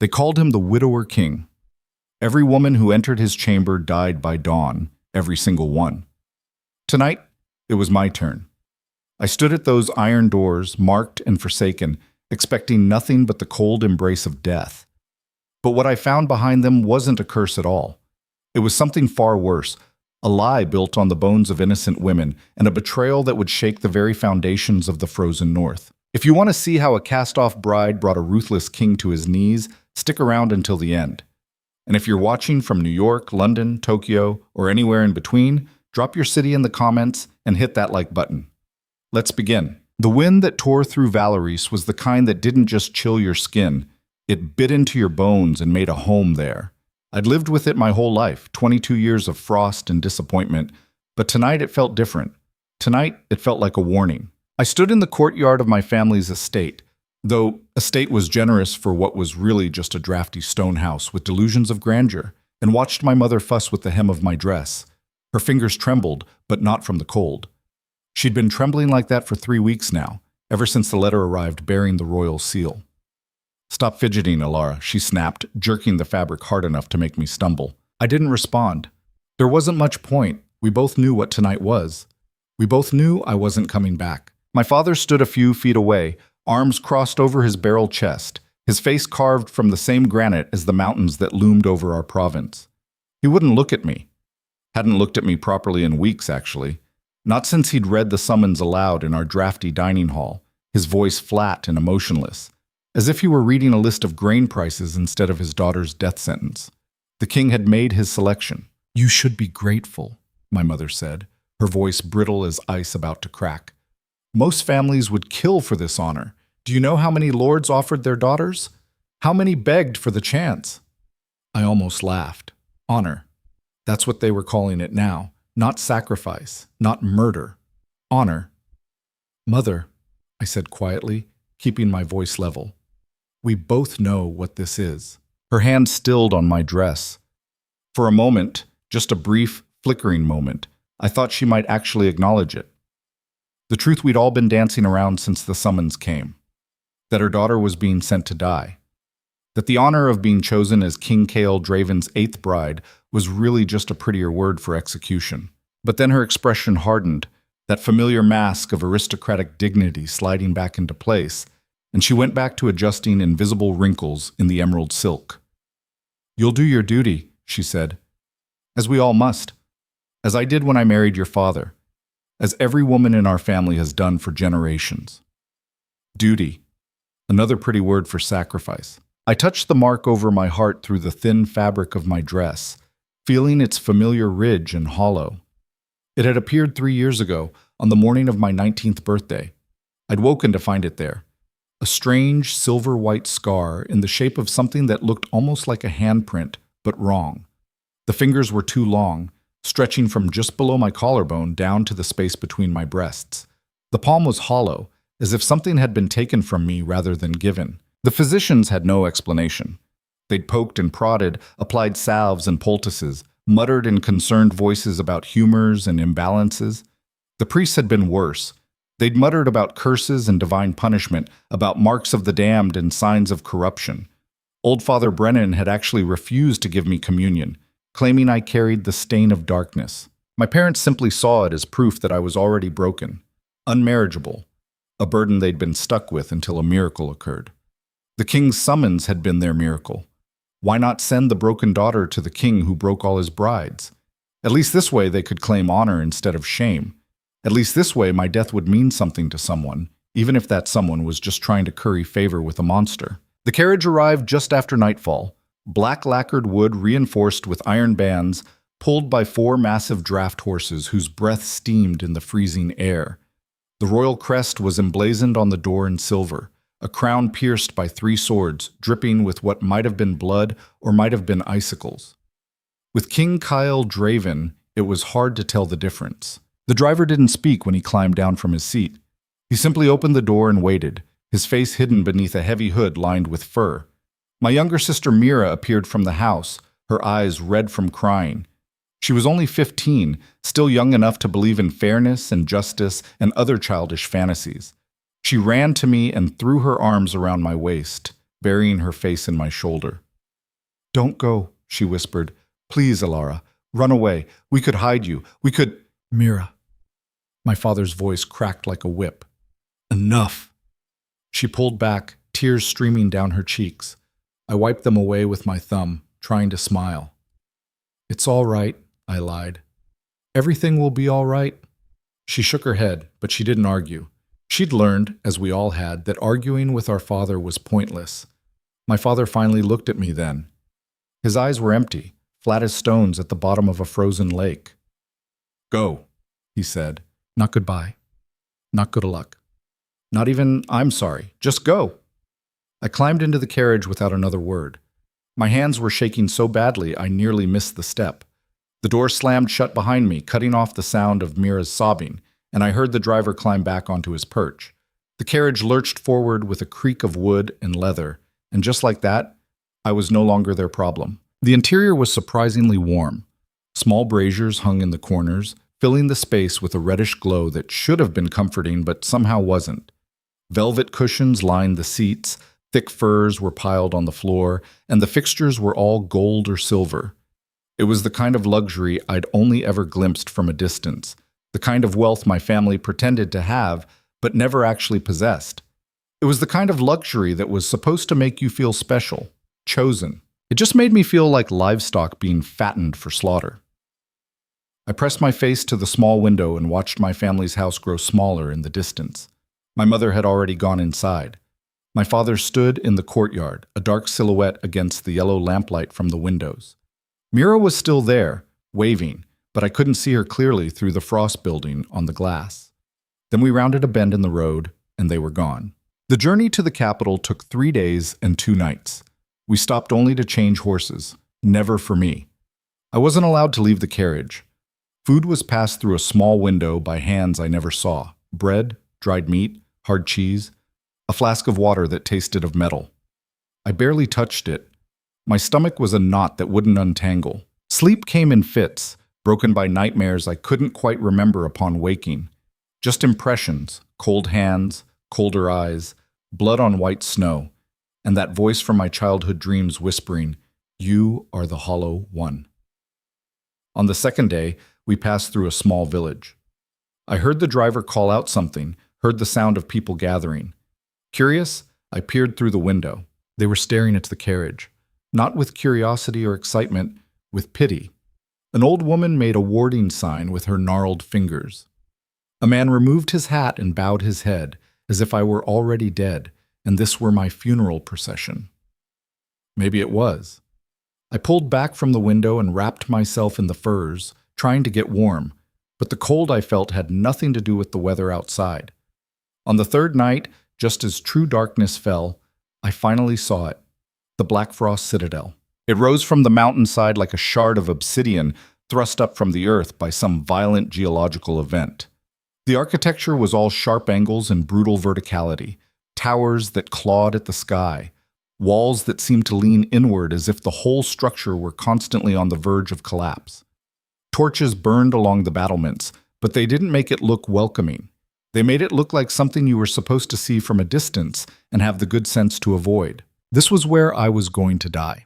They called him the Widower King. Every woman who entered his chamber died by dawn, every single one. Tonight, it was my turn. I stood at those iron doors, marked and forsaken, expecting nothing but the cold embrace of death. But what I found behind them wasn't a curse at all. It was something far worse, a lie built on the bones of innocent women, and a betrayal that would shake the very foundations of the frozen north. If you want to see how a cast-off bride brought a ruthless king to his knees, stick around until the end. And if you're watching from New York, London, Tokyo, or anywhere in between, drop your city in the comments and hit that like button. Let's begin. The wind that tore through Valoris was the kind that didn't just chill your skin, it bit into your bones and made a home there. I'd lived with it my whole life, 22 years of frost and disappointment, but tonight it felt different. Tonight it felt like a warning. I stood in the courtyard of my family's estate, though estate was generous for what was really just a drafty stone house with delusions of grandeur, and watched my mother fuss with the hem of my dress. Her fingers trembled, but not from the cold. She'd been trembling like that for 3 weeks now, ever since the letter arrived bearing the royal seal. "Stop fidgeting, Elara," she snapped, jerking the fabric hard enough to make me stumble. I didn't respond. There wasn't much point. We both knew what tonight was. We both knew I wasn't coming back. My father stood a few feet away, arms crossed over his barrel chest, his face carved from the same granite as the mountains that loomed over our province. He wouldn't look at me. Hadn't looked at me properly in weeks, actually. Not since he'd read the summons aloud in our drafty dining hall, his voice flat and emotionless, as if he were reading a list of grain prices instead of his daughter's death sentence. The king had made his selection. "You should be grateful," my mother said, her voice brittle as ice about to crack. "Most families would kill for this honor. Do you know how many lords offered their daughters? How many begged for the chance?" I almost laughed. Honor. That's what they were calling it now. Not sacrifice, not murder. Honor. "Mother," I said quietly, keeping my voice level. "We both know what this is." Her hand stilled on my dress. For a moment, just a brief, flickering moment, I thought she might actually acknowledge it. The truth we'd all been dancing around since the summons came. That her daughter was being sent to die. That the honor of being chosen as King Kael Draven's 8th bride was really just a prettier word for execution. But then her expression hardened, that familiar mask of aristocratic dignity sliding back into place, and she went back to adjusting invisible wrinkles in the emerald silk. "You'll do your duty," she said. "As we all must. As I did when I married your father. As every woman in our family has done for generations." Duty. Another pretty word for sacrifice. I touched the mark over my heart through the thin fabric of my dress, feeling its familiar ridge and hollow. It had appeared 3 years ago, on the morning of my 19th birthday. I'd woken to find it there. A strange silver-white scar in the shape of something that looked almost like a handprint, but wrong. The fingers were too long, stretching from just below my collarbone down to the space between my breasts. The palm was hollow, as if something had been taken from me rather than given. The physicians had no explanation. They'd poked and prodded, applied salves and poultices, muttered in concerned voices about humors and imbalances. The priests had been worse. They'd muttered about curses and divine punishment, about marks of the damned and signs of corruption. Old Father Brennan had actually refused to give me communion, claiming I carried the stain of darkness. My parents simply saw it as proof that I was already broken, unmarriageable, a burden they'd been stuck with until a miracle occurred. The king's summons had been their miracle. Why not send the broken daughter to the king who broke all his brides? At least this way they could claim honor instead of shame. At least this way my death would mean something to someone, even if that someone was just trying to curry favor with a monster. The carriage arrived just after nightfall, black lacquered wood reinforced with iron bands, pulled by 4 massive draft horses whose breath steamed in the freezing air. The royal crest was emblazoned on the door in silver, a crown pierced by 3 swords, dripping with what might have been blood or might have been icicles. With King Kael Draven, it was hard to tell the difference. The driver didn't speak when he climbed down from his seat. He simply opened the door and waited, his face hidden beneath a heavy hood lined with fur. My younger sister Mira appeared from the house, her eyes red from crying. She was only 15, still young enough to believe in fairness and justice and other childish fantasies. She ran to me and threw her arms around my waist. burying her face in my shoulder. "Don't go," she whispered. "Please, Elara, run away. We could hide you. We could—" "Mira." My father's voice cracked like a whip. "Enough." She pulled back, tears streaming down her cheeks. I wiped them away with my thumb, trying to smile. "It's all right," I lied. "Everything will be all right." She shook her head, but she didn't argue. She'd learned, as we all had, that arguing with our father was pointless. My father finally looked at me then. His eyes were empty, flat as stones at the bottom of a frozen lake. "Go," he said. "Not goodbye. Not good luck. Not even I'm sorry. Just go." I climbed into the carriage without another word. My hands were shaking so badly I nearly missed the step. The door slammed shut behind me, cutting off the sound of Mira's sobbing, and I heard the driver climb back onto his perch. The carriage lurched forward with a creak of wood and leather, and just like that, I was no longer their problem. The interior was surprisingly warm. Small braziers hung in the corners, filling the space with a reddish glow that should have been comforting but somehow wasn't. Velvet cushions lined the seats, thick furs were piled on the floor, and the fixtures were all gold or silver. It was the kind of luxury I'd only ever glimpsed from a distance, the kind of wealth my family pretended to have but never actually possessed. It was the kind of luxury that was supposed to make you feel special, chosen. It just made me feel like livestock being fattened for slaughter. I pressed my face to the small window and watched my family's house grow smaller in the distance. My mother had already gone inside. My father stood in the courtyard, a dark silhouette against the yellow lamplight from the windows. Mira was still there, waving, but I couldn't see her clearly through the frost building on the glass. Then we rounded a bend in the road, and they were gone. The journey to the capital took 3 days and 2 nights. We stopped only to change horses, never for me. I wasn't allowed to leave the carriage. Food was passed through a small window by hands I never saw. Bread, dried meat, hard cheese, a flask of water that tasted of metal. I barely touched it. My stomach was a knot that wouldn't untangle. Sleep came in fits, broken by nightmares I couldn't quite remember upon waking. Just impressions, cold hands, colder eyes, blood on white snow, and that voice from my childhood dreams whispering, "You are the hollow one." On the second day, we passed through a small village. I heard the driver call out something, heard the sound of people gathering. Curious, I peered through the window. They were staring at the carriage, not with curiosity or excitement, with pity. An old woman made a warding sign with her gnarled fingers. A man removed his hat and bowed his head, as if I were already dead, and this were my funeral procession. Maybe it was. I pulled back from the window and wrapped myself in the furs, trying to get warm, but the cold I felt had nothing to do with the weather outside. On the third night, just as true darkness fell, I finally saw it, the Blackfrost Citadel. It rose from the mountainside like a shard of obsidian thrust up from the earth by some violent geological event. The architecture was all sharp angles and brutal verticality, towers that clawed at the sky, walls that seemed to lean inward as if the whole structure were constantly on the verge of collapse. Torches burned along the battlements, but they didn't make it look welcoming. They made it look like something you were supposed to see from a distance and have the good sense to avoid. This was where I was going to die.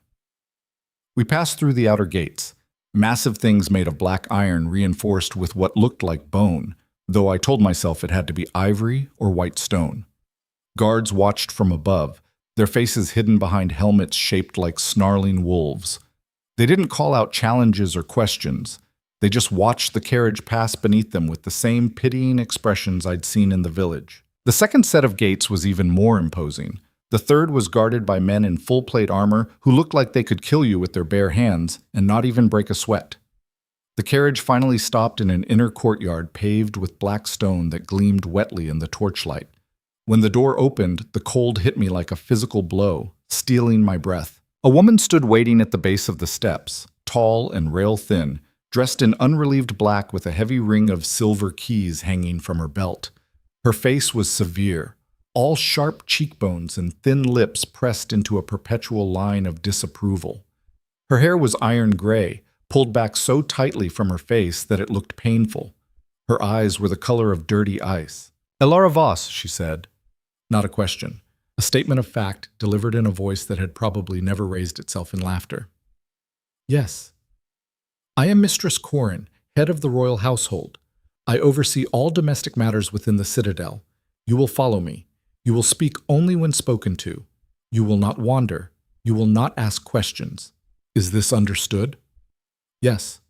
We passed through the outer gates, massive things made of black iron reinforced with what looked like bone, though I told myself it had to be ivory or white stone. Guards watched from above, their faces hidden behind helmets shaped like snarling wolves. They didn't call out challenges or questions. They just watched the carriage pass beneath them with the same pitying expressions I'd seen in the village. The second set of gates was even more imposing. The third was guarded by men in full-plate armor who looked like they could kill you with their bare hands and not even break a sweat. The carriage finally stopped in an inner courtyard paved with black stone that gleamed wetly in the torchlight. When the door opened, the cold hit me like a physical blow, stealing my breath. A woman stood waiting at the base of the steps, tall and rail-thin, dressed in unrelieved black with a heavy ring of silver keys hanging from her belt. Her face was severe, all sharp cheekbones and thin lips pressed into a perpetual line of disapproval. Her hair was iron gray, pulled back so tightly from her face that it looked painful. Her eyes were the color of dirty ice. "Elara Voss," she said. Not a question. a statement of fact delivered in a voice that had probably never raised itself in laughter. Yes. I am Mistress Corin, head of the royal household. I oversee all domestic matters within the citadel. You will follow me. You will speak only when spoken to. You will not wander. You will not ask questions. Is this understood? Yes.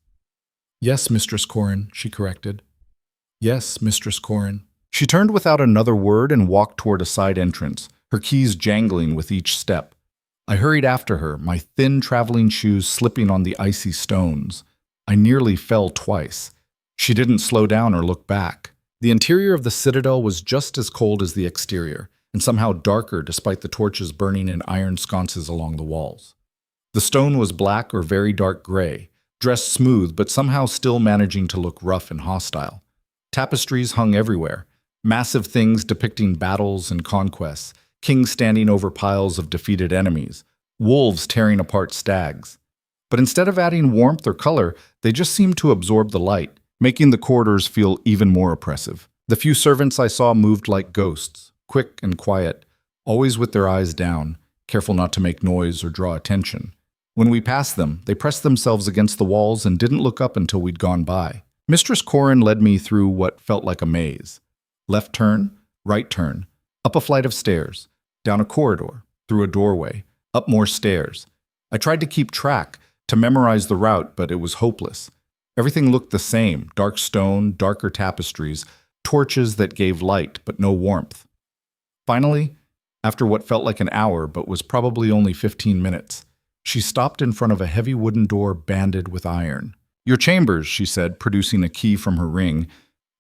Yes, Mistress Corin, she corrected. Yes, Mistress Corin. She turned without another word and walked toward a side entrance, her keys jangling with each step. I hurried after her, my thin traveling shoes slipping on the icy stones. I nearly fell twice. She didn't slow down or look back. The interior of the citadel was just as cold as the exterior, and somehow darker despite the torches burning in iron sconces along the walls. The stone was black or very dark gray, dressed smooth but somehow still managing to look rough and hostile. Tapestries hung everywhere, massive things depicting battles and conquests, kings standing over piles of defeated enemies, wolves tearing apart stags. But instead of adding warmth or color, they just seemed to absorb the light, making the corridors feel even more oppressive. The few servants I saw moved like ghosts, quick and quiet, always with their eyes down, careful not to make noise or draw attention. When we passed them, they pressed themselves against the walls and didn't look up until we'd gone by. Mistress Corin led me through what felt like a maze. Left turn, right turn, up a flight of stairs, down a corridor, through a doorway, up more stairs. I tried to keep track, to memorize the route, but it was hopeless. Everything looked the same, dark stone, darker tapestries, torches that gave light but no warmth. Finally, after what felt like an hour but was probably only 15 minutes, she stopped in front of a heavy wooden door banded with iron. Your chambers, she said, producing a key from her ring.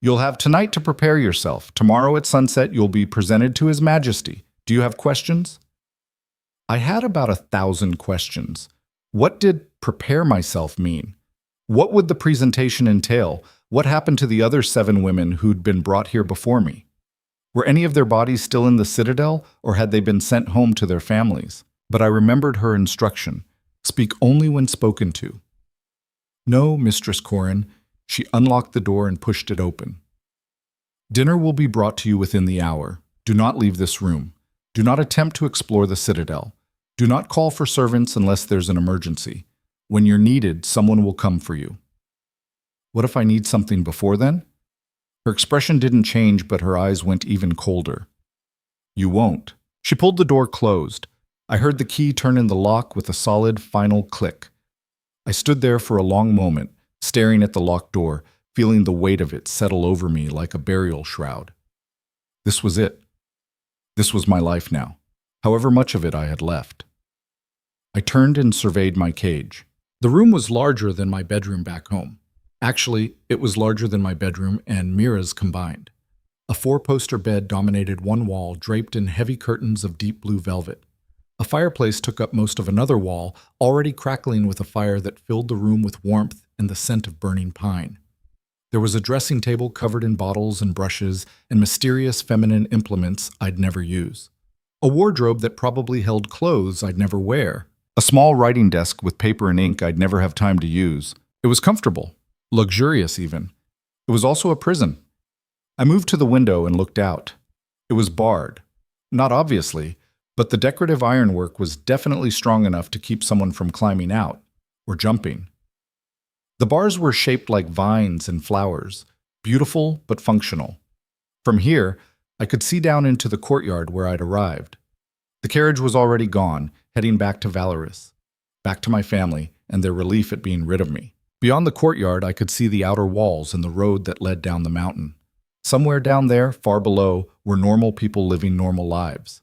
You'll have tonight to prepare yourself. Tomorrow at sunset you'll be presented to His Majesty. Do you have questions? I had about 1,000 questions. What did prepare myself mean? What would the presentation entail? What happened to the other 7 women who'd been brought here before me? Were any of their bodies still in the citadel, or had they been sent home to their families? But I remembered her instruction, speak only when spoken to. No, Mistress Corin. She unlocked the door and pushed it open. Dinner will be brought to you within the hour. Do not leave this room. Do not attempt to explore the citadel. Do not call for servants unless there's an emergency. When you're needed, someone will come for you. What if I need something before then? Her expression didn't change, but her eyes went even colder. You won't. She pulled the door closed. I heard the key turn in the lock with a solid, final click. I stood there for a long moment, staring at the locked door, feeling the weight of it settle over me like a burial shroud. This was it. This was my life now, however much of it I had left. I turned and surveyed my cage. The room was larger than my bedroom back home. Actually, it was larger than my bedroom and Mira's combined. A 4-poster bed dominated one wall, draped in heavy curtains of deep blue velvet. A fireplace took up most of another wall, already crackling with a fire that filled the room with warmth and the scent of burning pine. There was a dressing table covered in bottles and brushes and mysterious feminine implements I'd never use. A wardrobe that probably held clothes I'd never wear. A small writing desk with paper and ink I'd never have time to use. It was comfortable, luxurious even. It was also a prison. I moved to the window and looked out. It was barred. Not obviously, but the decorative ironwork was definitely strong enough to keep someone from climbing out or jumping. The bars were shaped like vines and flowers, beautiful but functional. From here, I could see down into the courtyard where I'd arrived. The carriage was already gone, heading back to Valoris, back to my family and their relief at being rid of me. Beyond the courtyard, I could see the outer walls and the road that led down the mountain. Somewhere down there, far below, were normal people living normal lives.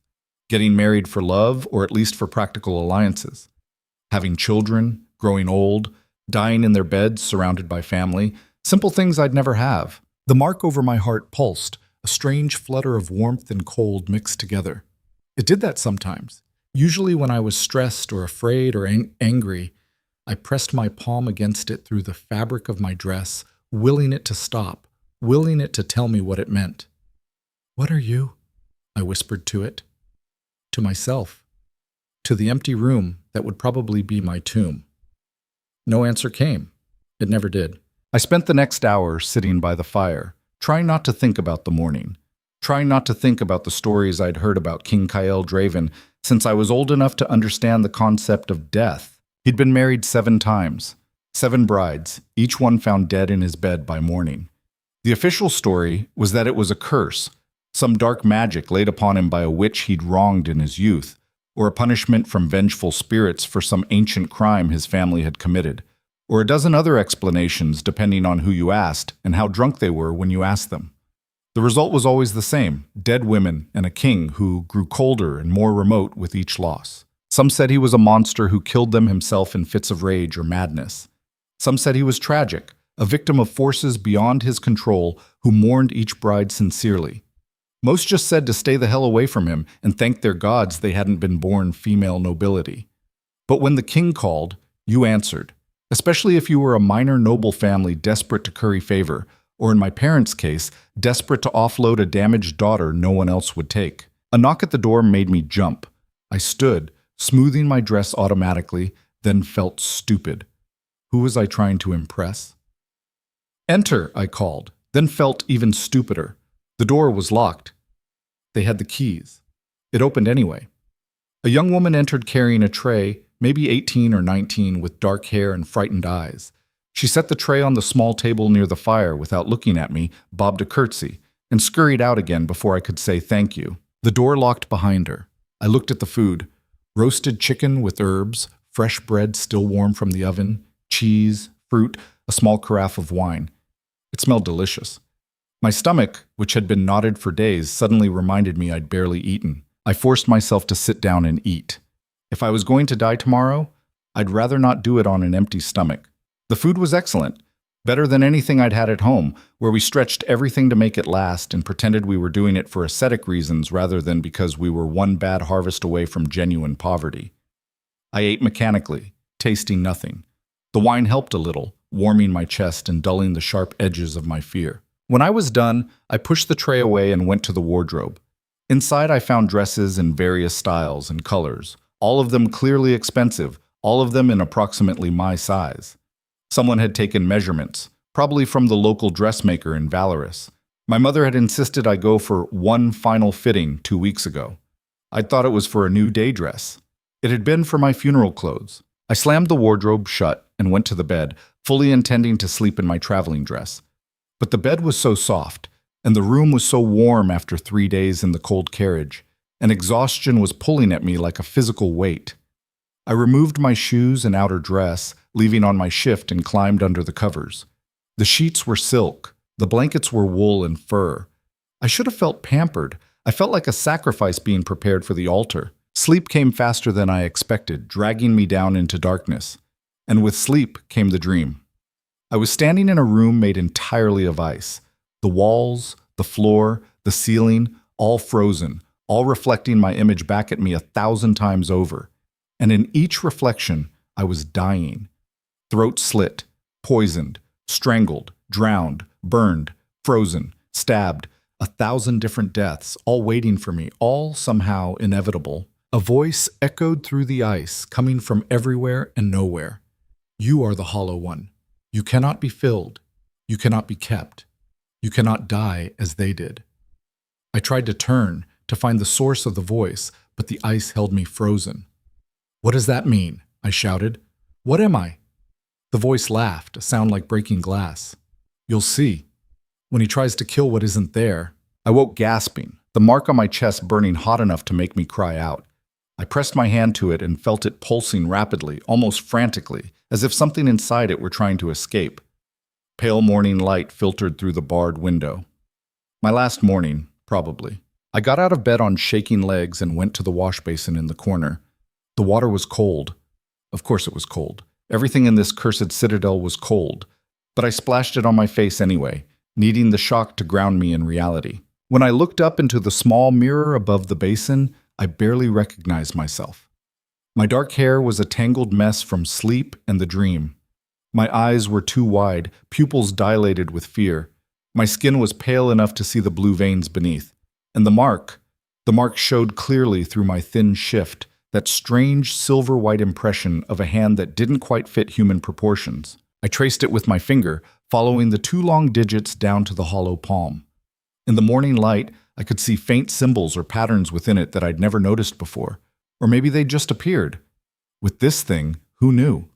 Getting married for love, or at least for practical alliances. Having children, growing old, dying in their beds surrounded by family, simple things I'd never have. The mark over my heart pulsed, a strange flutter of warmth and cold mixed together. It did that sometimes. Usually when I was stressed or afraid or angry, I pressed my palm against it through the fabric of my dress, willing it to stop, willing it to tell me what it meant. "What are you?" I whispered to it. To myself. To the empty room that would probably be my tomb. No answer came. It never did. I spent the next hour sitting by the fire, trying not to think about the morning, trying not to think about the stories I'd heard about King Kyle Draven since I was old enough to understand the concept of death. He'd been married 7 times, 7 brides, each one found dead in his bed by morning. The official story was that it was a curse, some dark magic laid upon him by a witch he'd wronged in his youth, or a punishment from vengeful spirits for some ancient crime his family had committed, or a dozen other explanations depending on who you asked and how drunk they were when you asked them. The result was always the same: dead women and a king who grew colder and more remote with each loss. Some said he was a monster who killed them himself in fits of rage or madness. Some said he was tragic, a victim of forces beyond his control who mourned each bride sincerely. Most just said to stay the hell away from him and thank their gods they hadn't been born female nobility. But when the king called, you answered, especially if you were a minor noble family desperate to curry favor, or in my parents' case, desperate to offload a damaged daughter no one else would take. A knock at the door made me jump. I stood, smoothing my dress automatically, then felt stupid. Who was I trying to impress? Enter, I called, then felt even stupider. The door was locked. They had the keys. It opened anyway. A young woman entered carrying a tray, maybe 18 or 19, with dark hair and frightened eyes. She set the tray on the small table near the fire without looking at me, bobbed a curtsy, and scurried out again before I could say thank you. The door locked behind her. I looked at the food. Roasted chicken with herbs, fresh bread still warm from the oven, cheese, fruit, a small carafe of wine. It smelled delicious. My stomach, which had been knotted for days, suddenly reminded me I'd barely eaten. I forced myself to sit down and eat. If I was going to die tomorrow, I'd rather not do it on an empty stomach. The food was excellent, better than anything I'd had at home, where we stretched everything to make it last and pretended we were doing it for ascetic reasons rather than because we were one bad harvest away from genuine poverty. I ate mechanically, tasting nothing. The wine helped a little, warming my chest and dulling the sharp edges of my fear. When I was done, I pushed the tray away and went to the wardrobe. Inside, I found dresses in various styles and colors, all of them clearly expensive, all of them in approximately my size. Someone had taken measurements, probably from the local dressmaker in Valorous. My mother had insisted I go for one final fitting 2 weeks ago. I'd thought it was for a new day dress. It had been for my funeral clothes. I slammed the wardrobe shut and went to the bed, fully intending to sleep in my traveling dress. But the bed was so soft, and the room was so warm after 3 days in the cold carriage, and exhaustion was pulling at me like a physical weight. I removed my shoes and outer dress, leaving on my shift, and climbed under the covers. The sheets were silk, the blankets were wool and fur. I should have felt pampered. I felt like a sacrifice being prepared for the altar. Sleep came faster than I expected, dragging me down into darkness. And with sleep came the dream. I was standing in a room made entirely of ice. The walls, the floor, the ceiling, all frozen, all reflecting my image back at me 1,000 times over. And in each reflection, I was dying. Throat slit, poisoned, strangled, drowned, burned, frozen, stabbed, 1,000 different deaths, all waiting for me, all somehow inevitable. A voice echoed through the ice, coming from everywhere and nowhere. You are the hollow one. You cannot be filled. You cannot be kept. You cannot die as they did. I tried to turn to find the source of the voice, but the ice held me frozen. What does that mean? I shouted. What am I? The voice laughed, a sound like breaking glass. You'll see. When he tries to kill what isn't there. I woke gasping, the mark on my chest burning hot enough to make me cry out. I pressed my hand to it and felt it pulsing rapidly, almost frantically, as if something inside it were trying to escape. Pale morning light filtered through the barred window. My last morning, probably. I got out of bed on shaking legs and went to the wash basin in the corner. The water was cold. Of course it was cold. Everything in this cursed citadel was cold. But I splashed it on my face anyway, needing the shock to ground me in reality. When I looked up into the small mirror above the basin, I barely recognized myself. My dark hair was a tangled mess from sleep and the dream. My eyes were too wide, pupils dilated with fear. My skin was pale enough to see the blue veins beneath. And the mark showed clearly through my thin shift, that strange silver-white impression of a hand that didn't quite fit human proportions. I traced it with my finger, following the 2 long digits down to the hollow palm. In the morning light, I could see faint symbols or patterns within it that I'd never noticed before. Or maybe they just appeared. With this thing, who knew?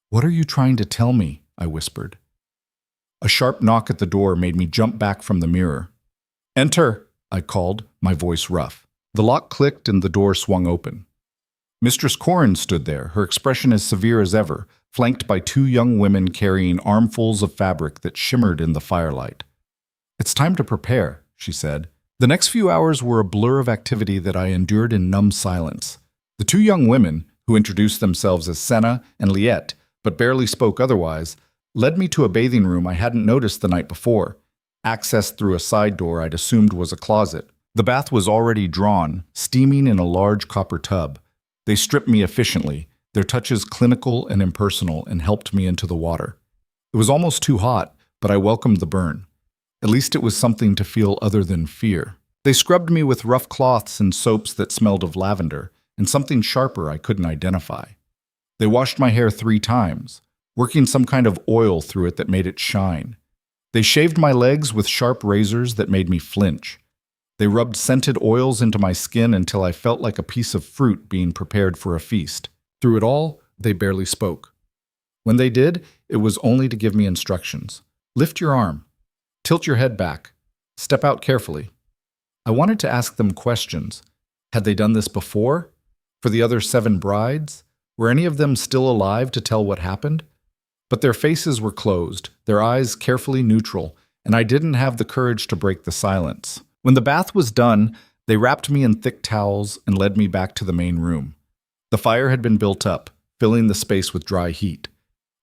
"What are you trying to tell me?" I whispered. A sharp knock at the door made me jump back from the mirror. "Enter," I called, my voice rough. The lock clicked and the door swung open. Mistress Corin stood there, her expression as severe as ever, flanked by two young women carrying armfuls of fabric that shimmered in the firelight. "It's time to prepare," she said. The next few hours were a blur of activity that I endured in numb silence. The two young women, who introduced themselves as Senna and Liette, but barely spoke otherwise, led me to a bathing room I hadn't noticed the night before, accessed through a side door I'd assumed was a closet. The bath was already drawn, steaming in a large copper tub. They stripped me efficiently, their touches clinical and impersonal, and helped me into the water. It was almost too hot, but I welcomed the burn. At least it was something to feel other than fear. They scrubbed me with rough cloths and soaps that smelled of lavender, and something sharper I couldn't identify. They washed my hair 3 times, working some kind of oil through it that made it shine. They shaved my legs with sharp razors that made me flinch. They rubbed scented oils into my skin until I felt like a piece of fruit being prepared for a feast. Through it all, they barely spoke. When they did, it was only to give me instructions. "Lift your arm. Tilt your head back. Step out carefully." I wanted to ask them questions. Had they done this before? For the other 7 brides? Were any of them still alive to tell what happened? But their faces were closed, their eyes carefully neutral, and I didn't have the courage to break the silence. When the bath was done, they wrapped me in thick towels and led me back to the main room. The fire had been built up, filling the space with dry heat.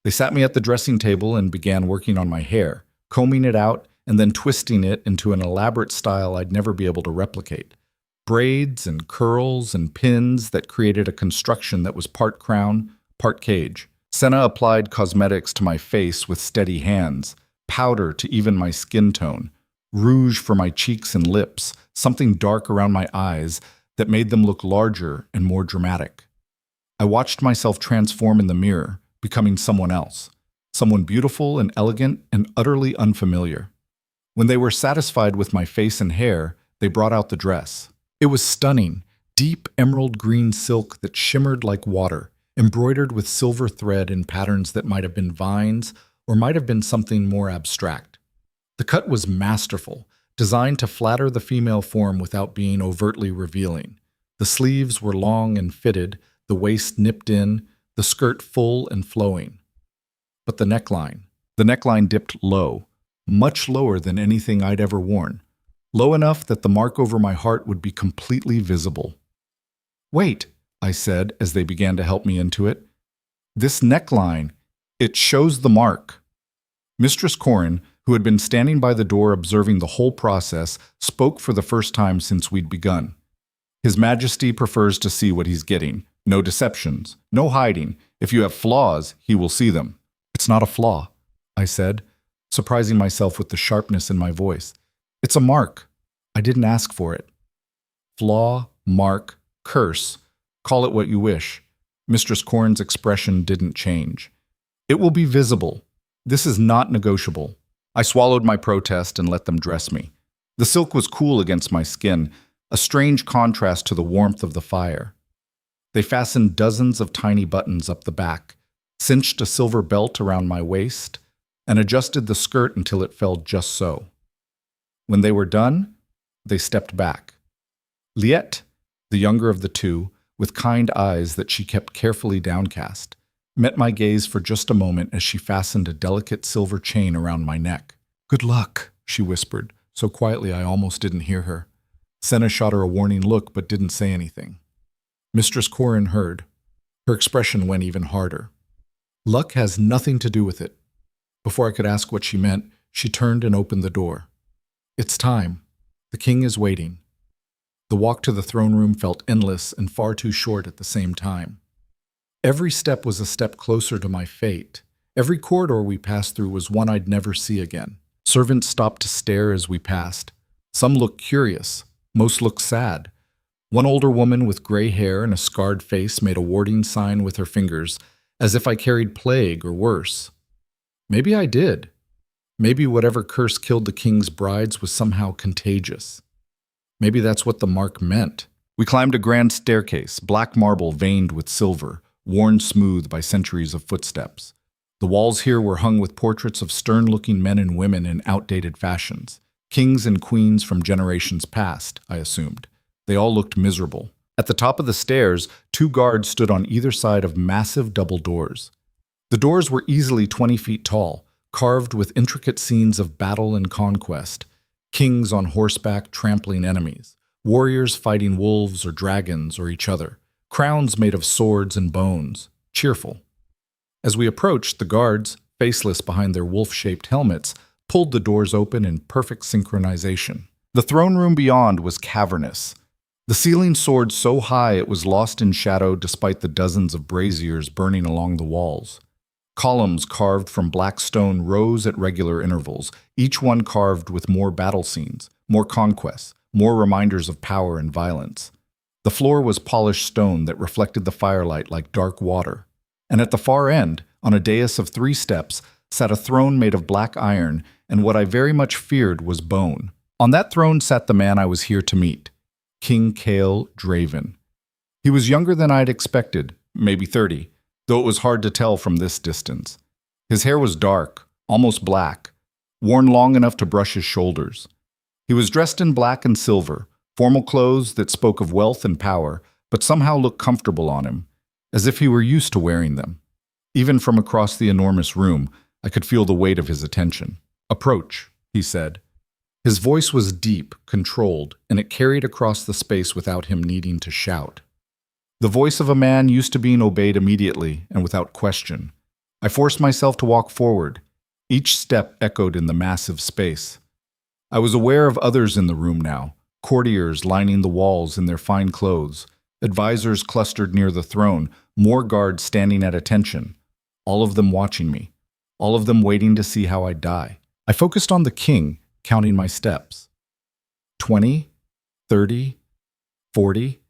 They sat me at the dressing table and began working on my hair, combing it out and then twisting it into an elaborate style I'd never be able to replicate. Braids and curls and pins that created a construction that was part crown, part cage. Senna applied cosmetics to my face with steady hands, powder to even my skin tone, rouge for my cheeks and lips, something dark around my eyes that made them look larger and more dramatic. I watched myself transform in the mirror, becoming someone else, someone beautiful and elegant and utterly unfamiliar. When they were satisfied with my face and hair, they brought out the dress. It was stunning, deep emerald green silk that shimmered like water, embroidered with silver thread in patterns that might have been vines or might have been something more abstract. The cut was masterful, designed to flatter the female form without being overtly revealing. The sleeves were long and fitted, the waist nipped in, the skirt full and flowing. But the neckline dipped low, much lower than anything I'd ever worn, low enough that the mark over my heart would be completely visible. "Wait," I said as they began to help me into it. "This neckline, it shows the mark." Mistress Corin, who had been standing by the door observing the whole process, spoke for the first time since we'd begun. "His Majesty prefers to see what he's getting. No deceptions, no hiding. If you have flaws, he will see them." "It's not a flaw," I said, surprising myself with the sharpness in my voice. "It's a mark. I didn't ask for it." Flaw, mark, curse, call it what you wish. Mistress Corin's expression didn't change. "It will be visible. This is not negotiable." I swallowed my protest and let them dress me. The silk was cool against my skin, a strange contrast to the warmth of the fire. They fastened dozens of tiny buttons up the back, cinched a silver belt around my waist, and adjusted the skirt until it fell just so. When they were done, they stepped back. Liette, the younger of the two, with kind eyes that she kept carefully downcast, met my gaze for just a moment as she fastened a delicate silver chain around my neck. "Good luck," she whispered, so quietly I almost didn't hear her. Senna shot her a warning look but didn't say anything. Mistress Corin heard. Her expression went even harder. "Luck has nothing to do with it." Before I could ask what she meant, she turned and opened the door. "It's time. The king is waiting." The walk to the throne room felt endless and far too short at the same time. Every step was a step closer to my fate. Every corridor we passed through was one I'd never see again. Servants stopped to stare as we passed. Some looked curious. Most looked sad. One older woman with gray hair and a scarred face made a warding sign with her fingers, as if I carried plague or worse. Maybe I did. Maybe whatever curse killed the king's brides was somehow contagious. Maybe that's what the mark meant. We climbed a grand staircase, black marble veined with silver, worn smooth by centuries of footsteps. The walls here were hung with portraits of stern-looking men and women in outdated fashions. Kings and queens from generations past, I assumed. They all looked miserable. At the top of the stairs, 2 guards stood on either side of massive double doors. The doors were easily 20 feet tall, carved with intricate scenes of battle and conquest. Kings on horseback trampling enemies, warriors fighting wolves or dragons or each other, crowns made of swords and bones, cheerful. As we approached, the guards, faceless behind their wolf-shaped helmets, pulled the doors open in perfect synchronization. The throne room beyond was cavernous. The ceiling soared so high it was lost in shadow despite the dozens of braziers burning along the walls. Columns carved from black stone rose at regular intervals, each one carved with more battle scenes, more conquests, more reminders of power and violence. The floor was polished stone that reflected the firelight like dark water. And at the far end, on a dais of 3 steps, sat a throne made of black iron, and what I very much feared was bone. On that throne sat the man I was here to meet, King Cale Draven. He was younger than I'd expected, maybe 30, though it was hard to tell from this distance. His hair was dark, almost black, worn long enough to brush his shoulders. He was dressed in black and silver, formal clothes that spoke of wealth and power, but somehow looked comfortable on him, as if he were used to wearing them. Even from across the enormous room, I could feel the weight of his attention. "Approach," he said. His voice was deep, controlled, and it carried across the space without him needing to shout. The voice of a man used to being obeyed immediately and without question. I forced myself to walk forward. Each step echoed in the massive space. I was aware of others in the room now, courtiers lining the walls in their fine clothes, advisors clustered near the throne, more guards standing at attention, all of them watching me, all of them waiting to see how I'd die. I focused on the king, counting my steps. 20, 30, 40.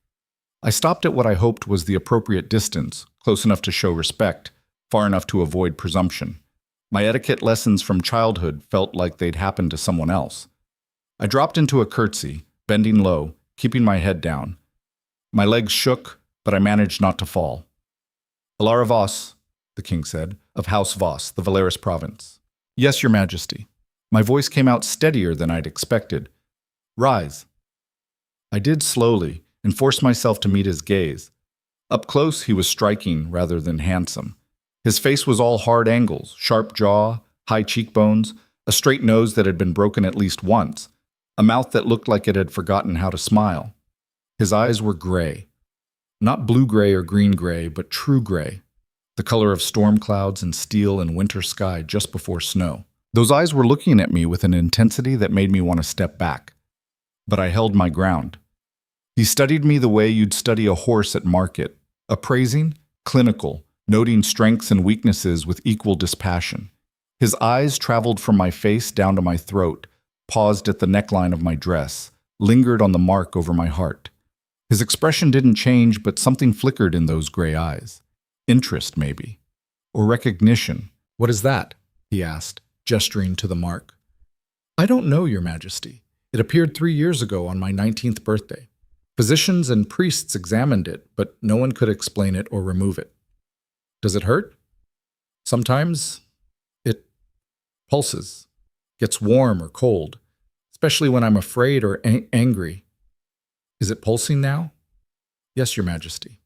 I stopped at what I hoped was the appropriate distance, close enough to show respect, far enough to avoid presumption. My etiquette lessons from childhood felt like they'd happened to someone else. I dropped into a curtsy, bending low, keeping my head down. My legs shook, but I managed not to fall. "Elara Voss," the king said, "of House Voss, the Valeris province." "Yes, your majesty." My voice came out steadier than I'd expected. "Rise." I did slowly, and forced myself to meet his gaze. Up close, he was striking rather than handsome. His face was all hard angles, sharp jaw, high cheekbones, a straight nose that had been broken at least once, a mouth that looked like it had forgotten how to smile. His eyes were gray. Not blue-gray or green-gray, but true gray, the color of storm clouds and steel and winter sky just before snow. Those eyes were looking at me with an intensity that made me want to step back. But I held my ground. He studied me the way you'd study a horse at market, appraising, clinical, noting strengths and weaknesses with equal dispassion. His eyes traveled from my face down to my throat, paused at the neckline of my dress, lingered on the mark over my heart. His expression didn't change, but something flickered in those gray eyes. Interest, maybe. Or recognition. "What is that?" he asked, gesturing to the mark. "I don't know, your majesty. It appeared 3 years ago on my 19th birthday. Physicians and priests examined it, but no one could explain it or remove it." "Does it hurt?" "Sometimes it pulses, gets warm or cold, especially when I'm afraid or angry." "Is it pulsing now?" "Yes, your majesty."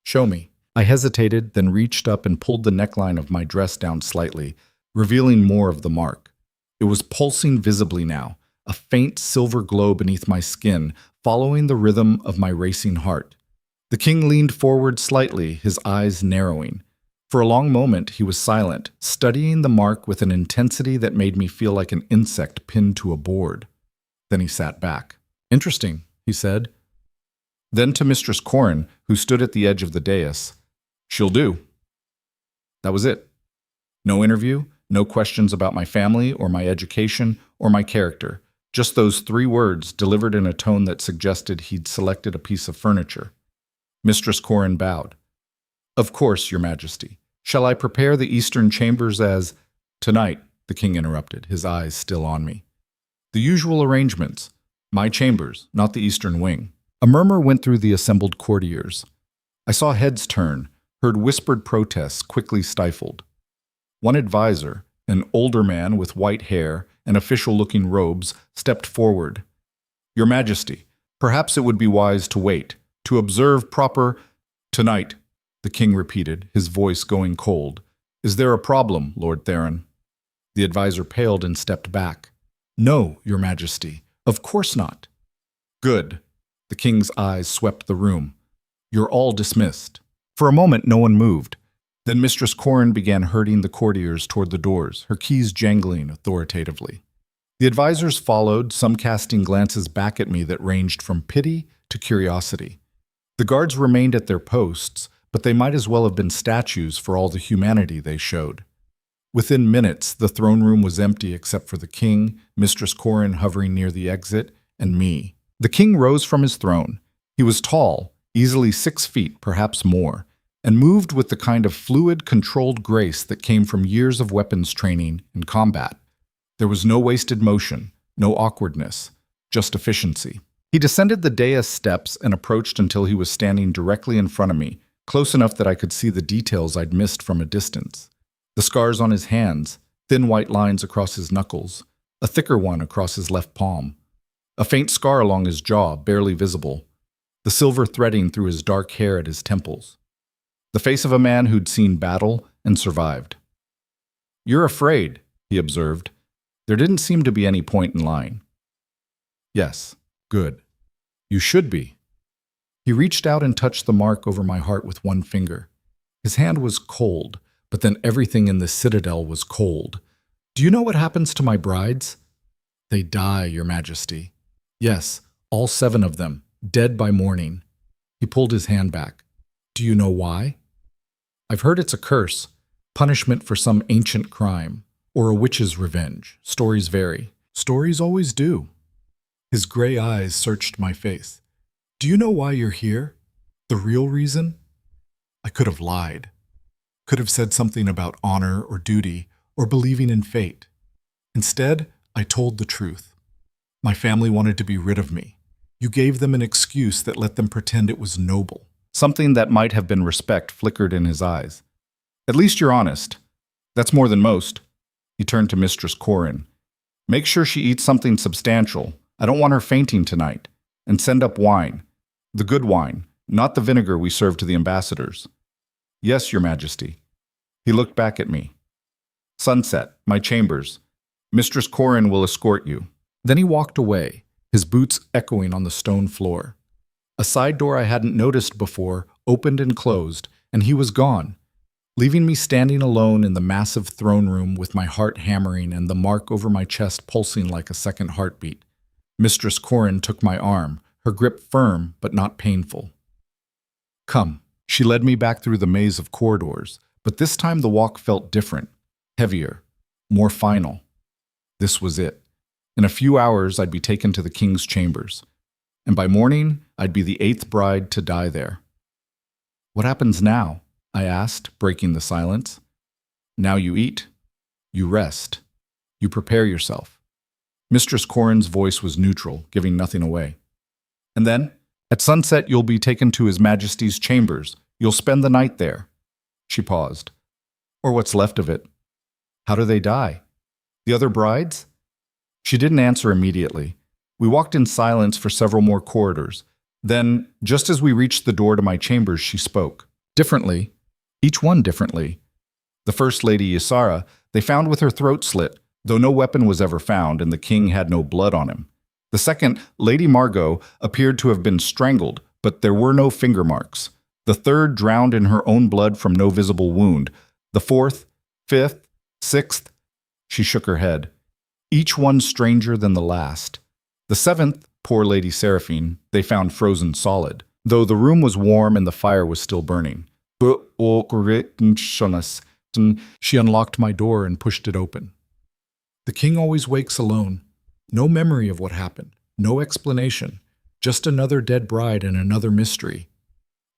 "Show me." I hesitated, then reached up and pulled the neckline of my dress down slightly, revealing more of the mark. It was pulsing visibly now, a faint silver glow beneath my skin, following the rhythm of my racing heart. The king leaned forward slightly, his eyes narrowing. For a long moment, he was silent, studying the mark with an intensity that made me feel like an insect pinned to a board. Then he sat back. "Interesting," he said. Then to Mistress Corin, who stood at the edge of the dais, "She'll do." That was it. No interview, no questions about my family or my education or my character. Just those 3 words delivered in a tone that suggested he'd selected a piece of furniture. Mistress Corin bowed. "Of course, your majesty. Shall I prepare the eastern chambers as—" "Tonight," the king interrupted, his eyes still on me. The usual arrangements. My chambers, not the eastern wing. A murmur went through the assembled courtiers. I saw heads turn, heard whispered protests quickly stifled. One advisor, an older man with white hair and official-looking robes, stepped forward. Your Majesty, perhaps it would be wise to wait, to observe proper— Tonight, the king repeated, his voice going cold. Is there a problem, Lord Theron? The advisor paled and stepped back. No, Your Majesty, of course not. Good. The king's eyes swept the room. You're all dismissed. For a moment, no one moved. Then Mistress Corrin began herding the courtiers toward the doors, her keys jangling authoritatively. The advisors followed, some casting glances back at me that ranged from pity to curiosity. The guards remained at their posts, but they might as well have been statues for all the humanity they showed. Within minutes, the throne room was empty except for the king, Mistress Corrin hovering near the exit, and me. The king rose from his throne. He was tall, easily 6 feet, perhaps more, and moved with the kind of fluid, controlled grace that came from years of weapons training and combat. There was no wasted motion, no awkwardness, just efficiency. He descended the dais steps and approached until he was standing directly in front of me, close enough that I could see the details I'd missed from a distance. The scars on his hands, thin white lines across his knuckles, a thicker one across his left palm, a faint scar along his jaw, barely visible, the silver threading through his dark hair at his temples. The face of a man who'd seen battle and survived. You're afraid, he observed. There didn't seem to be any point in lying. Yes, good. You should be. He reached out and touched the mark over my heart with one finger. His hand was cold, but then everything in the citadel was cold. Do you know what happens to my brides? They die, Your Majesty. Yes, all 7 of them, dead by morning. He pulled his hand back. Do you know why? I've heard it's a curse, punishment for some ancient crime, or a witch's revenge. Stories vary. Stories always do. His gray eyes searched my face. Do you know why you're here? The real reason? I could have lied. Could have said something about honor or duty or believing in fate. Instead, I told the truth. My family wanted to be rid of me. You gave them an excuse that let them pretend it was noble. Something that might have been respect flickered in his eyes. At least you're honest. That's more than most. He turned to Mistress Corrin. Make sure she eats something substantial. I don't want her fainting tonight. And send up wine. The good wine, not the vinegar we serve to the ambassadors. Yes, Your Majesty. He looked back at me. Sunset, my chambers. Mistress Corrin will escort you. Then he walked away, his boots echoing on the stone floor. A side door I hadn't noticed before opened and closed, and he was gone, leaving me standing alone in the massive throne room with my heart hammering and the mark over my chest pulsing like a second heartbeat. Mistress Corrin took my arm, her grip firm but not painful. Come. She led me back through the maze of corridors, but this time the walk felt different, heavier, more final. This was it. In a few hours, I'd be taken to the king's chambers, and by morning, I'd be the 8th bride to die there. What happens now? I asked, breaking the silence. Now you eat, you rest, you prepare yourself. Mistress Corrin's voice was neutral, giving nothing away. And then, at sunset, you'll be taken to His Majesty's chambers. You'll spend the night there. She paused. Or what's left of it. How do they die? The other brides? She didn't answer immediately. We walked in silence for several more corridors. Then, just as we reached the door to my chambers, she spoke. Differently. Each one differently. The First Lady Elara, they found with her throat slit, though no weapon was ever found and the king had no blood on him. The second, Lady Margot, appeared to have been strangled, but there were no finger marks. The third drowned in her own blood from no visible wound. The 4th, 5th, 6th, she shook her head. Each one stranger than the last. The 7th, poor Lady Seraphine, they found frozen solid, though the room was warm and the fire was still burning. She unlocked my door and pushed it open. The king always wakes alone. No memory of what happened, no explanation, just another dead bride and another mystery.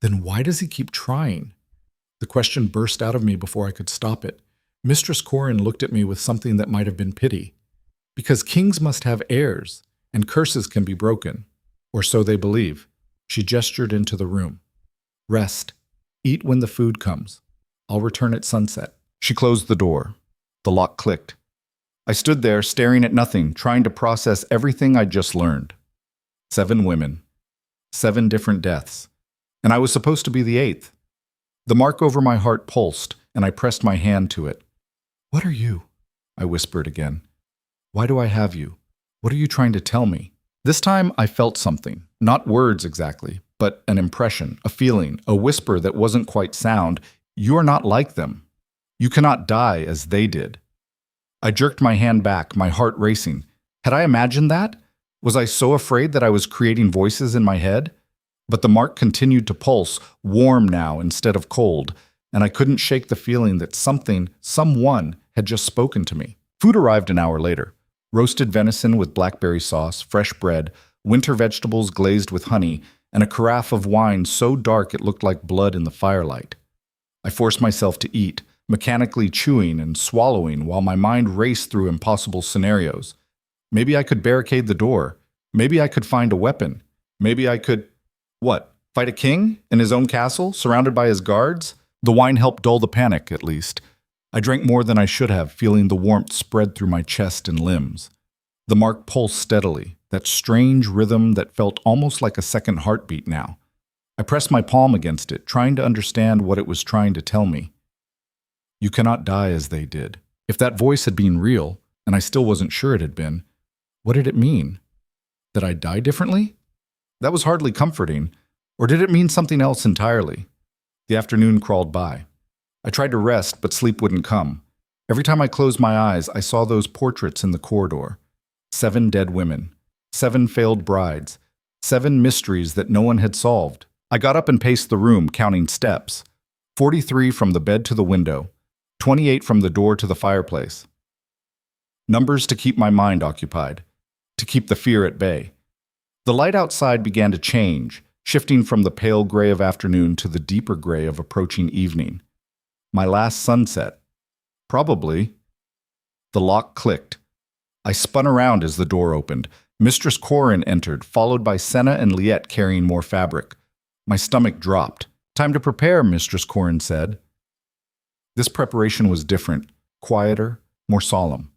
Then why does he keep trying? The question burst out of me before I could stop it. Mistress Corin looked at me with something that might have been pity. Because kings must have heirs, and curses can be broken. Or so they believe. She gestured into the room. Rest. Eat when the food comes. I'll return at sunset. She closed the door. The lock clicked. I stood there staring at nothing, trying to process everything I'd just learned. 7 women. 7 different deaths. And I was supposed to be the 8th. The mark over my heart pulsed, and I pressed my hand to it. What are you? I whispered again. Why do I have you? What are you trying to tell me? This time I felt something, not words exactly, but an impression, a feeling, a whisper that wasn't quite sound. You are not like them. You cannot die as they did. I jerked my hand back, my heart racing. Had I imagined that? Was I so afraid that I was creating voices in my head? But the mark continued to pulse, warm now instead of cold, and I couldn't shake the feeling that someone had just spoken to me. Food arrived an hour later. Roasted venison with blackberry sauce, fresh bread, winter vegetables glazed with honey, and a carafe of wine so dark it looked like blood in the firelight. I forced myself to eat, mechanically chewing and swallowing while my mind raced through impossible scenarios. Maybe I could barricade the door. Maybe I could find a weapon. Maybe I could... What? Fight a king? In his own castle? Surrounded by his guards? The wine helped dull the panic, at least. I drank more than I should have, feeling the warmth spread through my chest and limbs. The mark pulsed steadily, that strange rhythm that felt almost like a second heartbeat now. I pressed my palm against it, trying to understand what it was trying to tell me. You cannot die as they did. If that voice had been real, and I still wasn't sure it had been, what did it mean? That I'd die differently? That was hardly comforting. Or did it mean something else entirely? The afternoon crawled by. I tried to rest, but sleep wouldn't come. Every time I closed my eyes, I saw those portraits in the corridor. 7 dead women. 7 failed brides. 7 mysteries that no one had solved. I got up and paced the room, counting steps. 43 from the bed to the window. 28 from the door to the fireplace. Numbers to keep my mind occupied. To keep the fear at bay. The light outside began to change, shifting from the pale gray of afternoon to the deeper gray of approaching evening. My last sunset. Probably. The lock clicked. I spun around as the door opened. Mistress Corin entered, followed by Senna and Liette carrying more fabric. My stomach dropped. Time to prepare, Mistress Corin said. This preparation was different, quieter, more solemn.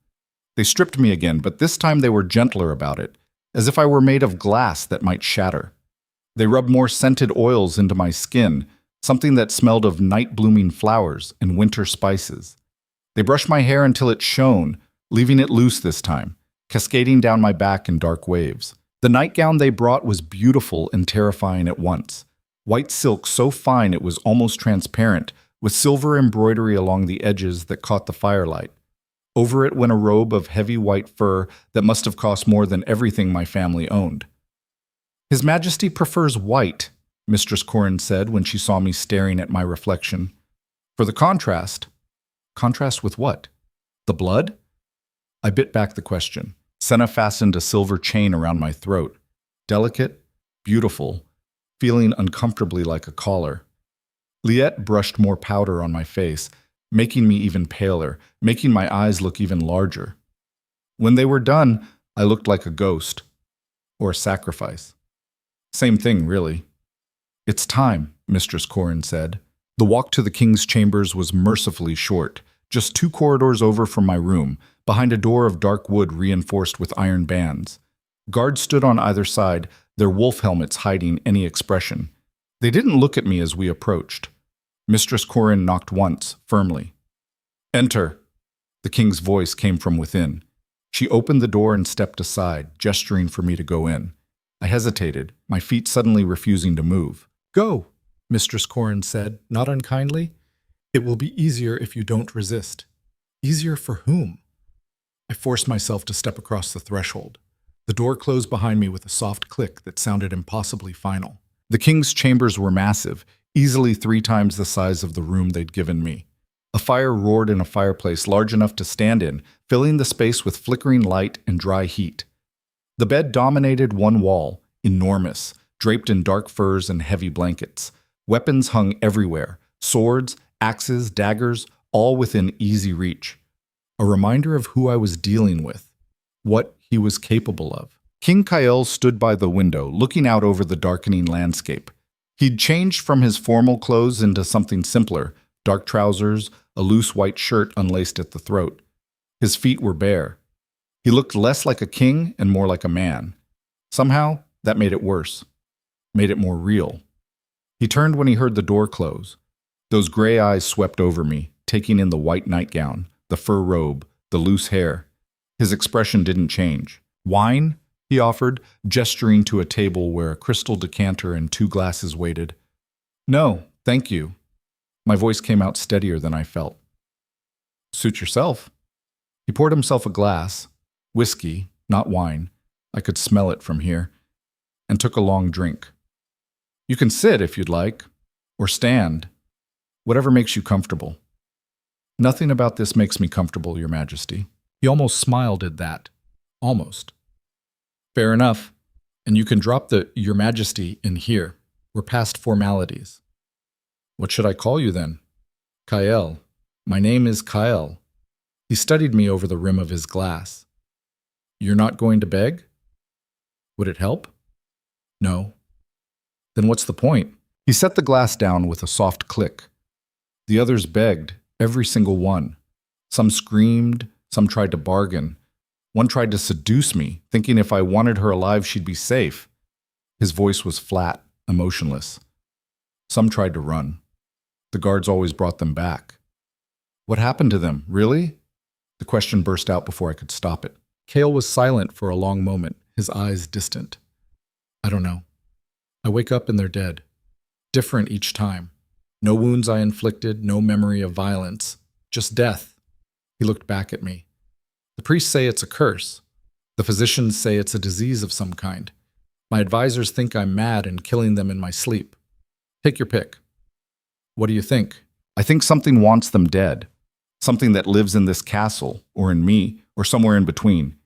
They stripped me again, but this time they were gentler about it, as if I were made of glass that might shatter. They rubbed more scented oils into my skin, something that smelled of night-blooming flowers and winter spices. They brushed my hair until it shone, leaving it loose this time, cascading down my back in dark waves. The nightgown they brought was beautiful and terrifying at once. White silk so fine it was almost transparent, with silver embroidery along the edges that caught the firelight. Over it went a robe of heavy white fur that must have cost more than everything my family owned. His Majesty prefers white, Mistress Corin said when she saw me staring at my reflection. For the contrast. Contrast with what? The blood? I bit back the question. Senna fastened a silver chain around my throat. Delicate, beautiful, feeling uncomfortably like a collar. Liette brushed more powder on my face, making me even paler, making my eyes look even larger. When they were done, I looked like a ghost. Or a sacrifice. Same thing, really. It's time, Mistress Corin said. The walk to the king's chambers was mercifully short, just 2 corridors over from my room, behind a door of dark wood reinforced with iron bands. Guards stood on either side, their wolf helmets hiding any expression. They didn't look at me as we approached. Mistress Corin knocked once, firmly. Enter. The king's voice came from within. She opened the door and stepped aside, gesturing for me to go in. I hesitated, my feet suddenly refusing to move. Go, Mistress Corin said, not unkindly. It will be easier if you don't resist. Easier for whom? I forced myself to step across the threshold. The door closed behind me with a soft click that sounded impossibly final. The king's chambers were massive, easily 3 times the size of the room they'd given me. A fire roared in a fireplace large enough to stand in, filling the space with flickering light and dry heat. The bed dominated one wall, enormous, draped in dark furs and heavy blankets. Weapons hung everywhere, swords, axes, daggers, all within easy reach. A reminder of who I was dealing with, what he was capable of. King Kael stood by the window, looking out over the darkening landscape. He'd changed from his formal clothes into something simpler, dark trousers, a loose white shirt unlaced at the throat. His feet were bare. He looked less like a king and more like a man. Somehow, that made it worse, made it more real. He turned when he heard the door close. Those gray eyes swept over me, taking in the white nightgown, the fur robe, the loose hair. His expression didn't change. "Wine?" he offered, gesturing to a table where a crystal decanter and 2 glasses waited. "No, thank you." My voice came out steadier than I felt. "Suit yourself." He poured himself a glass, whiskey, not wine. I could smell it from here, and took a long drink. "You can sit if you'd like, or stand, whatever makes you comfortable." "Nothing about this makes me comfortable, Your Majesty." He almost smiled at that. Almost. "Fair enough. And you can drop the Your Majesty in here. We're past formalities." "What should I call you then?" "Kael. My name is Kael." He studied me over the rim of his glass. "You're not going to beg? Would it help?" "No." "Then what's the point?" He set the glass down with a soft click. The others begged, every single one. Some screamed, some tried to bargain. One tried to seduce me, thinking if I wanted her alive she'd be safe. His voice was flat, emotionless. Some tried to run. The guards always brought them back. "What happened to them, really?" The question burst out before I could stop it. Kael was silent for a long moment, his eyes distant. "I don't know. I wake up and they're dead. Different each time. No wounds I inflicted, no memory of violence. Just death." He looked back at me. "The priests say it's a curse. The physicians say it's a disease of some kind. My advisors think I'm mad and killing them in my sleep. Take your pick. What do you think?" "I think something wants them dead. Something that lives in this castle, or in me, or somewhere in between."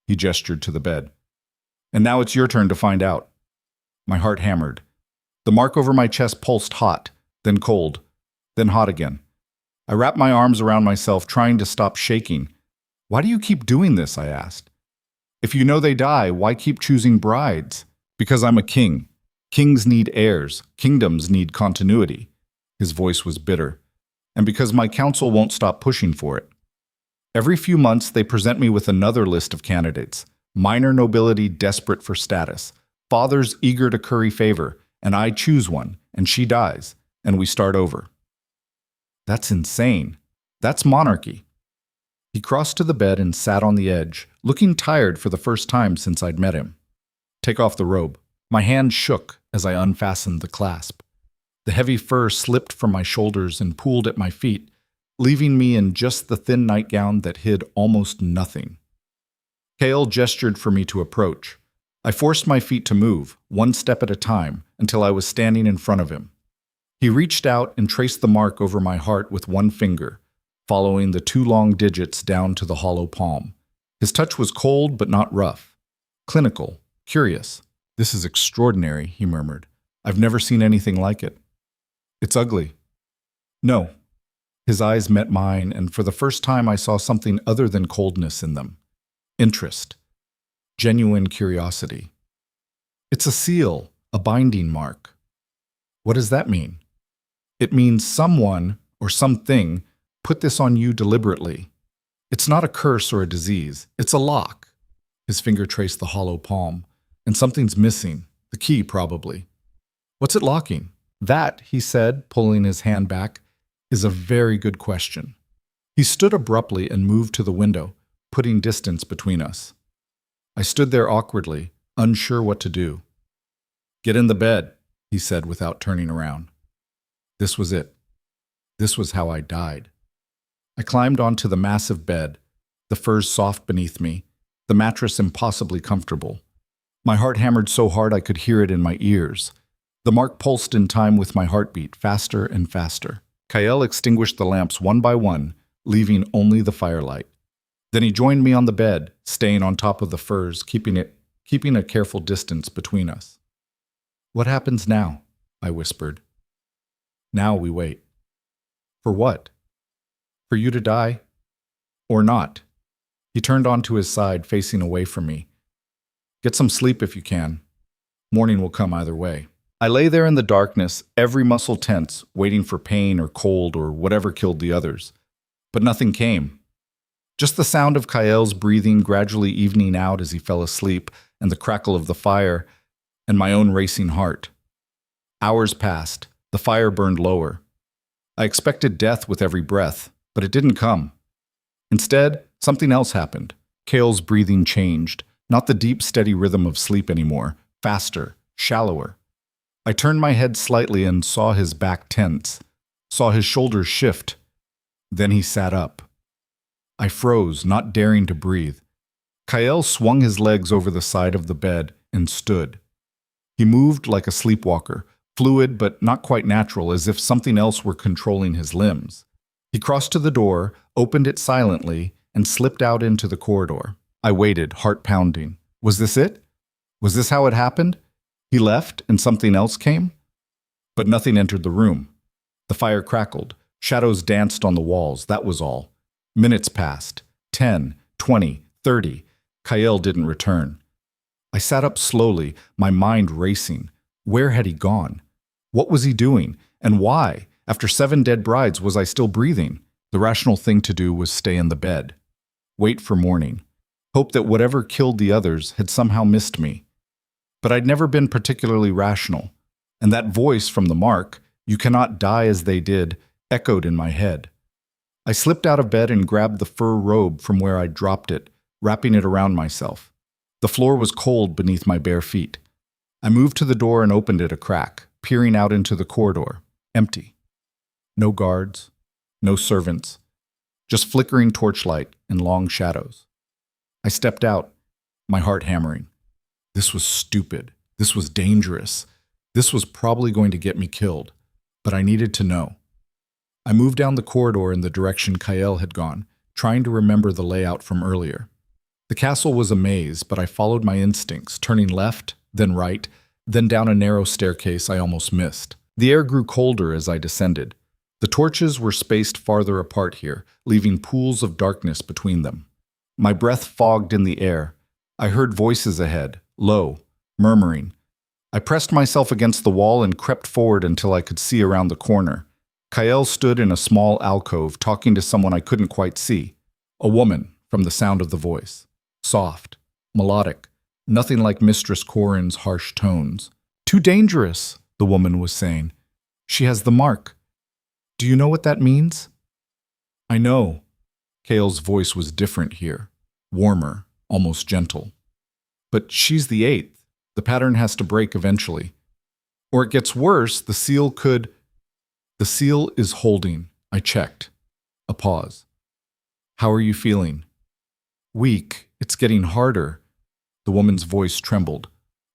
He gestured to the bed. "And now it's your turn to find out." My heart hammered. The mark over my chest pulsed hot, then cold, then hot again. I wrapped my arms around myself, trying to stop shaking. "Why do you keep doing this?" I asked. "If you know they die, why keep choosing brides?" "Because I'm a king. Kings need heirs. Kingdoms need continuity." His voice was bitter. "And because my council won't stop pushing for it. Every few months, they present me with another list of candidates. Minor nobility desperate for status. Fathers eager to curry favor. And I choose one, and she dies, and we start over." "That's insane. That's monarchy." He crossed to the bed and sat on the edge, looking tired for the first time since I'd met him. "Take off the robe." My hand shook as I unfastened the clasp. The heavy fur slipped from my shoulders and pooled at my feet, leaving me in just the thin nightgown that hid almost nothing. Kael gestured for me to approach. I forced my feet to move, one step at a time, until I was standing in front of him. He reached out and traced the mark over my heart with one finger, following the 2 long digits down to the hollow palm. His touch was cold but not rough. Clinical, curious. "This is extraordinary," he murmured. "I've never seen anything like it." "It's ugly." "No." His eyes met mine, and for the first time I saw something other than coldness in them. Interest. Genuine curiosity. "It's a seal, a binding mark." "What does that mean?" "It means someone, or something, put this on you deliberately. It's not a curse or a disease. It's a lock." His finger traced the hollow palm. "And something's missing. The key, probably." "What's it locking?" "That," he said, pulling his hand back, "is a very good question." He stood abruptly and moved to the window, putting distance between us. I stood there awkwardly, unsure what to do. "Get in the bed," he said without turning around. This was it. This was how I died. I climbed onto the massive bed, the furs soft beneath me, the mattress impossibly comfortable. My heart hammered so hard I could hear it in my ears. The mark pulsed in time with my heartbeat, faster and faster. Kael extinguished the lamps one by one, leaving only the firelight. Then he joined me on the bed, staying on top of the furs, keeping a careful distance between us. "What happens now?" I whispered. "Now we wait." "For what?" For you to die? Or not? He turned onto his side, facing away from me. Get some sleep if you can. Morning will come either way. I lay there in the darkness, every muscle tense, waiting for pain or cold or whatever killed the others. But nothing came. Just the sound of Kael's breathing gradually evening out as he fell asleep, and the crackle of the fire, and my own racing heart. Hours passed. The fire burned lower. I expected death with every breath, but it didn't come. Instead, something else happened. Kael's breathing changed, not the deep, steady rhythm of sleep anymore, faster, shallower. I turned my head slightly and saw his back tense, saw his shoulders shift. Then he sat up. I froze, not daring to breathe. Kael swung his legs over the side of the bed and stood. He moved like a sleepwalker, fluid but not quite natural, as if something else were controlling his limbs. He crossed to the door, opened it silently, and slipped out into the corridor. I waited, heart pounding. Was this it? Was this how it happened? He left and something else came? But nothing entered the room. The fire crackled. Shadows danced on the walls, that was all. Minutes passed. 10, 20, 30. Kael didn't return. I sat up slowly, my mind racing. Where had he gone? What was he doing? And why? After 7 dead brides, was I still breathing? The rational thing to do was stay in the bed. Wait for morning. Hope that whatever killed the others had somehow missed me. But I'd never been particularly rational. And that voice from the mark, "You cannot die as they did," echoed in my head. I slipped out of bed and grabbed the fur robe from where I'd dropped it, wrapping it around myself. The floor was cold beneath my bare feet. I moved to the door and opened it a crack, peering out into the corridor. Empty. No guards, no servants, just flickering torchlight and long shadows. I stepped out, my heart hammering. This was stupid. This was dangerous. This was probably going to get me killed, but I needed to know. I moved down the corridor in the direction Kael had gone, trying to remember the layout from earlier. The castle was a maze, but I followed my instincts, turning left, then right, then down a narrow staircase I almost missed. The air grew colder as I descended. The torches were spaced farther apart here, leaving pools of darkness between them. My breath fogged in the air. I heard voices ahead, low, murmuring. I pressed myself against the wall and crept forward until I could see around the corner. Kael stood in a small alcove, talking to someone I couldn't quite see. A woman, from the sound of the voice. Soft, melodic, nothing like Mistress Corin's harsh tones. "Too dangerous," the woman was saying. "She has the mark. Do you know what that means?" "I know." Kael's voice was different here, warmer, almost gentle. "But she's the 8th. The pattern has to break eventually. Or it gets worse, the seal could—" "The seal is holding," I checked. A pause. "How are you feeling?" "Weak. It's getting harder." The woman's voice trembled.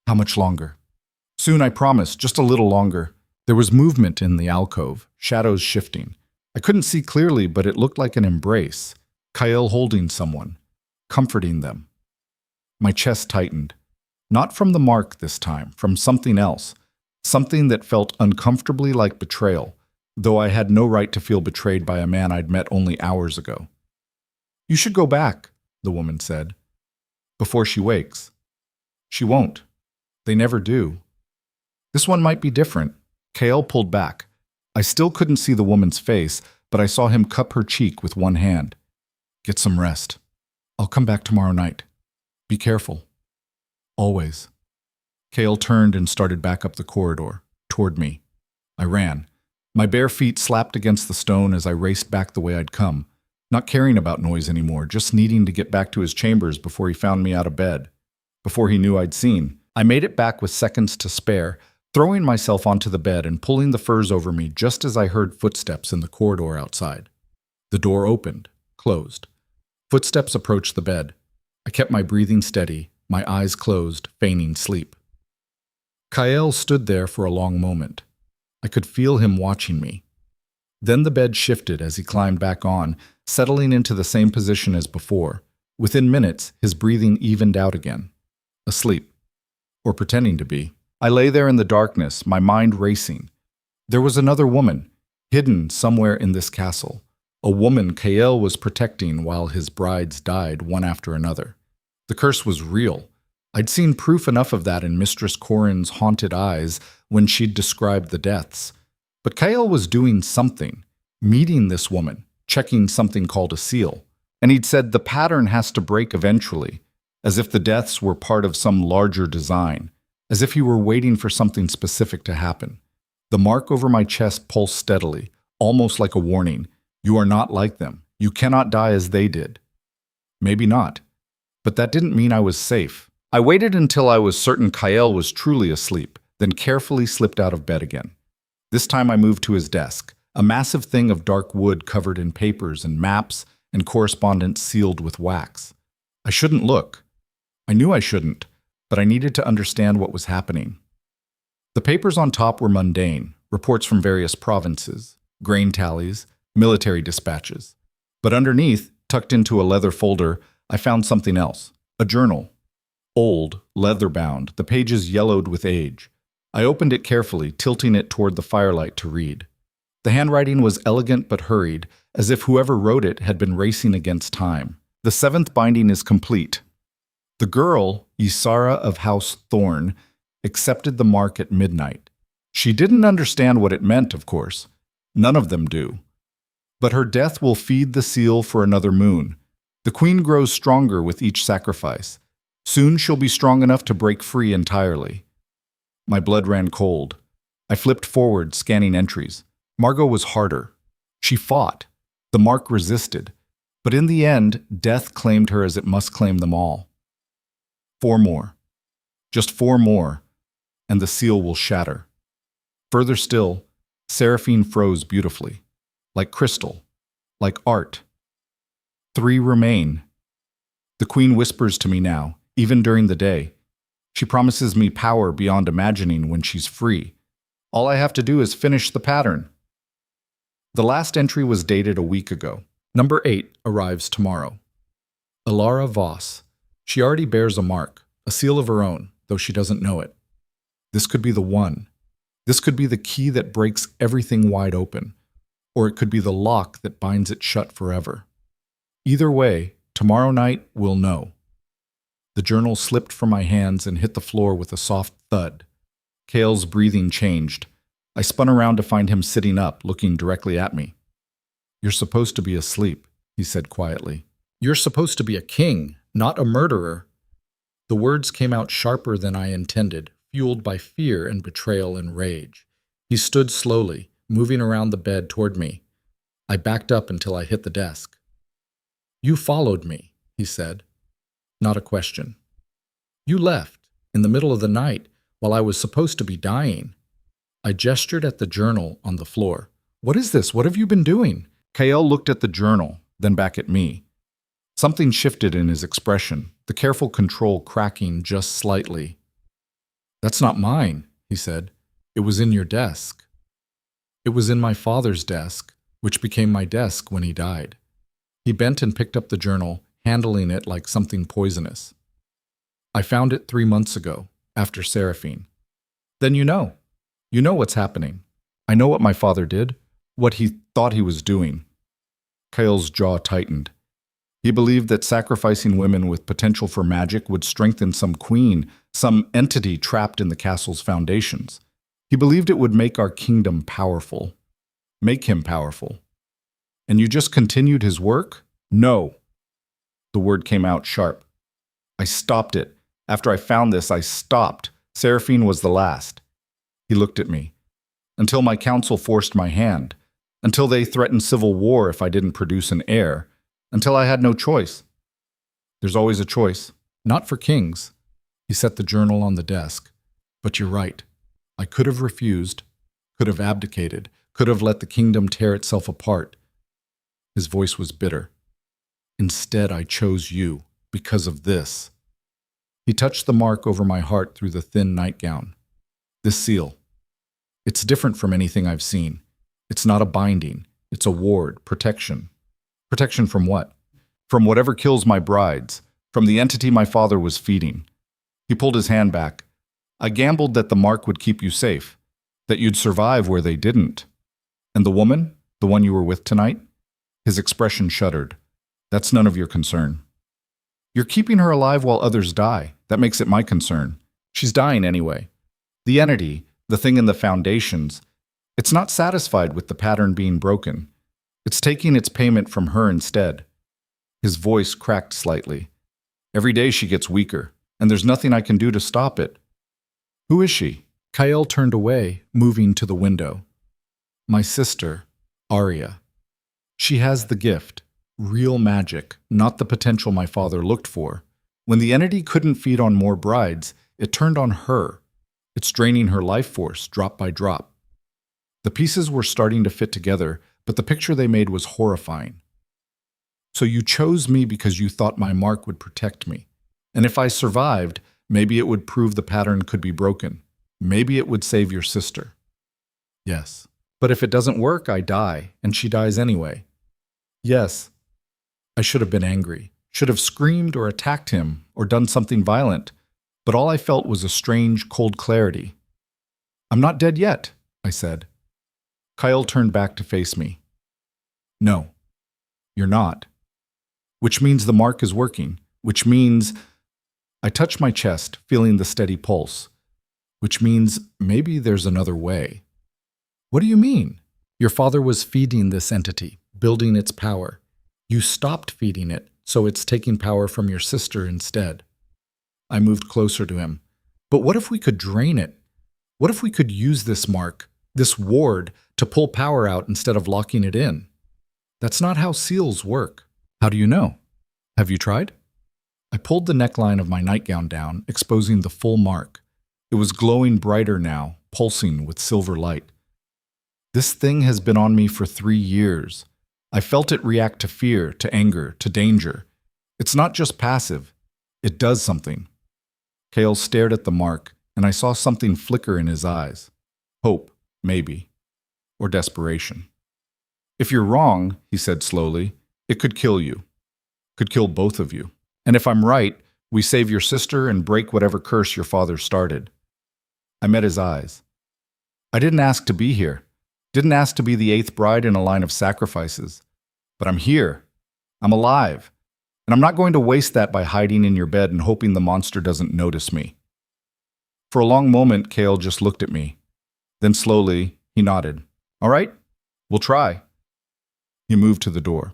"How much longer?" "Soon, I promise. Just a little longer." There was movement in the alcove, shadows shifting. I couldn't see clearly, but it looked like an embrace. Kael holding someone, comforting them. My chest tightened. Not from the mark this time, from something else. Something that felt uncomfortably like betrayal, though I had no right to feel betrayed by a man I'd met only hours ago. "You should go back," the woman said. "Before she wakes." "She won't. They never do." This one might be different. Kael pulled back. I still couldn't see the woman's face, but I saw him cup her cheek with one hand. "Get some rest. I'll come back tomorrow night. Be careful. Always." Kael turned and started back up the corridor, toward me. I ran. My bare feet slapped against the stone as I raced back the way I'd come, not caring about noise anymore, just needing to get back to his chambers before he found me out of bed, before he knew I'd seen. I made it back with seconds to spare, throwing myself onto the bed and pulling the furs over me just as I heard footsteps in the corridor outside. The door opened, closed. Footsteps approached the bed. I kept my breathing steady, my eyes closed, feigning sleep. Kael stood there for a long moment. I could feel him watching me. Then the bed shifted as he climbed back on, settling into the same position as before. Within minutes, his breathing evened out again. Asleep. Or pretending to be. I lay there in the darkness, my mind racing. There was another woman, hidden somewhere in this castle. A woman Kael was protecting while his brides died one after another. The curse was real. I'd seen proof enough of that in Mistress Corin's haunted eyes when she'd described the deaths. But Kael was doing something, meeting this woman, checking something called a seal. And he'd said the pattern has to break eventually, as if the deaths were part of some larger design, as if he were waiting for something specific to happen. The mark over my chest pulsed steadily, almost like a warning. You are not like them. You cannot die as they did. Maybe not. But that didn't mean I was safe. I waited until I was certain Kael was truly asleep, then carefully slipped out of bed again. This time I moved to his desk, a massive thing of dark wood covered in papers and maps and correspondence sealed with wax. I shouldn't look. I knew I shouldn't, but I needed to understand what was happening. The papers on top were mundane, reports from various provinces, grain tallies, military dispatches. But underneath, tucked into a leather folder, I found something else, a journal. Old, leather-bound, the pages yellowed with age. I opened it carefully, tilting it toward the firelight to read. The handwriting was elegant but hurried, as if whoever wrote it had been racing against time. The 7th binding is complete. The girl, Elara of House Thorn, accepted the mark at midnight. She didn't understand what it meant, of course. None of them do. But her death will feed the seal for another moon. The queen grows stronger with each sacrifice. Soon she'll be strong enough to break free entirely. My blood ran cold. I flipped forward, scanning entries. Margot was harder. She fought. The mark resisted. But in the end, death claimed her as it must claim them all. 4 more. Just 4 more, and the seal will shatter. Further still, Seraphine froze beautifully, like crystal, like art. 3 remain. The queen whispers to me now, even during the day. She promises me power beyond imagining when she's free. All I have to do is finish the pattern. The last entry was dated a week ago. Number 8 arrives tomorrow. Elara Voss. She already bears a mark, a seal of her own, though she doesn't know it. This could be the one. This could be the key that breaks everything wide open, or it could be the lock that binds it shut forever. Either way, tomorrow night we'll know. The journal slipped from my hands and hit the floor with a soft thud. Kael's breathing changed. I spun around to find him sitting up, looking directly at me. "You're supposed to be asleep," he said quietly. "You're supposed to be a king, not a murderer." The words came out sharper than I intended, fueled by fear and betrayal and rage. He stood slowly, moving around the bed toward me. I backed up until I hit the desk. "You followed me," he said. Not a question. "You left, in the middle of the night, while I was supposed to be dying." I gestured at the journal on the floor. "What is this? What have you been doing?" Kael looked at the journal, then back at me. Something shifted in his expression, the careful control cracking just slightly. "That's not mine," he said. "It was in your desk." "It was in my father's desk, which became my desk when he died." He bent and picked up the journal, handling it like something poisonous. "I found it 3 months ago, after Seraphine." "Then you know. You know what's happening. I know what my father did, what he thought he was doing." Kael's jaw tightened. He believed that sacrificing women with potential for magic would strengthen some queen, some entity trapped in the castle's foundations. He believed it would make our kingdom powerful. Make him powerful. "And you just continued his work?" "No." The word came out sharp. "I stopped it. After I found this, I stopped. Seraphine was the last." He looked at me. "Until my council forced my hand. Until they threatened civil war if I didn't produce an heir. Until I had no choice." "There's always a choice. Not for kings." He set the journal on the desk. "But you're right. I could have refused, could have abdicated, could have let the kingdom tear itself apart." His voice was bitter. "Instead, I chose you, because of this." He touched the mark over my heart through the thin nightgown. "This seal. It's different from anything I've seen. It's not a binding. It's a ward, protection. Protection from what? From whatever kills my brides, from the entity my father was feeding." He pulled his hand back. "I gambled that the mark would keep you safe, that you'd survive where they didn't. And the woman, the one you were with tonight?" His expression shuddered. That's none of your concern. You're keeping her alive while others die. That makes it my concern. She's dying anyway. The entity, the thing in the foundations, it's not satisfied with the pattern being broken. It's taking its payment from her instead. His voice cracked slightly. Every day she gets weaker, and there's nothing I can do to stop it. Who is she? Kyle turned away, moving to the window. My sister, Arya. She has the gift, real magic, not the potential my father looked for. When the entity couldn't feed on more brides, it turned on her. It's draining her life force, drop by drop. The pieces were starting to fit together, but the picture they made was horrifying. So you chose me because you thought my mark would protect me. And if I survived, maybe it would prove the pattern could be broken. Maybe it would save your sister. Yes. But if it doesn't work, I die, and she dies anyway. Yes. I should have been angry, should have screamed or attacked him, or done something violent, but all I felt was a strange, cold clarity. I'm not dead yet, I said. Kyle turned back to face me. No, you're not. Which means the mark is working, which means... I touched my chest, feeling the steady pulse. Which means maybe there's another way. What do you mean? Your father was feeding this entity, building its power. You stopped feeding it, so it's taking power from your sister instead. I moved closer to him. But what if we could drain it? What if we could use this mark, this ward, to pull power out instead of locking it in? That's not how seals work. How do you know? Have you tried? I pulled the neckline of my nightgown down, exposing the full mark. It was glowing brighter now, pulsing with silver light. This thing has been on me for 3 years. I felt it react to fear, to anger, to danger. It's not just passive. It does something. Kale stared at the mark, and I saw something flicker in his eyes. Hope, maybe. Or desperation. If you're wrong, he said slowly, it could kill you. Could kill both of you. And if I'm right, we save your sister and break whatever curse your father started. I met his eyes. I didn't ask to be here. Didn't ask to be the 8th bride in a line of sacrifices. But I'm here. I'm alive. And I'm not going to waste that by hiding in your bed and hoping the monster doesn't notice me. For a long moment, Kale just looked at me. Then slowly, he nodded. All right, we'll try. He moved to the door.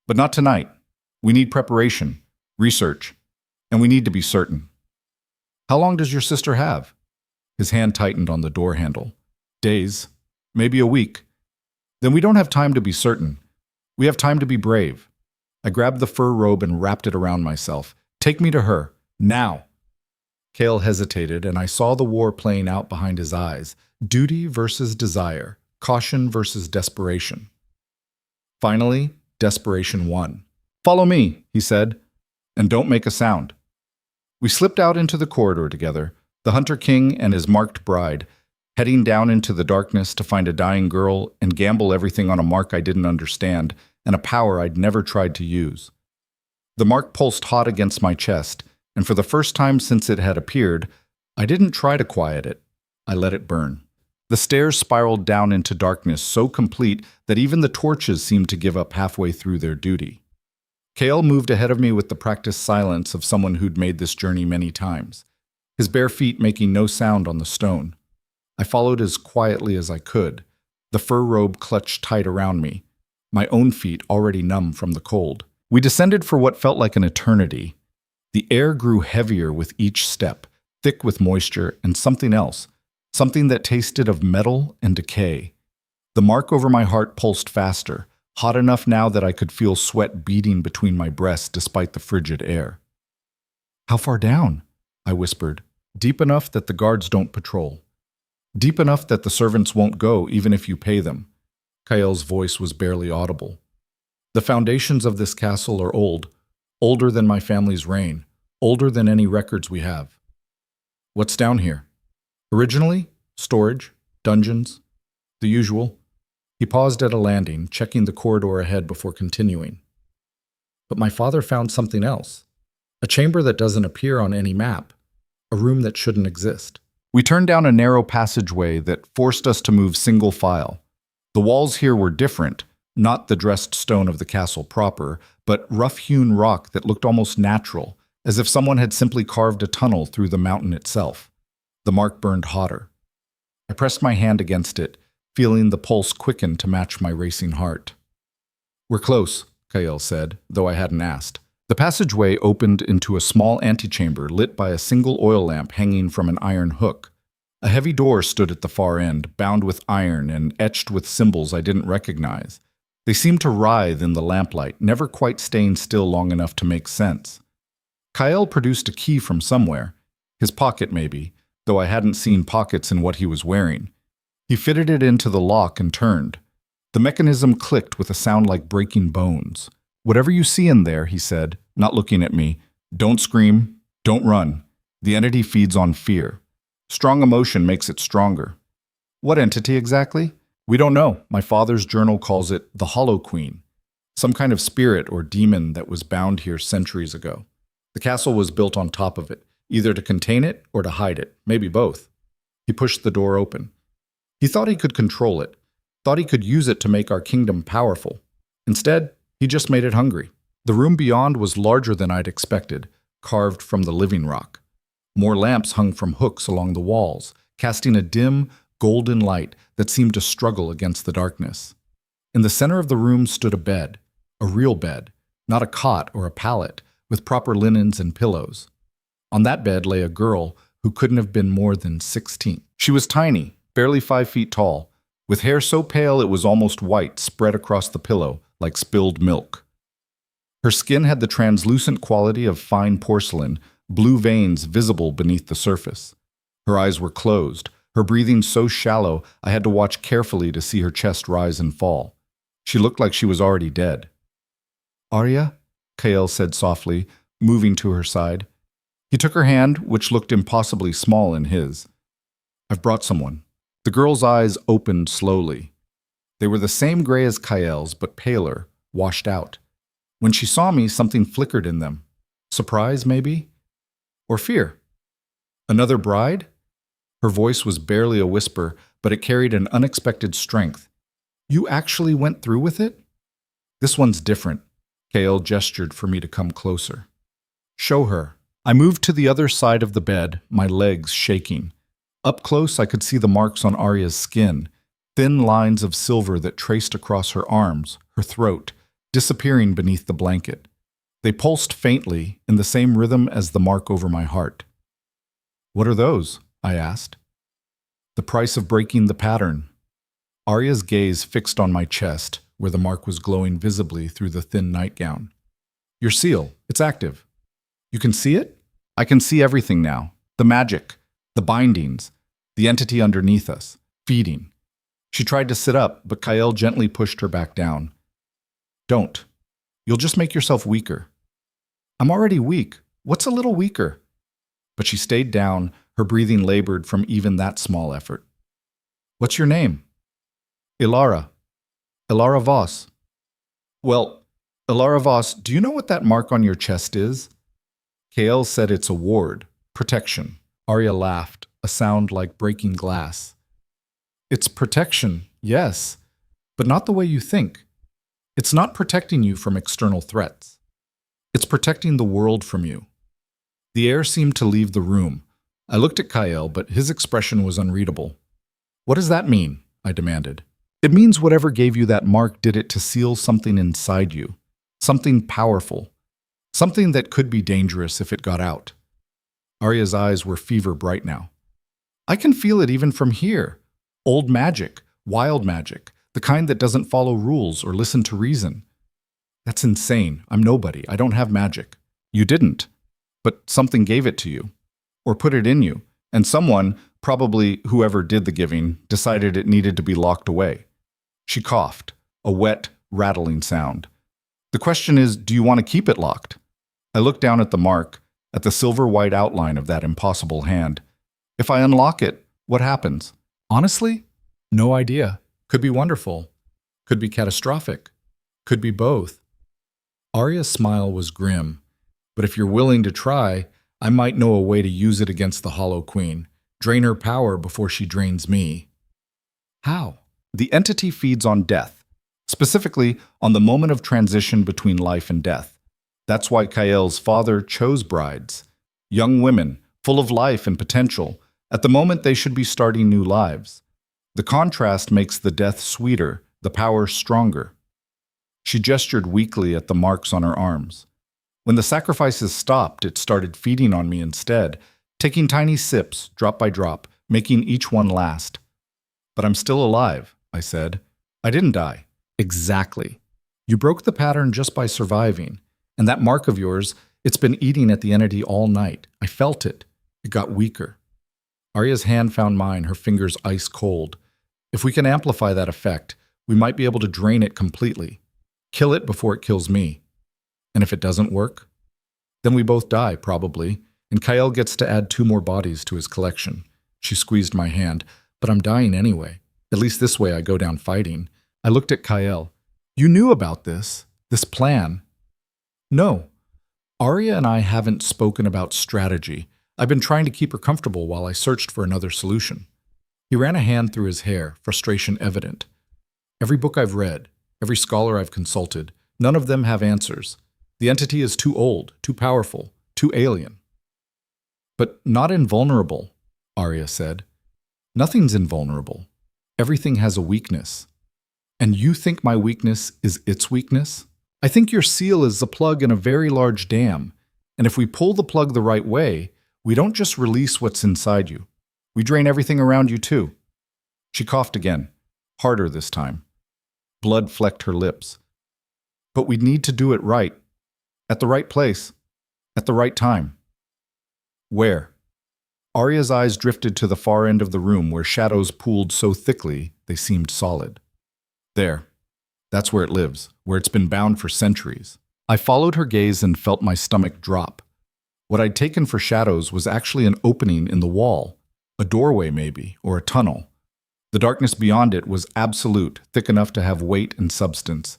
But not tonight. We need preparation, research, and we need to be certain. How long does your sister have? His hand tightened on the door handle. Days, maybe a week. Then we don't have time to be certain. We have time to be brave. I grabbed the fur robe and wrapped it around myself. Take me to her, now. Kale hesitated, and I saw the war playing out behind his eyes. Duty versus desire, caution versus desperation. Finally, desperation won. Follow me, he said, and don't make a sound. We slipped out into the corridor together, the Hunter King and his marked bride, heading down into the darkness to find a dying girl and gamble everything on a mark I didn't understand and a power I'd never tried to use. The mark pulsed hot against my chest, and for the first time since it had appeared, I didn't try to quiet it. I let it burn. The stairs spiraled down into darkness so complete that even the torches seemed to give up halfway through their duty. Kale moved ahead of me with the practiced silence of someone who'd made this journey many times, his bare feet making no sound on the stone. I followed as quietly as I could, the fur robe clutched tight around me, my own feet already numb from the cold. We descended for what felt like an eternity. The air grew heavier with each step, thick with moisture and something else, something that tasted of metal and decay. The mark over my heart pulsed faster, hot enough now that I could feel sweat beating between my breasts despite the frigid air. How far down? I whispered. Deep enough that the guards don't patrol. Deep enough that the servants won't go even if you pay them. Kale's voice was barely audible. The foundations of this castle are old, older than my family's reign, older than any records we have. What's down here? Originally, storage, dungeons, the usual. He paused at a landing, checking the corridor ahead before continuing. But my father found something else. A chamber that doesn't appear on any map. A room that shouldn't exist. We turned down a narrow passageway that forced us to move single file. The walls here were different, Not the dressed stone of the castle proper, but rough-hewn rock that looked almost natural, as if someone had simply carved a tunnel through the mountain itself. The mark burned hotter. I pressed my hand against it, feeling the pulse quicken to match my racing heart. "We're close," Kael said, though I hadn't asked. The passageway opened into a small antechamber lit by a single oil lamp hanging from an iron hook. A heavy door stood at the far end, bound with iron and etched with symbols I didn't recognize. They seemed to writhe in the lamplight, never quite staying still long enough to make sense. Kael produced a key from somewhere, his pocket maybe, though I hadn't seen pockets in what he was wearing. He fitted it into the lock and turned. The mechanism clicked with a sound like breaking bones. "Whatever you see in there," he said, not looking at me, "don't scream, don't run. The entity feeds on fear. Strong emotion makes it stronger." "What entity exactly?" "We don't know. My father's journal calls it the Hollow Queen, some kind of spirit or demon that was bound here centuries ago. The castle was built on top of it, either to contain it or to hide it, maybe both." He pushed the door open. He thought he could control it, thought he could use it to make our kingdom powerful. Instead, he just made it hungry. The room beyond was larger than I'd expected, carved from the living rock. More lamps hung from hooks along the walls, casting a dim, golden light that seemed to struggle against the darkness. In the center of the room stood a bed, a real bed, not a cot or a pallet, with proper linens and pillows. On that bed lay a girl who couldn't have been more than 16. She was tiny, barely 5 feet tall, with hair so pale it was almost white spread across the pillow like spilled milk. Her skin had the translucent quality of fine porcelain, blue veins visible beneath the surface. Her eyes were closed, her breathing so shallow I had to watch carefully to see her chest rise and fall. She looked like she was already dead. "Arya?" Kael said softly, moving to her side. He took her hand, which looked impossibly small in his. "I've brought someone." The girl's eyes opened slowly. They were the same gray as Kael's, but paler, washed out. When she saw me, something flickered in them. Surprise, maybe? Or fear? "Another bride?" Her voice was barely a whisper, but it carried an unexpected strength. "You actually went through with it?" "This one's different." Kael gestured for me to come closer. "Show her." I moved to the other side of the bed, my legs shaking. Up close, I could see the marks on Arya's skin, thin lines of silver that traced across her arms, her throat, disappearing beneath the blanket. They pulsed faintly, in the same rhythm as the mark over my heart. "What are those?" I asked. "The price of breaking the pattern." Arya's gaze fixed on my chest, where the mark was glowing visibly through the thin nightgown. "Your seal, it's active." "You can see it?" "I can see everything now. The magic, the bindings, the entity underneath us, feeding." She tried to sit up, but Kael gently pushed her back down. "Don't. You'll just make yourself weaker." "I'm already weak. What's a little weaker?" But she stayed down, her breathing labored from even that small effort. "What's your name?" "Elara. Elara Voss." "Well, Elara Voss, do you know what that mark on your chest is?" Kael said it's a ward, protection. Arya laughed, a sound like breaking glass. "It's protection, yes, but not the way you think. It's not protecting you from external threats. It's protecting the world from you." The air seemed to leave the room. I looked at Kael, but his expression was unreadable. "What does that mean?" I demanded. "It means whatever gave you that mark did it to seal something inside you, something powerful, something that could be dangerous if it got out." Arya's eyes were fever bright now. "I can feel it even from here. Old magic, wild magic, the kind that doesn't follow rules or listen to reason." "That's insane. I'm nobody. I don't have magic." "You didn't, but something gave it to you, or put it in you, and someone, probably whoever did the giving, decided it needed to be locked away." She coughed, a wet, rattling sound. "The question is, do you want to keep it locked?" I looked down at the mark, at the silver-white outline of that impossible hand. "If I unlock it, what happens?" "Honestly, no idea. Could be wonderful. Could be catastrophic. Could be both." Arya's smile was grim. "But if you're willing to try, I might know a way to use it against the Hollow Queen. Drain her power before she drains me." "How?" "The entity feeds on death. specifically on the moment of transition between life and death. That's why Kael's father chose brides, young women, full of life and potential. At the moment they should be starting new lives. The contrast makes the death sweeter, the power stronger. She gestured weakly at the marks on her arms. When the sacrifices stopped, it started feeding on me instead, taking tiny sips, drop by drop, making each one last. But I'm still alive, I said. I didn't die. Exactly. You broke the pattern just by surviving. And that mark of yours, it's been eating at the entity all night. I felt it. It got weaker. Arya's hand found mine, her fingers ice cold. If we can amplify that effect, we might be able to drain it completely. Kill it before it kills me. And if it doesn't work, then we both die, probably, and Kael gets to add 2 more bodies to his collection. She squeezed my hand. But I'm dying anyway. At least this way I go down fighting. I looked at Kael. You knew about this plan. No. Arya and I haven't spoken about strategy. I've been trying to keep her comfortable while I searched for another solution. He ran a hand through his hair, frustration evident. Every book I've read, every scholar I've consulted, none of them have answers. The entity is too old, too powerful, too alien. But not invulnerable, Arya said. Nothing's invulnerable. Everything has a weakness. And you think my weakness is its weakness? I think your seal is the plug in a very large dam. And if we pull the plug the right way, we don't just release what's inside you. We drain everything around you too. She coughed again, harder this time. Blood flecked her lips. But we need to do it right. At the right place. At the right time. Where? Arya's eyes drifted to the far end of the room where shadows pooled so thickly they seemed solid. There. That's where it lives, where it's been bound for centuries. I followed her gaze and felt my stomach drop. What I'd taken for shadows was actually an opening in the wall, a doorway maybe, or a tunnel. The darkness beyond it was absolute, thick enough to have weight and substance.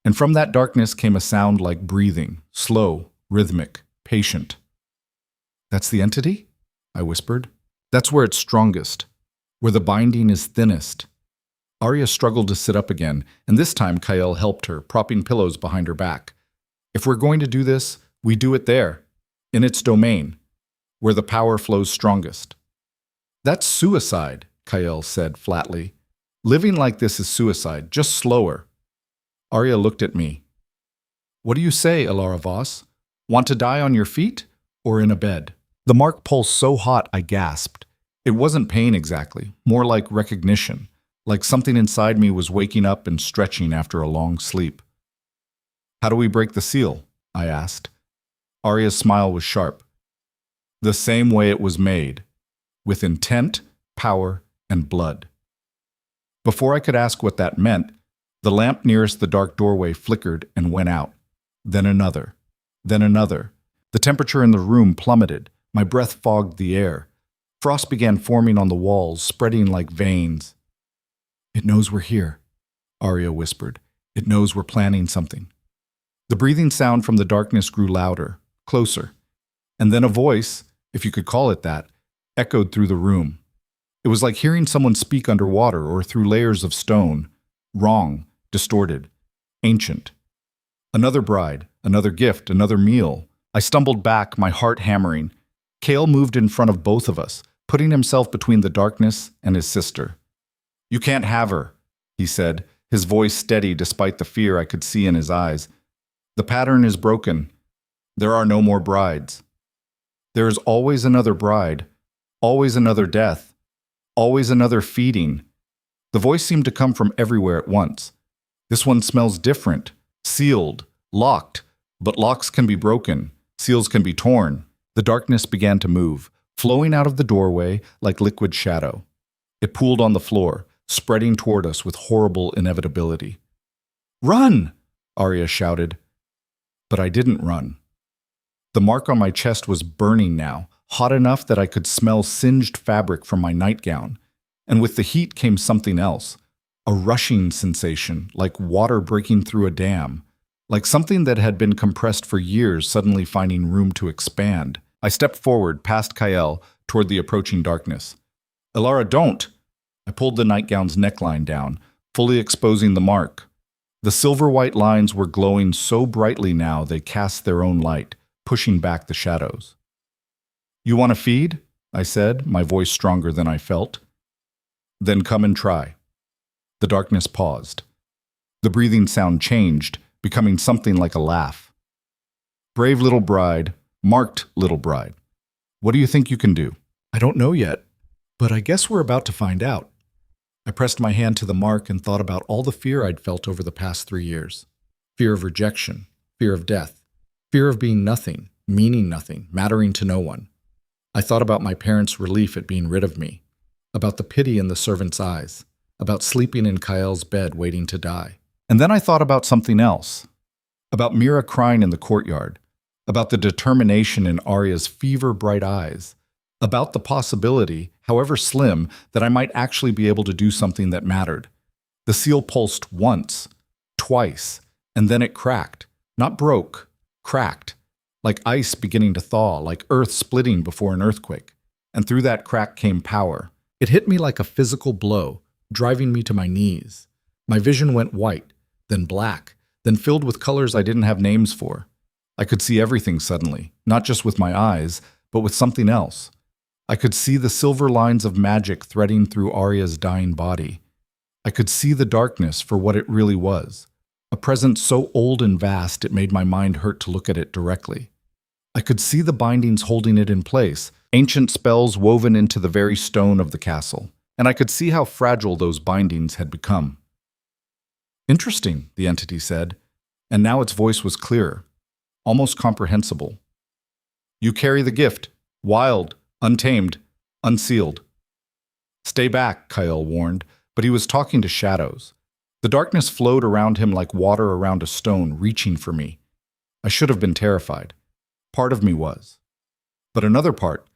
And from that darkness came a sound like breathing, slow, rhythmic, patient. That's the entity? I whispered. That's where it's strongest, where the binding is thinnest. Arya struggled to sit up again, and this time Kael helped her, propping pillows behind her back. If we're going to do this, we do it there, in its domain, where the power flows strongest. That's suicide, Kael said flatly. Living like this is suicide, just slower. Arya looked at me. What do you say, Elara Voss? Want to die on your feet or in a bed? The mark pulsed so hot I gasped. It wasn't pain exactly, more like recognition, like something inside me was waking up and stretching after a long sleep. How do we break the seal? I asked. Arya's smile was sharp. The same way it was made, with intent, power, and blood. Before I could ask what that meant, the lamp nearest the dark doorway flickered and went out. Then another. Then another. The temperature in the room plummeted. My breath fogged the air. Frost began forming on the walls, spreading like veins. It knows we're here, Arya whispered. It knows we're planning something. The breathing sound from the darkness grew louder, closer. And then a voice, if you could call it that, echoed through the room. It was like hearing someone speak underwater or through layers of stone. Wrong, distorted, ancient. Another bride, another gift, another meal. I stumbled back, my heart hammering. Kael moved in front of both of us, putting himself between the darkness and his sister. You can't have her, he said, his voice steady despite the fear I could see in his eyes. The pattern is broken. There are no more brides. There is always another bride, always another death, always another feeding. The voice seemed to come from everywhere at once. This one smells different, sealed, locked, but locks can be broken, seals can be torn. The darkness began to move, flowing out of the doorway like liquid shadow. It pooled on the floor, spreading toward us with horrible inevitability. Run! Arya shouted. But I didn't run. The mark on my chest was burning now, hot enough that I could smell singed fabric from my nightgown. And with the heat came something else, a rushing sensation, like water breaking through a dam, like something that had been compressed for years suddenly finding room to expand. I stepped forward, past Kael, toward the approaching darkness. Elara, don't! I pulled the nightgown's neckline down, fully exposing the mark. The silver-white lines were glowing so brightly now they cast their own light, pushing back the shadows. "You want to feed?" I said, my voice stronger than I felt. "Then come and try." The darkness paused. The breathing sound changed, becoming something like a laugh. "Brave little bride, marked little bride. What do you think you can do?" "I don't know yet, but I guess we're about to find out." I pressed my hand to the mark and thought about all the fear I'd felt over the past 3 years. Fear of rejection, fear of death, fear of being nothing, meaning nothing, mattering to no one. I thought about my parents' relief at being rid of me, about the pity in the servants' eyes, about sleeping in Kael's bed waiting to die. And then I thought about something else, about Mira crying in the courtyard, about the determination in Arya's fever-bright eyes, about the possibility, however slim, that I might actually be able to do something that mattered. The seal pulsed once, twice, and then it cracked. Not broke, cracked. Like ice beginning to thaw, like earth splitting before an earthquake. And through that crack came power. It hit me like a physical blow, driving me to my knees. My vision went white, then black, then filled with colors I didn't have names for. I could see everything suddenly, not just with my eyes, but with something else. I could see the silver lines of magic threading through Arya's dying body. I could see the darkness for what it really was. A presence so old and vast it made my mind hurt to look at it directly. I could see the bindings holding it in place, ancient spells woven into the very stone of the castle, and I could see how fragile those bindings had become. "Interesting," the entity said, and now its voice was clearer, almost comprehensible. "You carry the gift, wild, untamed, unsealed." "Stay back," Kael warned, but he was talking to shadows. The darkness flowed around him like water around a stone, reaching for me. I should have been terrified. Part of me was. But another part,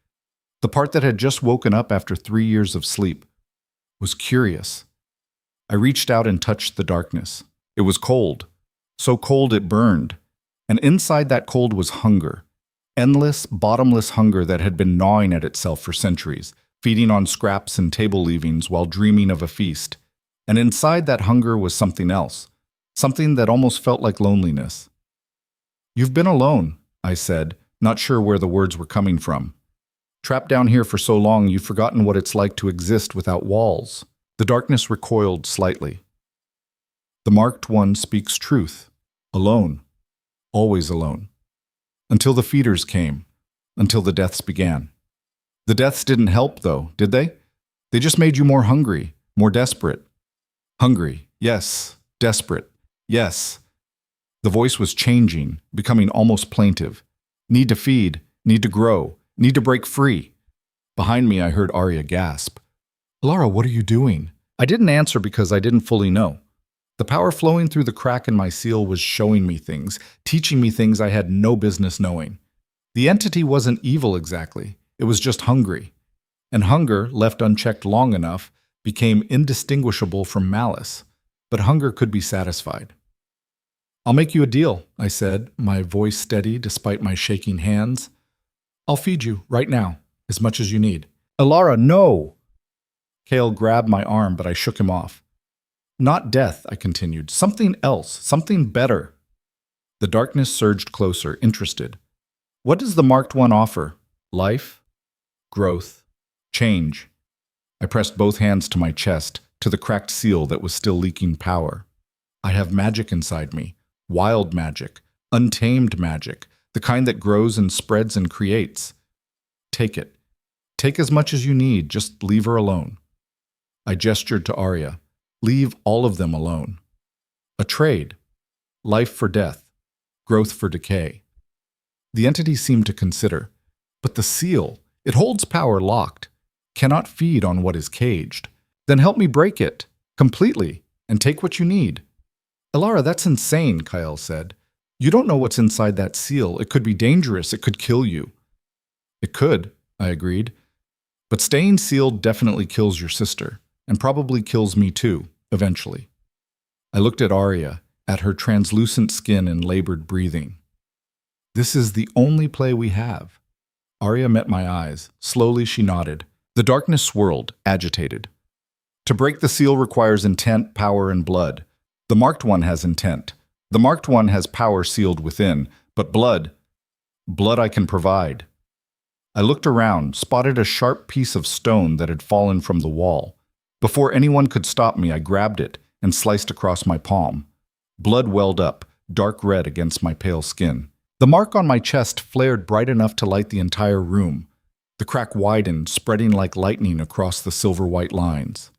the part that had just woken up after 3 years of sleep, was curious. I reached out and touched the darkness. It was cold, so cold it burned. And inside that cold was hunger. Endless, bottomless hunger that had been gnawing at itself for centuries, feeding on scraps and table leavings while dreaming of a feast. And inside that hunger was something else, something that almost felt like loneliness. "You've been alone," I said, not sure where the words were coming from. "Trapped down here for so long you've forgotten what it's like to exist without walls." The darkness recoiled slightly. "The marked one speaks truth. Alone. Always alone. Until the feeders came. Until the deaths began. The deaths didn't help, though, did they? They just made you more hungry, more desperate." "Hungry, yes. Desperate, yes." The voice was changing, becoming almost plaintive. "Need to feed, need to grow, need to break free." Behind me, I heard Arya gasp. "Elara, what are you doing?" I didn't answer because I didn't fully know. The power flowing through the crack in my seal was showing me things, teaching me things I had no business knowing. The entity wasn't evil exactly, it was just hungry. And hunger, left unchecked long enough, became indistinguishable from malice. But hunger could be satisfied. "I'll make you a deal," I said, my voice steady despite my shaking hands. "I'll feed you, right now, as much as you need." "Elara, no!" Kael grabbed my arm, but I shook him off. "Not death," I continued. "Something else, something better." The darkness surged closer, interested. "What does the marked one offer? Life? Growth? Change?" I pressed both hands to my chest, to the cracked seal that was still leaking power. "I have magic inside me. Wild magic. Untamed magic. The kind that grows and spreads and creates. Take it. Take as much as you need, just leave her alone." I gestured to Arya. "Leave all of them alone. A trade. Life for death. Growth for decay." The entity seemed to consider. "But the seal, it holds power locked. Cannot feed on what is caged. Then help me break it, completely, and take what you need." "Elara, that's insane," Kael said. "You don't know what's inside that seal. It could be dangerous. It could kill you." "It could," I agreed. "But staying sealed definitely kills your sister, and probably kills me too, eventually." I looked at Arya, at her translucent skin and labored breathing. "This is the only play we have." Arya met my eyes. Slowly she nodded. The darkness swirled, agitated. "To break the seal requires intent, power, and blood. The marked one has intent. The marked one has power sealed within, but blood I can provide. I looked around, spotted a sharp piece of stone that had fallen from the wall. Before anyone could stop me, I grabbed it and sliced across my palm. Blood welled up, dark red against my pale skin. The mark on my chest flared bright enough to light the entire room. The crack widened, spreading like lightning across the silver-white lines.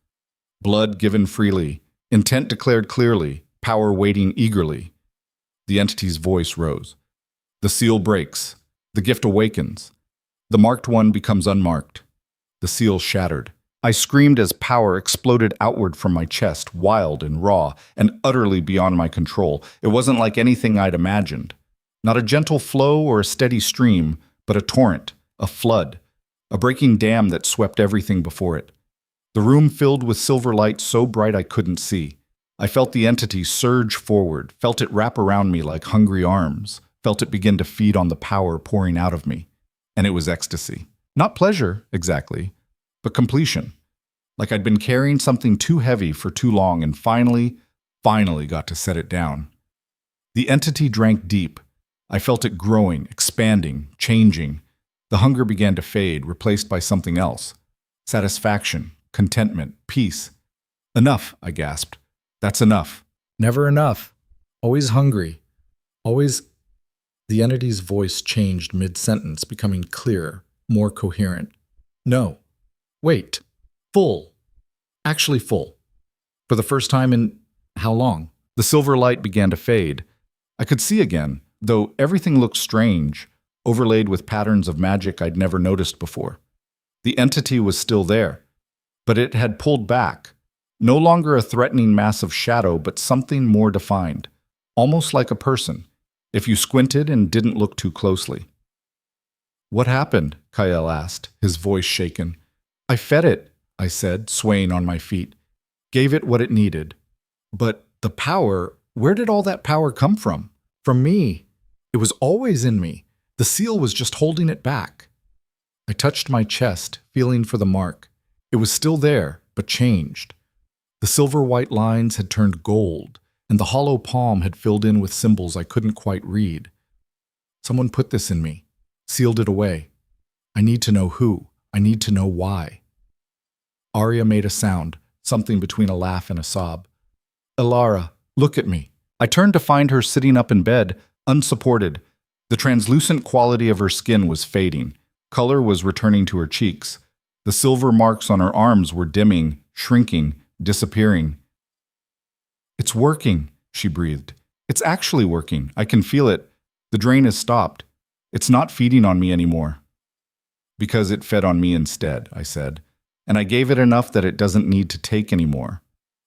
Blood given freely, intent declared clearly, power waiting eagerly. The entity's voice rose. The seal breaks. The gift awakens. The marked one becomes unmarked. The seal shattered. I screamed as power exploded outward from my chest, wild and raw, and utterly beyond my control. It wasn't like anything I'd imagined. Not a gentle flow or a steady stream, but a torrent, a flood, a breaking dam that swept everything before it. The room filled with silver light so bright I couldn't see. I felt the entity surge forward, felt it wrap around me like hungry arms, felt it begin to feed on the power pouring out of me. And it was ecstasy. Not pleasure, exactly, but completion. Like I'd been carrying something too heavy for too long and finally got to set it down. The entity drank deep. I felt it growing, expanding, changing. The hunger began to fade, replaced by something else. Satisfaction, contentment, peace. Enough, I gasped. That's enough. Never enough. Always hungry. Always. The entity's voice changed mid-sentence, becoming clearer, more coherent. No. Wait. Full. Actually full. For the first time in how long? The silver light began to fade. I could see again, though everything looked strange, overlaid with patterns of magic I'd never noticed before. The entity was still there, but it had pulled back. No longer a threatening mass of shadow, but something more defined, almost like a person, if you squinted and didn't look too closely. What happened? Kyle asked, his voice shaken. I fed it, I said, swaying on my feet. Gave it what it needed. But the power, where did all that power come from? From me. It was always in me. The seal was just holding it back. I touched my chest, feeling for the mark. It was still there, but changed. The silver-white lines had turned gold, and the hollow palm had filled in with symbols I couldn't quite read. Someone put this in me, sealed it away. I need to know who. I need to know why. Arya made a sound, something between a laugh and a sob. Elara, look at me. I turned to find her sitting up in bed, unsupported. The translucent quality of her skin was fading. Color was returning to her cheeks. The silver marks on her arms were dimming, shrinking, disappearing. It's working, she breathed. It's actually working. I can feel it. The drain has stopped. It's not feeding on me anymore. Because it fed on me instead, I said. And I gave it enough that it doesn't need to take anymore.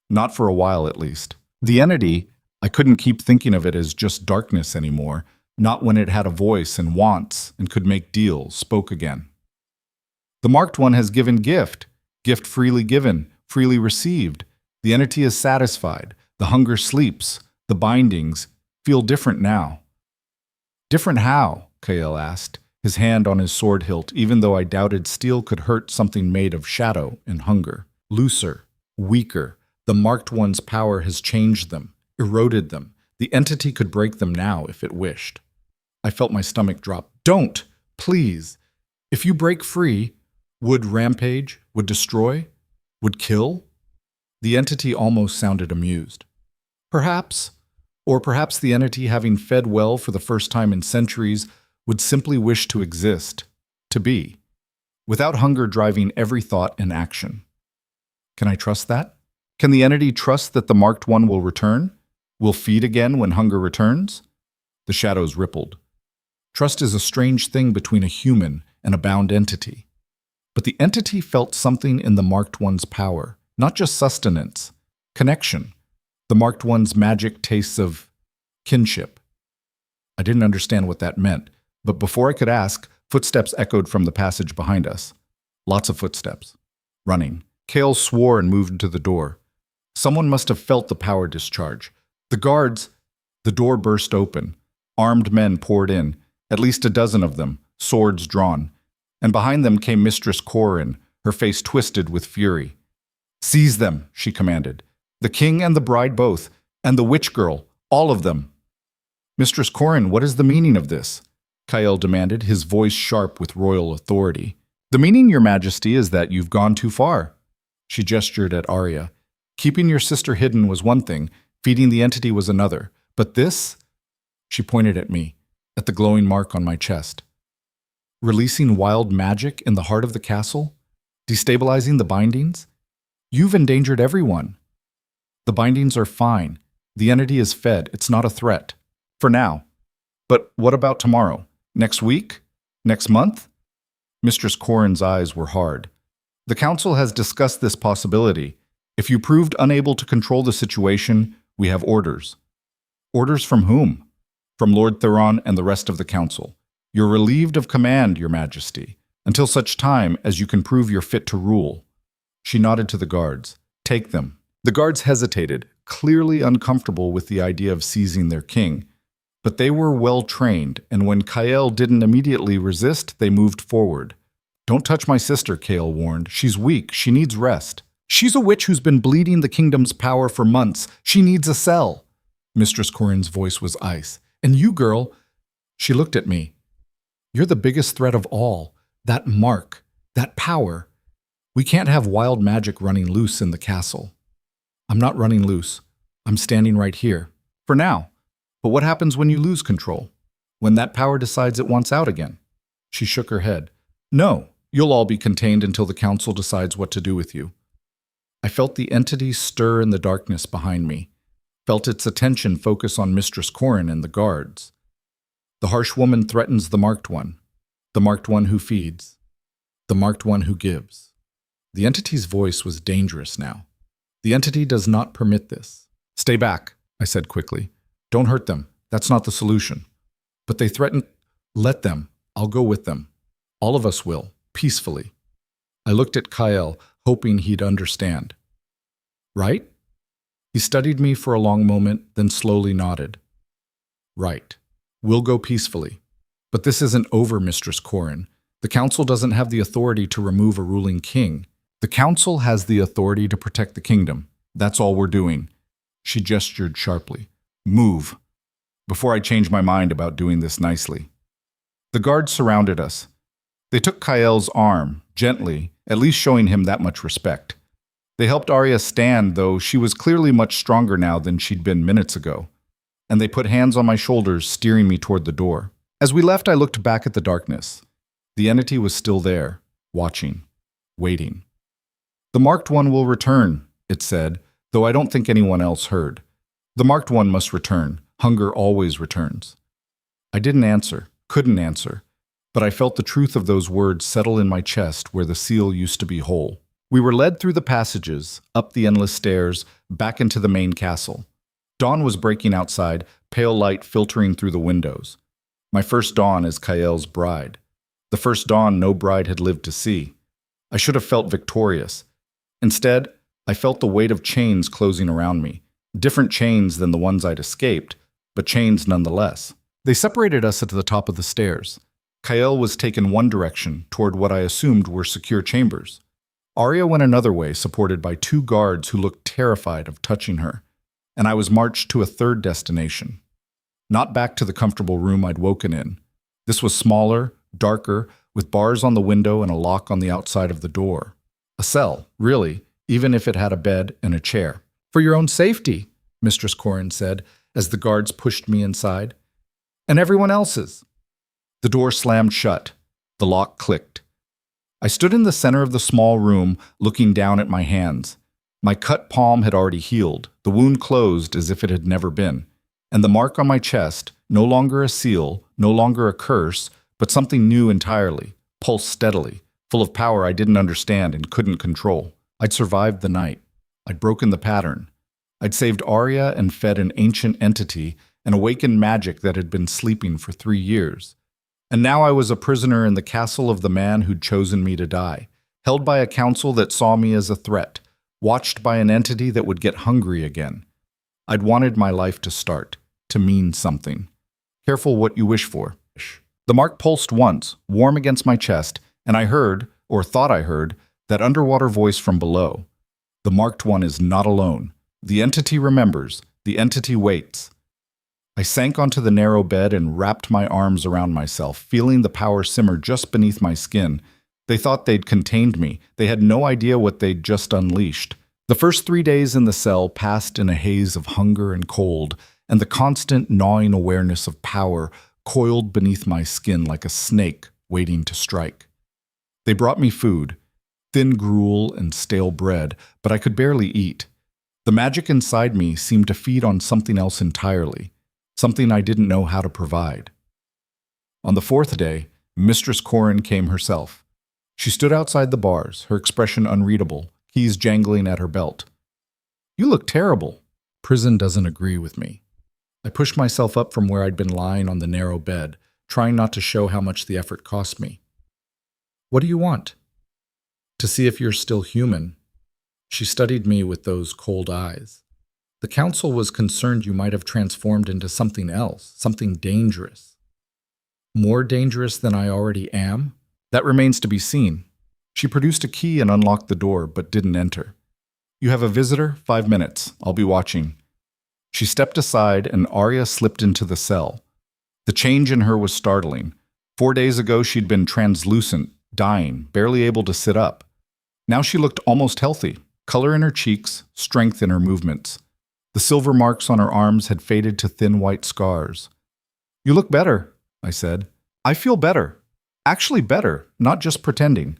Not for a while, at least. The entity, I couldn't keep thinking of it as just darkness anymore. Not when it had a voice and wants and could make deals, spoke again. The marked one has given gift freely given, freely received. The entity is satisfied. The hunger sleeps. The bindings feel different now. Different how? Kael asked, his hand on his sword hilt, even though I doubted steel could hurt something made of shadow and hunger. Looser, weaker. The marked one's power has changed them, eroded them. The entity could break them now if it wished. I felt my stomach drop. Don't, please. If you break free, would rampage, would destroy, would kill? The entity almost sounded amused. Perhaps, or perhaps the entity, having fed well for the first time in centuries, would simply wish to exist, to be, without hunger driving every thought and action. Can I trust that? Can the entity trust that the marked one will return? Will feed again when hunger returns? The shadows rippled. Trust is a strange thing between a human and a bound entity. But the entity felt something in the marked one's power, not just sustenance, connection. The marked one's magic tastes of kinship. I didn't understand what that meant, but before I could ask, footsteps echoed from the passage behind us. Lots of footsteps. Running. Kael swore and moved to the door. Someone must have felt the power discharge. The guards. The door burst open. Armed men poured in, at least a dozen of them, swords drawn. And behind them came Mistress Corin, her face twisted with fury. Seize them, she commanded. The king and the bride both. And the witch girl, all of them. Mistress Corin, what is the meaning of this? Kael demanded, his voice sharp with royal authority. The meaning, Your Majesty, is that you've gone too far. She gestured at Arya. Keeping your sister hidden was one thing, feeding the entity was another. But this? She pointed at me, at the glowing mark on my chest. Releasing wild magic in the heart of the castle? Destabilizing the bindings? You've endangered everyone. The bindings are fine. The entity is fed. It's not a threat. For now. But what about tomorrow? Next week? Next month? Mistress Corin's eyes were hard. The council has discussed this possibility. If you proved unable to control the situation, we have orders. Orders from whom? From Lord Theron and the rest of the council. You're relieved of command, Your Majesty, until such time as you can prove you're fit to rule. She nodded to the guards. Take them. The guards hesitated, clearly uncomfortable with the idea of seizing their king. But they were well trained, and when Kael didn't immediately resist, they moved forward. Don't touch my sister, Kael warned. She's weak. She needs rest. She's a witch who's been bleeding the kingdom's power for months. She needs a cell. Mistress Corin's voice was ice. And you, girl, she looked at me. You're the biggest threat of all. That mark, that power. We can't have wild magic running loose in the castle. I'm not running loose. I'm standing right here. For now. But what happens when you lose control? When that power decides it wants out again? She shook her head. No, you'll all be contained until the council decides what to do with you. I felt the entity stir in the darkness behind me, felt its attention focus on Mistress Corin and the guards. The harsh woman threatens the marked one who feeds, the marked one who gives. The entity's voice was dangerous now. The entity does not permit this. Stay back, I said quickly. Don't hurt them. That's not the solution. But they threaten. Let them. I'll go with them. All of us will, peacefully. I looked at Kael, hoping he'd understand. Right? He studied me for a long moment, then slowly nodded. Right. We'll go peacefully. But this isn't over, Mistress Corin. The council doesn't have the authority to remove a ruling king. The council has the authority to protect the kingdom. That's all we're doing. She gestured sharply. Move. Before I change my mind about doing this nicely. The guards surrounded us. They took Kael's arm, gently, at least showing him that much respect. They helped Arya stand, though she was clearly much stronger now than she'd been minutes ago. And they put hands on my shoulders, steering me toward the door. As we left, I looked back at the darkness. The entity was still there, watching, waiting. The marked one will return, it said, though I don't think anyone else heard. The marked one must return. Hunger always returns. I didn't answer, couldn't answer, but I felt the truth of those words settle in my chest where the seal used to be whole. We were led through the passages, up the endless stairs, back into the main castle. Dawn was breaking outside, pale light filtering through the windows. My first dawn as Kael's bride. The first dawn no bride had lived to see. I should have felt victorious. Instead, I felt the weight of chains closing around me. Different chains than the ones I'd escaped, but chains nonetheless. They separated us at the top of the stairs. Kael was taken one direction, toward what I assumed were secure chambers. Arya went another way, supported by two guards who looked terrified of touching her. And I was marched to a third destination. Not back to the comfortable room I'd woken in. This was smaller, darker, with bars on the window and a lock on the outside of the door. A cell, really, even if it had a bed and a chair. For your own safety, Mistress Corin said, as the guards pushed me inside. And everyone else's. The door slammed shut. The lock clicked. I stood in the center of the small room, looking down at my hands. My cut palm had already healed, the wound closed as if it had never been. And the mark on my chest, no longer a seal, no longer a curse, but something new entirely, pulsed steadily, full of power I didn't understand and couldn't control. I'd survived the night. I'd broken the pattern. I'd saved Arya and fed an ancient entity and awakened magic that had been sleeping for 3 years. And now I was a prisoner in the castle of the man who'd chosen me to die, held by a council that saw me as a threat, watched by an entity that would get hungry again. I'd wanted my life to start, to mean something. Careful what you wish for. The mark pulsed once, warm against my chest, and I heard, or thought I heard, that underwater voice from below. The marked one is not alone. The entity remembers. The entity waits. I sank onto the narrow bed and wrapped my arms around myself, feeling the power simmer just beneath my skin. They thought they'd contained me. They had no idea what they'd just unleashed. The first 3 days in the cell passed in a haze of hunger and cold, and the constant gnawing awareness of power coiled beneath my skin like a snake waiting to strike. They brought me food, thin gruel and stale bread, but I could barely eat. The magic inside me seemed to feed on something else entirely, something I didn't know how to provide. On the 4th day, Mistress Corin came herself. She stood outside the bars, her expression unreadable, keys jangling at her belt. "You look terrible." Prison doesn't agree with me. I pushed myself up from where I'd been lying on the narrow bed, trying not to show how much the effort cost me. "What do you want?" "To see if you're still human." She studied me with those cold eyes. "The council was concerned you might have transformed into something else, something dangerous." "More dangerous than I already am?" "That remains to be seen." She produced a key and unlocked the door, but didn't enter. "You have a visitor? 5 minutes. I'll be watching." She stepped aside and Arya slipped into the cell. The change in her was startling. 4 days ago she'd been translucent, dying, barely able to sit up. Now she looked almost healthy, color in her cheeks, strength in her movements. The silver marks on her arms had faded to thin white scars. "You look better," I said. "I feel better. Actually better, not just pretending."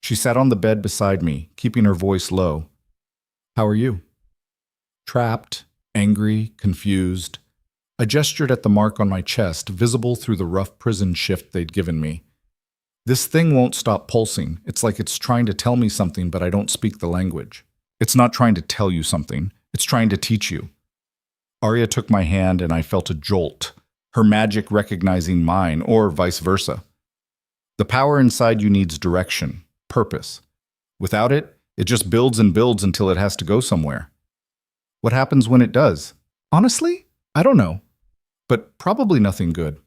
She sat on the bed beside me, keeping her voice low. "How are you?" "Trapped, angry, confused." I gestured at the mark on my chest, visible through the rough prison shift they'd given me. "This thing won't stop pulsing. It's like it's trying to tell me something, but I don't speak the language." "It's not trying to tell you something. It's trying to teach you." Arya took my hand and I felt a jolt, her magic recognizing mine, or vice versa. "The power inside you needs direction, purpose. Without it, it just builds and builds until it has to go somewhere." "What happens when it does?" "Honestly, I don't know. But probably nothing good."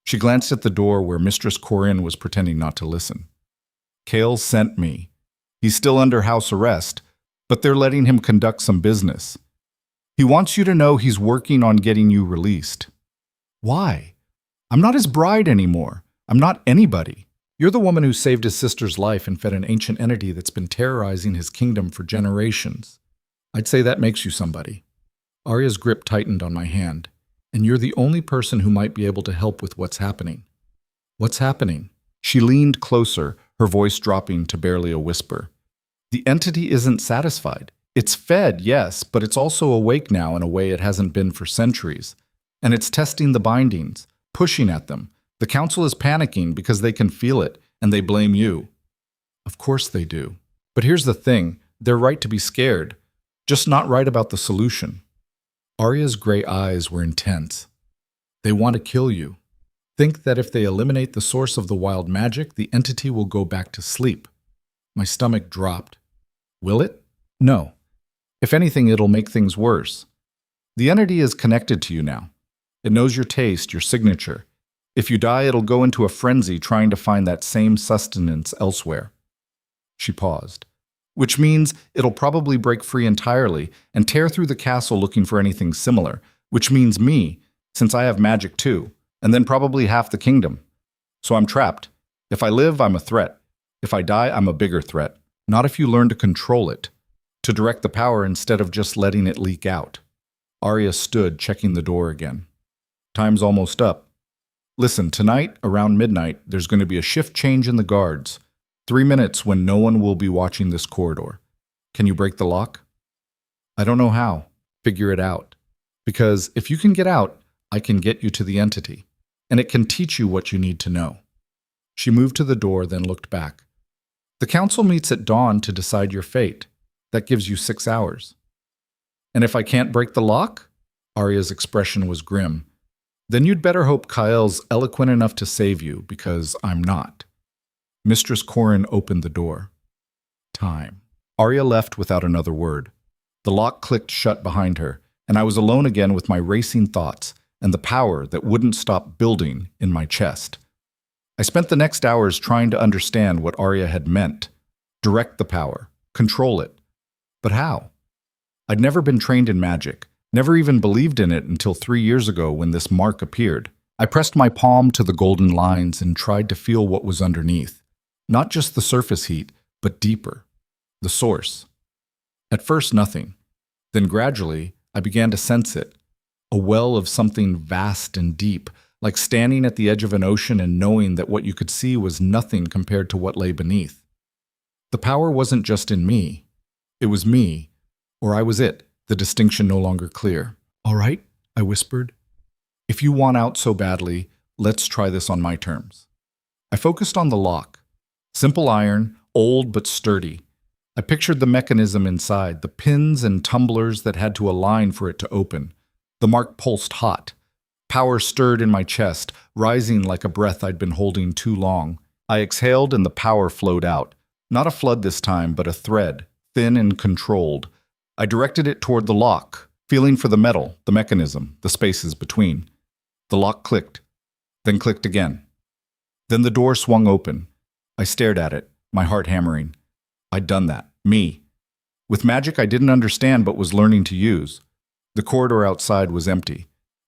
She glanced at the door where Mistress Corin was pretending not to listen. "Kale sent me. He's still under house arrest, but they're letting him conduct some business. He wants you to know he's working on getting you released." "Why? I'm not his bride anymore. I'm not anybody. You're the woman who saved his sister's life and fed an ancient entity that's been terrorizing his kingdom for generations. I'd say that makes you somebody." Arya's grip tightened on my hand. "And you're the only person who might be able to help with what's happening." "What's happening?" She leaned closer, her voice dropping to barely a whisper. "The entity isn't satisfied. It's fed, yes, but it's also awake now in a way it hasn't been for centuries. And it's testing the bindings, pushing at them. The council is panicking because they can feel it, and they blame you." "Of course they do. But here's the thing, they're right to be scared, just not right about the solution." Arya's gray eyes were intense. "They want to kill you. Think that if they eliminate the source of the wild magic, the entity will go back to sleep." My stomach dropped. "Will it?" "No. If anything, it'll make things worse. The entity is connected to you now. It knows your taste, your signature. If you die, it'll go into a frenzy trying to find that same sustenance elsewhere." She paused. "Which means it'll probably break free entirely and tear through the castle looking for anything similar, which means me, since I have magic too, and then probably half the kingdom. So I'm trapped. If I live, I'm a threat. If I die, I'm a bigger threat. Not if you learn to control it, to direct the power instead of just letting it leak out." Arya stood, checking the door again. "Time's almost up. Listen, tonight, around midnight, there's going to be a shift change in the guards. 3 minutes when no one will be watching this corridor. Can you break the lock?" "I don't know how. Figure it out. Because if you can get out, I can get you to the entity, and it can teach you what you need to know." She moved to the door, then looked back. "The council meets at dawn to decide your fate. That gives you 6 hours." "And if I can't break the lock?" Arya's expression was grim. "Then you'd better hope Kael's eloquent enough to save you, because I'm not." Mistress Corin opened the door. Time. Arya left without another word. The lock clicked shut behind her, and I was alone again with my racing thoughts and the power that wouldn't stop building in my chest. I spent the next hours trying to understand what Arya had meant. Direct the power. Control it. But how? I'd never been trained in magic. Never even believed in it until 3 years ago when this mark appeared. I pressed my palm to the golden lines and tried to feel what was underneath. Not just the surface heat, but deeper. The source. At first, nothing. Then gradually, I began to sense it. A well of something vast and deep, like standing at the edge of an ocean and knowing that what you could see was nothing compared to what lay beneath. The power wasn't just in me. It was me, or I was it, the distinction no longer clear. "All right," I whispered. "If you want out so badly, let's try this on my terms." I focused on the lock. Simple iron, old but sturdy. I pictured the mechanism inside, the pins and tumblers that had to align for it to open. The mark pulsed hot. Power stirred in my chest, rising like a breath I'd been holding too long. I exhaled and the power flowed out. Not a flood this time, but a thread, thin and controlled. I directed it toward the lock, feeling for the metal, the mechanism, the spaces between. The lock clicked, then clicked again. Then the door swung open. I stared at it, my heart hammering. I'd done that. Me. With magic I didn't understand but was learning to use. The corridor outside was empty.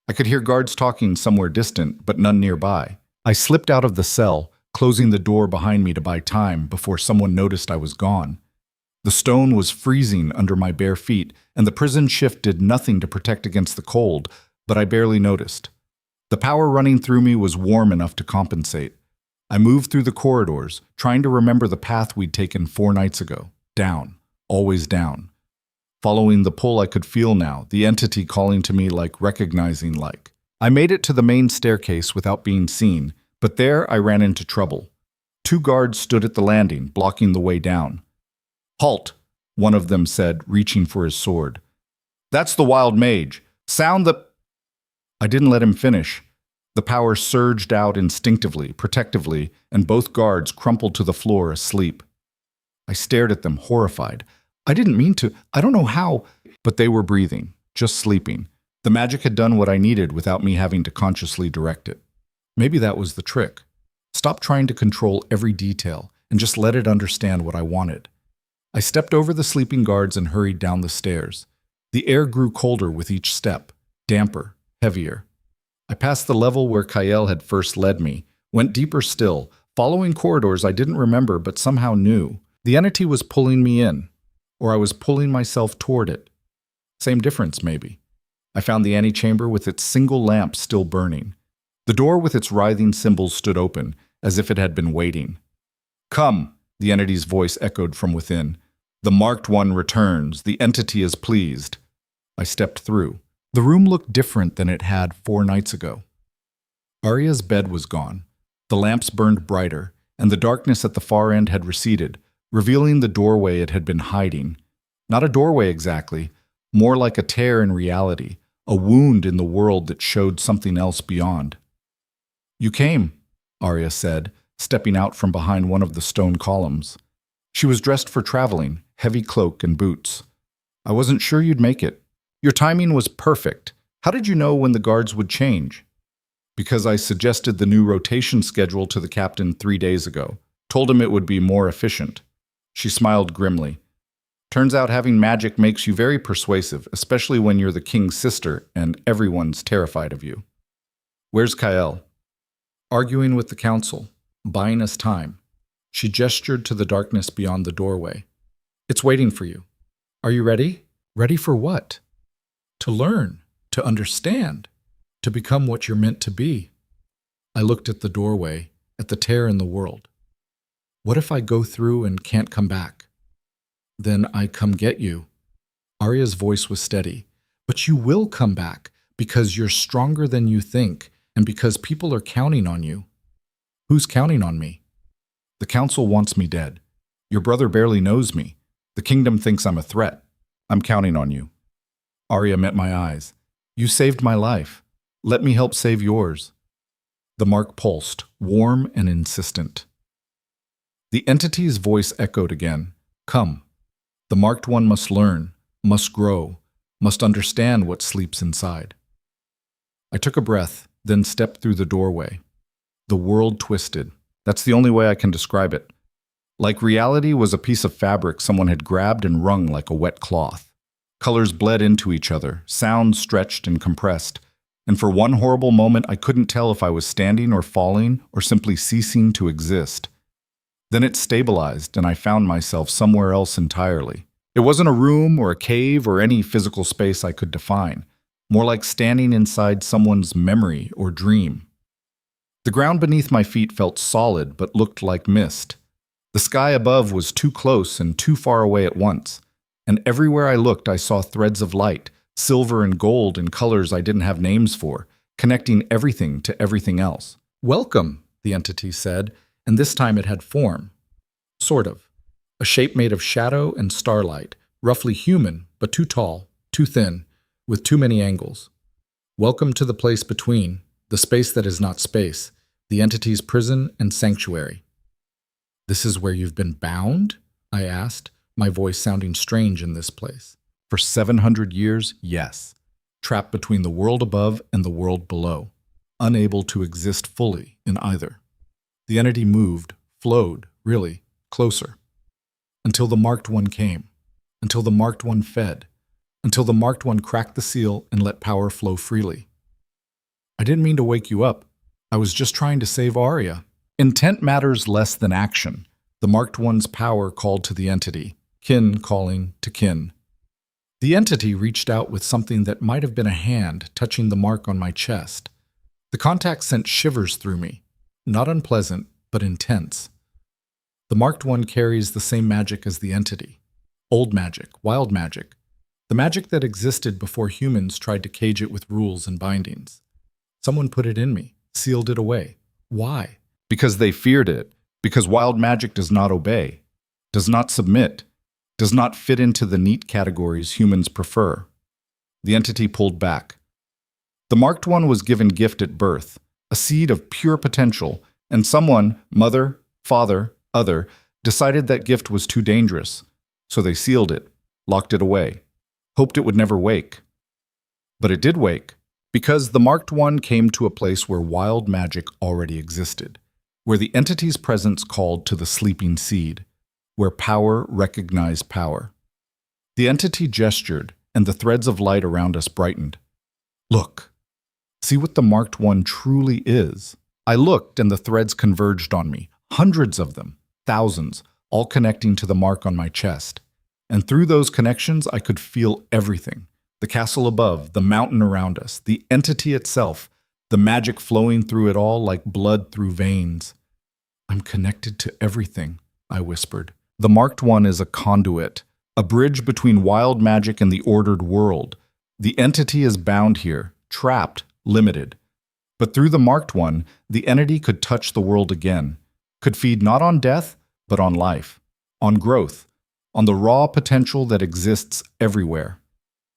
I could hear guards talking somewhere distant, but none nearby. I slipped out of the cell, closing the door behind me to buy time before someone noticed I was gone. The stone was freezing under my bare feet, and the prison shift did nothing to protect against the cold, but I barely noticed. The power running through me was warm enough to compensate. I moved through the corridors, trying to remember the path we'd taken 4 nights ago. Down, always down. Following the pull I could feel now, the entity calling to me like recognizing like. I made it to the main staircase without being seen, but there I ran into trouble. 2 guards stood at the landing, blocking the way down. "Halt," one of them said, reaching for his sword. "That's the wild mage. Sound the—" I didn't let him finish. The power surged out instinctively, protectively, and both guards crumpled to the floor asleep. I stared at them, horrified. I didn't mean to. I don't know how. But they were breathing, just sleeping. The magic had done what I needed without me having to consciously direct it. Maybe that was the trick. Stop trying to control every detail and just let it understand what I wanted. I stepped over the sleeping guards and hurried down the stairs. The air grew colder with each step, damper, heavier. I passed the level where Kyle had first led me, went deeper still, following corridors I didn't remember but somehow knew. The entity was pulling me in, or I was pulling myself toward it. Same difference, maybe. I found the antechamber with its single lamp still burning. The door with its writhing symbols stood open, as if it had been waiting. "Come," the entity's voice echoed from within. "The marked one returns. The entity is pleased." I stepped through. The room looked different than it had 4 nights ago. Arya's bed was gone. The lamps burned brighter, and the darkness at the far end had receded, revealing the doorway it had been hiding. Not a doorway exactly, more like a tear in reality, a wound in the world that showed something else beyond. "You came," Arya said, stepping out from behind one of the stone columns. She was dressed for traveling, heavy cloak and boots. "I wasn't sure you'd make it. Your timing was perfect. How did you know when the guards would change?" "Because I suggested the new rotation schedule to the captain 3 days ago. Told him it would be more efficient." She smiled grimly. "Turns out having magic makes you very persuasive, especially when you're the king's sister and everyone's terrified of you." "Where's Kyle?" "Arguing with the council, buying us time." She gestured to the darkness beyond the doorway. "It's waiting for you. Are you ready?" "Ready for what?" "To learn, to understand, to become what you're meant to be." I looked at the doorway, at the tear in the world. What if I go through and can't come back? "Then I come get you." Arya's voice was steady. "But you will come back, because you're stronger than you think, and because people are counting on you." "Who's counting on me?" "The council wants me dead. Your brother barely knows me. The kingdom thinks I'm a threat. I'm counting on you." Arya met my eyes. "You saved my life. Let me help save yours." The mark pulsed, warm and insistent. The entity's voice echoed again. "Come. The marked one must learn, must grow, must understand what sleeps inside." I took a breath, then stepped through the doorway. The world twisted. That's the only way I can describe it. Like reality was a piece of fabric someone had grabbed and wrung like a wet cloth. Colors bled into each other, sounds stretched and compressed, and for one horrible moment I couldn't tell if I was standing or falling or simply ceasing to exist. Then it stabilized and I found myself somewhere else entirely. It wasn't a room or a cave or any physical space I could define, more like standing inside someone's memory or dream. The ground beneath my feet felt solid but looked like mist. The sky above was too close and too far away at once, and everywhere I looked I saw threads of light, silver and gold in colors I didn't have names for, connecting everything to everything else. "Welcome," the entity said, and this time it had form. Sort of. A shape made of shadow and starlight, roughly human, but too tall, too thin, with too many angles. "Welcome to the place between, the space that is not space, the entity's prison and sanctuary." "This is where you've been bound?" I asked, my voice sounding strange in this place. "For 700 years, yes. Trapped between the world above and the world below, unable to exist fully in either." The entity moved, flowed, really, closer. Until the Marked One came. Until the Marked One fed. Until the Marked One cracked the seal and let power flow freely. "I didn't mean to wake you up. I was just trying to save Arya." Intent matters less than action. The Marked One's power called to the entity, kin calling to kin. The entity reached out with something that might have been a hand touching the mark on my chest. The contact sent shivers through me, not unpleasant, but intense. The Marked One carries the same magic as the entity. Old magic, wild magic. The magic that existed before humans tried to cage it with rules and bindings. Someone put it in me, sealed it away. Why? Because they feared it. Because wild magic does not obey, does not submit, does not fit into the neat categories humans prefer. The entity pulled back. The Marked One was given gift at birth, a seed of pure potential, and someone, mother, father, other, decided that gift was too dangerous, so they sealed it, locked it away, hoped it would never wake. But it did wake, because the Marked One came to a place where wild magic already existed, where the entity's presence called to the sleeping seed, where power recognized power. The entity gestured, and the threads of light around us brightened. "Look, see what the Marked One truly is." I looked, and the threads converged on me, hundreds of them, thousands, all connecting to the mark on my chest. And through those connections, I could feel everything. The castle above, the mountain around us, the entity itself, the magic flowing through it all like blood through veins. "I'm connected to everything," I whispered. The Marked One is a conduit, a bridge between wild magic and the ordered world. The entity is bound here, trapped, limited. But through the Marked One, the entity could touch the world again, could feed not on death, but on life, on growth, on the raw potential that exists everywhere.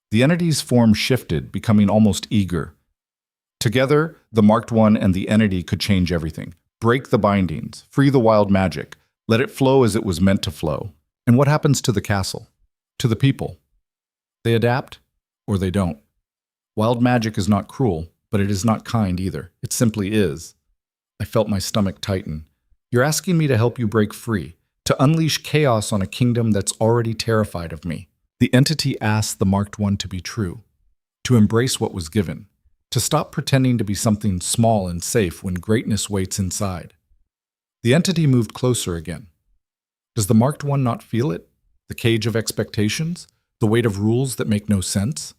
The entity's form shifted, becoming almost eager. Together, the Marked One and the entity could change everything, break the bindings, free the wild magic, let it flow as it was meant to flow. And what happens to the castle? To the people? They adapt, or they don't. Wild magic is not cruel, but it is not kind either. It simply is. I felt my stomach tighten. "You're asking me to help you break free, to unleash chaos on a kingdom that's already terrified of me." The entity asked the Marked One to be true, to embrace what was given, to stop pretending to be something small and safe when greatness waits inside. The entity moved closer again. Does the Marked One not feel it? The cage of expectations? The weight of rules that make no sense?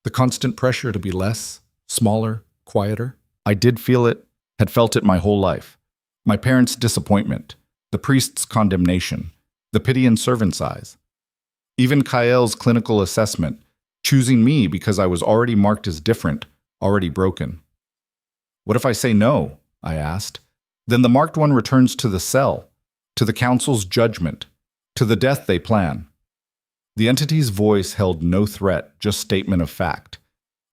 The constant pressure to be less, smaller, quieter? I did feel it, had felt it my whole life. My parents' disappointment, the priest's condemnation, the pity in servants' eyes. Even Kael's clinical assessment, choosing me because I was already marked as different, already broken. "What if I say no?" I asked. "Then the Marked One returns to the cell, to the council's judgment, to the death they plan." The entity's voice held no threat, just statement of fact.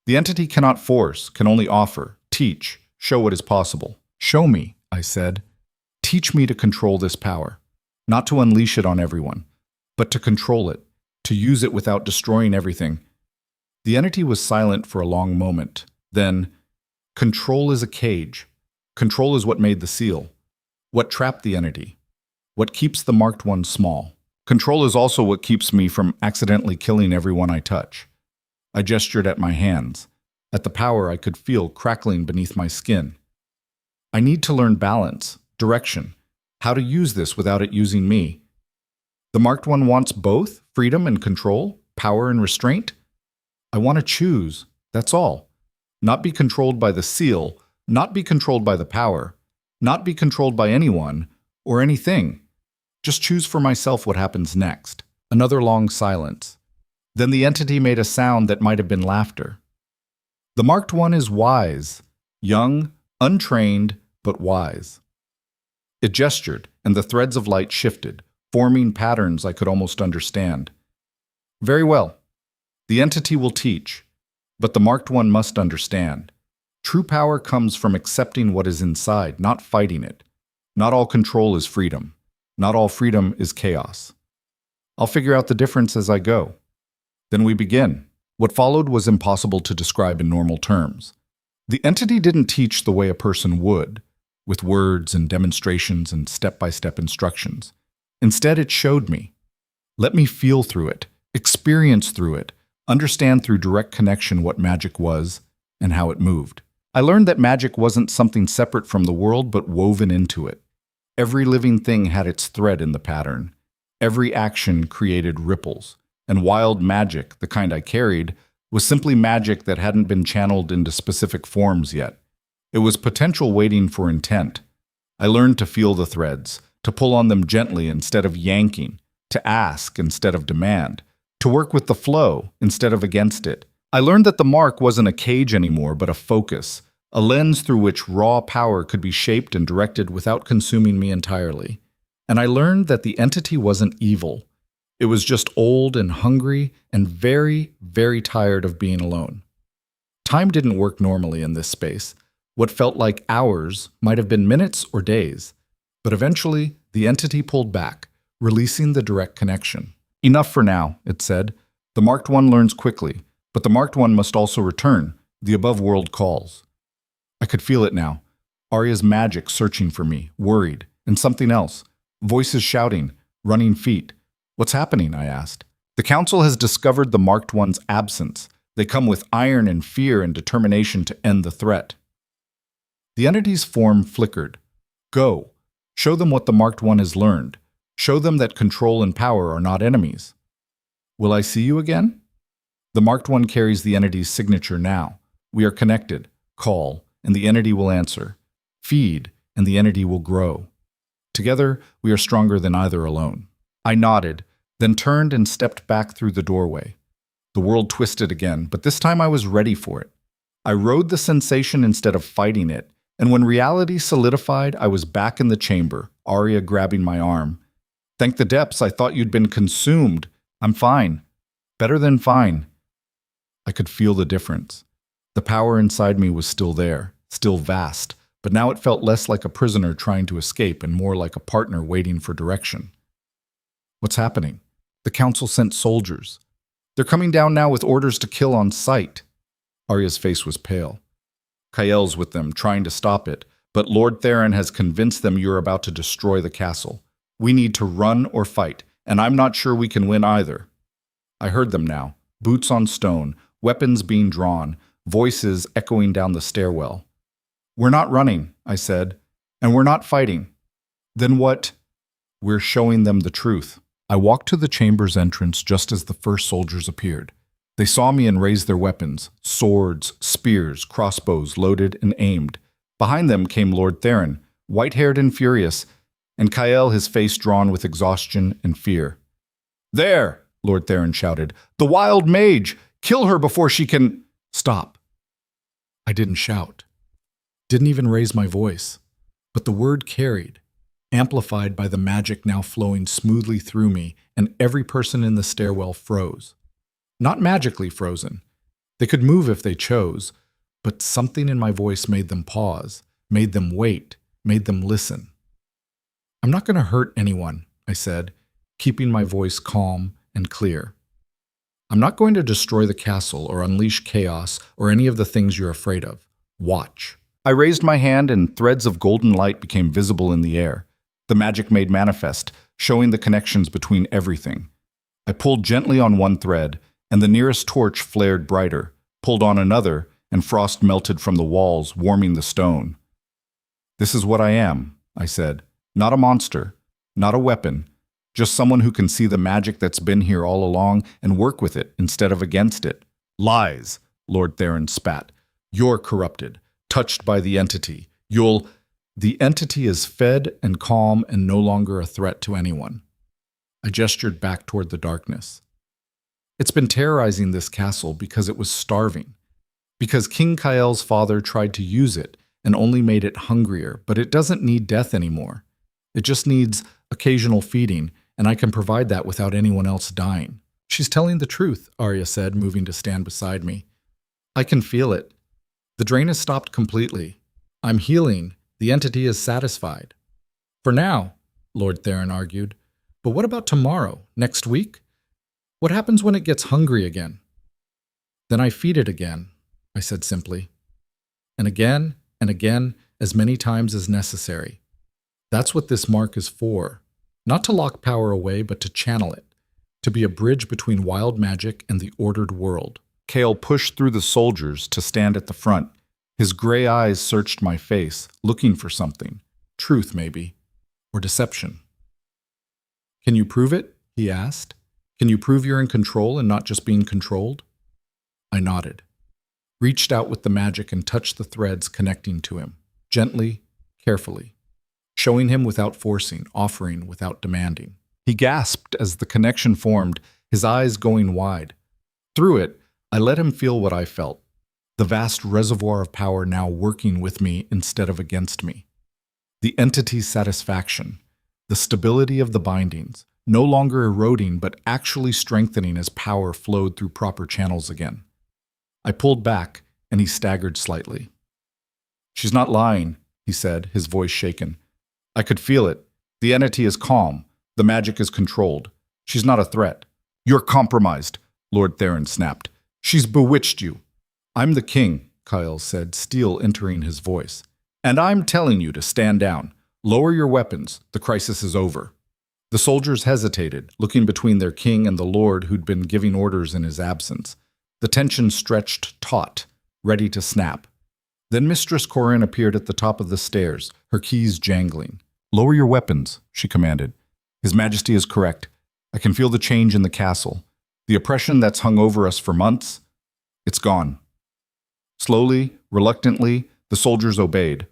The entity cannot force, can only offer, teach, show what is possible. "Show me," I said. "Teach me to control this power, not to unleash it on everyone, but to control it, to use it without destroying everything." The entity was silent for a long moment. Then, "Control is a cage. Control is what made the seal, what trapped the entity, what keeps the Marked One small. Control is also what keeps me from accidentally killing everyone I touch. I gestured at my hands, at the power I could feel crackling beneath my skin. I need to learn balance, direction, how to use this without it using me. The Marked One wants both freedom and control, power and restraint. I want to choose, that's all. Not be controlled by the seal, not be controlled by the power, not be controlled by anyone or anything. Just choose for myself what happens next. Another long silence. Then the entity made a sound that might have been laughter. The Marked One is wise, young, untrained, but wise. It gestured, and the threads of light shifted, forming patterns I could almost understand. Very well. The entity will teach, but the Marked One must understand. True power comes from accepting what is inside, not fighting it. Not all control is freedom. Not all freedom is chaos. I'll figure out the difference as I go. Then we begin. What followed was impossible to describe in normal terms. The entity didn't teach the way a person would, with words and demonstrations and step-by-step instructions. Instead, it showed me. Let me feel through it, experience through it, understand through direct connection what magic was and how it moved. I learned that magic wasn't something separate from the world, but woven into it. Every living thing had its thread in the pattern. Every action created ripples. And wild magic, the kind I carried, was simply magic that hadn't been channeled into specific forms yet. It was potential waiting for intent. I learned to feel the threads, to pull on them gently instead of yanking, to ask instead of demand, to work with the flow instead of against it. I learned that the mark wasn't a cage anymore, but a focus, a lens through which raw power could be shaped and directed without consuming me entirely. And I learned that the entity wasn't evil. It was just old and hungry and very, very tired of being alone. Time didn't work normally in this space. What felt like hours might have been minutes or days. But eventually, the entity pulled back, releasing the direct connection. Enough for now, it said. The Marked One learns quickly, but the Marked One must also return. The above world calls. I could feel it now. Arya's magic searching for me, worried, and something else. Voices shouting, running feet. What's happening? I asked. The council has discovered the Marked One's absence. They come with iron and fear and determination to end the threat. The entity's form flickered. Go. Show them what the Marked One has learned. Show them that control and power are not enemies. Will I see you again? The Marked One carries the entity's signature now. We are connected. Call, and the entity will answer. Feed, and the entity will grow. Together, we are stronger than either alone. I nodded, then turned and stepped back through the doorway. The world twisted again, but this time I was ready for it. I rode the sensation instead of fighting it, and when reality solidified, I was back in the chamber, Arya grabbing my arm. Thank the depths, I thought you'd been consumed. I'm fine. Better than fine. I could feel the difference. The power inside me was still there, still vast, but now it felt less like a prisoner trying to escape and more like a partner waiting for direction. What's happening? The council sent soldiers. They're coming down now with orders to kill on sight. Arya's face was pale. Kael's with them, trying to stop it, but Lord Theron has convinced them you're about to destroy the castle. We need to run or fight, and I'm not sure we can win either. I heard them now, boots on stone, weapons being drawn, voices echoing down the stairwell. We're not running, I said, and we're not fighting. Then what? We're showing them the truth. I walked to the chamber's entrance just as the first soldiers appeared. They saw me and raised their weapons, swords, spears, crossbows loaded and aimed. Behind them came Lord Theron, white-haired and furious, and Kael, his face drawn with exhaustion and fear. There, Lord Theron shouted, the wild mage! Kill her before she can— Stop. I didn't shout. Didn't even raise my voice. But the word carried, amplified by the magic now flowing smoothly through me, and every person in the stairwell froze. Not magically frozen. They could move if they chose, but something in my voice made them pause, made them wait, made them listen. I'm not going to hurt anyone, I said, keeping my voice calm and clear. I'm not going to destroy the castle or unleash chaos or any of the things you're afraid of. Watch. I raised my hand and threads of golden light became visible in the air. the magic made manifest, showing the connections between everything. I pulled gently on one thread, and the nearest torch flared brighter, pulled on another, and frost melted from the walls, warming the stone. "This is what I am," I said. "Not a monster, not a weapon, just someone who can see the magic that's been here all along and work with it instead of against it." "Lies," Lord Theron spat. "You're corrupted, touched by the entity. The entity is fed and calm and no longer a threat to anyone." I gestured back toward the darkness. "It's been terrorizing this castle because it was starving. Because King Kael's father tried to use it and only made it hungrier, but it doesn't need death anymore. It just needs occasional feeding, and I can provide that without anyone else dying." "She's telling the truth," Arya said, moving to stand beside me. "I can feel it. The drain has stopped completely. I'm healing. The entity is satisfied." "For now," Lord Theron argued. "But what about tomorrow? Next week? What happens when it gets hungry again?" "Then I feed it again," I said simply. "And again, as many times as necessary. That's what this mark is for. Not to lock power away, but to channel it. To be a bridge between wild magic and the ordered world." Kael pushed through the soldiers to stand at the front. His gray eyes searched my face, looking for something. Truth, maybe. Or deception. "Can you prove it?" he asked. "Can you prove you're in control and not just being controlled?" I nodded, reached out with the magic and touched the threads connecting to him, gently, carefully, showing him without forcing, offering without demanding. He gasped as the connection formed, his eyes going wide. Through it, I let him feel what I felt, the vast reservoir of power now working with me instead of against me. The entity's satisfaction, the stability of the bindings, no longer eroding but actually strengthening as power flowed through proper channels again. I pulled back, and he staggered slightly. "She's not lying," he said, his voice shaken. "I could feel it. The entity is calm. The magic is controlled. She's not a threat." "You're compromised," Lord Theron snapped. "She's bewitched you." "I'm the king," Kael said, steel entering his voice. "And I'm telling you to stand down. Lower your weapons. The crisis is over." The soldiers hesitated, looking between their king and the lord who'd been giving orders in his absence. The tension stretched taut, ready to snap. Then Mistress Corin appeared at the top of the stairs, her keys jangling. "Lower your weapons," she commanded. "His Majesty is correct. I can feel the change in the castle. The oppression that's hung over us for months, it's gone." Slowly, reluctantly, the soldiers obeyed.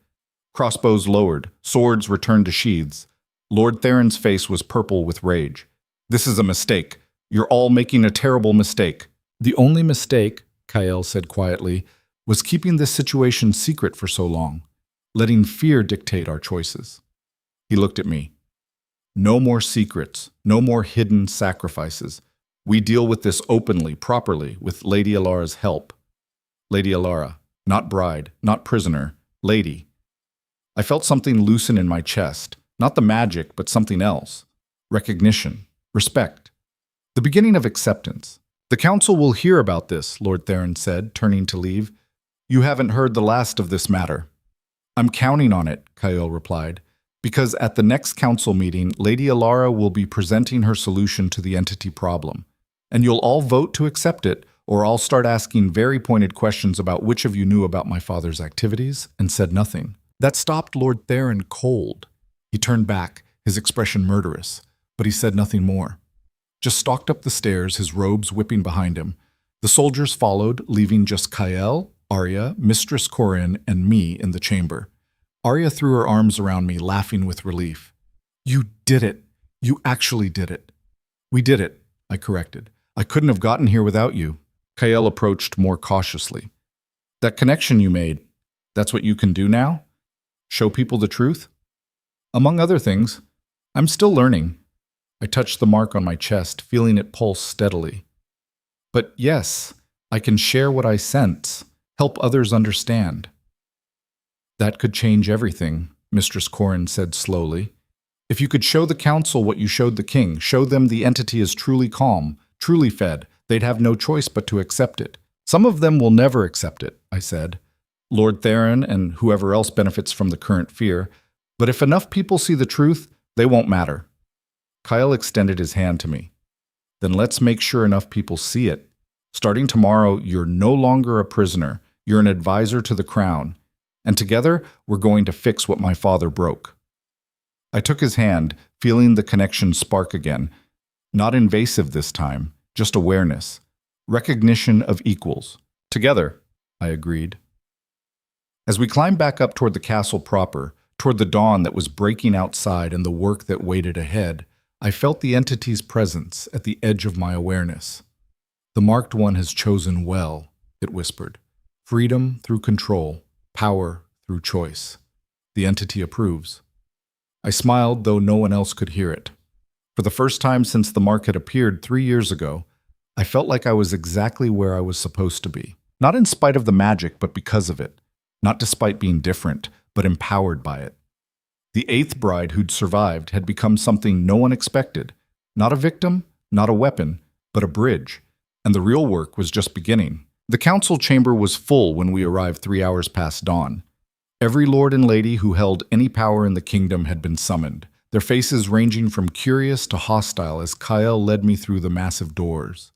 Crossbows lowered, swords returned to sheaths. Lord Theron's face was purple with rage. "This is a mistake. You're all making a terrible mistake." "The only mistake," Kael said quietly, "was keeping this situation secret for so long, letting fear dictate our choices." He looked at me. "No more secrets, no more hidden sacrifices. We deal with this openly, properly, with Lady Elara's help." Lady Elara, not bride, not prisoner, lady. I felt something loosen in my chest, not the magic, but something else. Recognition, respect, the beginning of acceptance. "The council will hear about this," Lord Theron said, turning to leave. "You haven't heard the last of this matter." "I'm counting on it," Kael replied, "because at the next council meeting, Lady Elara will be presenting her solution to the entity problem. And you'll all vote to accept it, or I'll start asking very pointed questions about which of you knew about my father's activities and said nothing." That stopped Lord Theron cold. He turned back, his expression murderous, but he said nothing more. Just stalked up the stairs, his robes whipping behind him. The soldiers followed, leaving just Kael, Arya, Mistress Corin, and me in the chamber. Arya threw her arms around me, laughing with relief. "You did it. You actually did it." "We did it," I corrected. "I couldn't have gotten here without you." Kael approached more cautiously. "That connection you made, that's what you can do now? Show people the truth?" "Among other things. I'm still learning." I touched the mark on my chest, feeling it pulse steadily. "But yes, I can share what I sense, help others understand." "That could change everything," Mistress Corin said slowly. "If you could show the council what you showed the king, show them the entity is truly calm, truly fed, they'd have no choice but to accept it." "Some of them will never accept it," I said. "Lord Theron and whoever else benefits from the current fear. But if enough people see the truth, They won't matter. Kyle extended his hand to me. Then let's make sure enough people see it. Starting tomorrow, you're no longer a prisoner. You're an advisor to the crown. And together, we're going to fix what my father broke. I took his hand, feeling the connection spark again. Not invasive this time, just awareness. Recognition of equals. Together, I agreed. As we climbed back up toward the castle proper, toward the dawn that was breaking outside and the work that waited ahead, I felt the entity's presence at the edge of my awareness. The marked one has chosen well, it whispered. Freedom through control, power through choice. The entity approves. I smiled, though no one else could hear it. For the first time since the mark had appeared 3 years ago, I felt like I was exactly where I was supposed to be. Not in spite of the magic, but because of it. Not despite being different, but empowered by it. The 8th bride who'd survived had become something no one expected. Not a victim, not a weapon, but a bridge. And the real work was just beginning. The council chamber was full when we arrived 3 hours past dawn. Every lord and lady who held any power in the kingdom had been summoned, their faces ranging from curious to hostile as Kyle led me through the massive doors.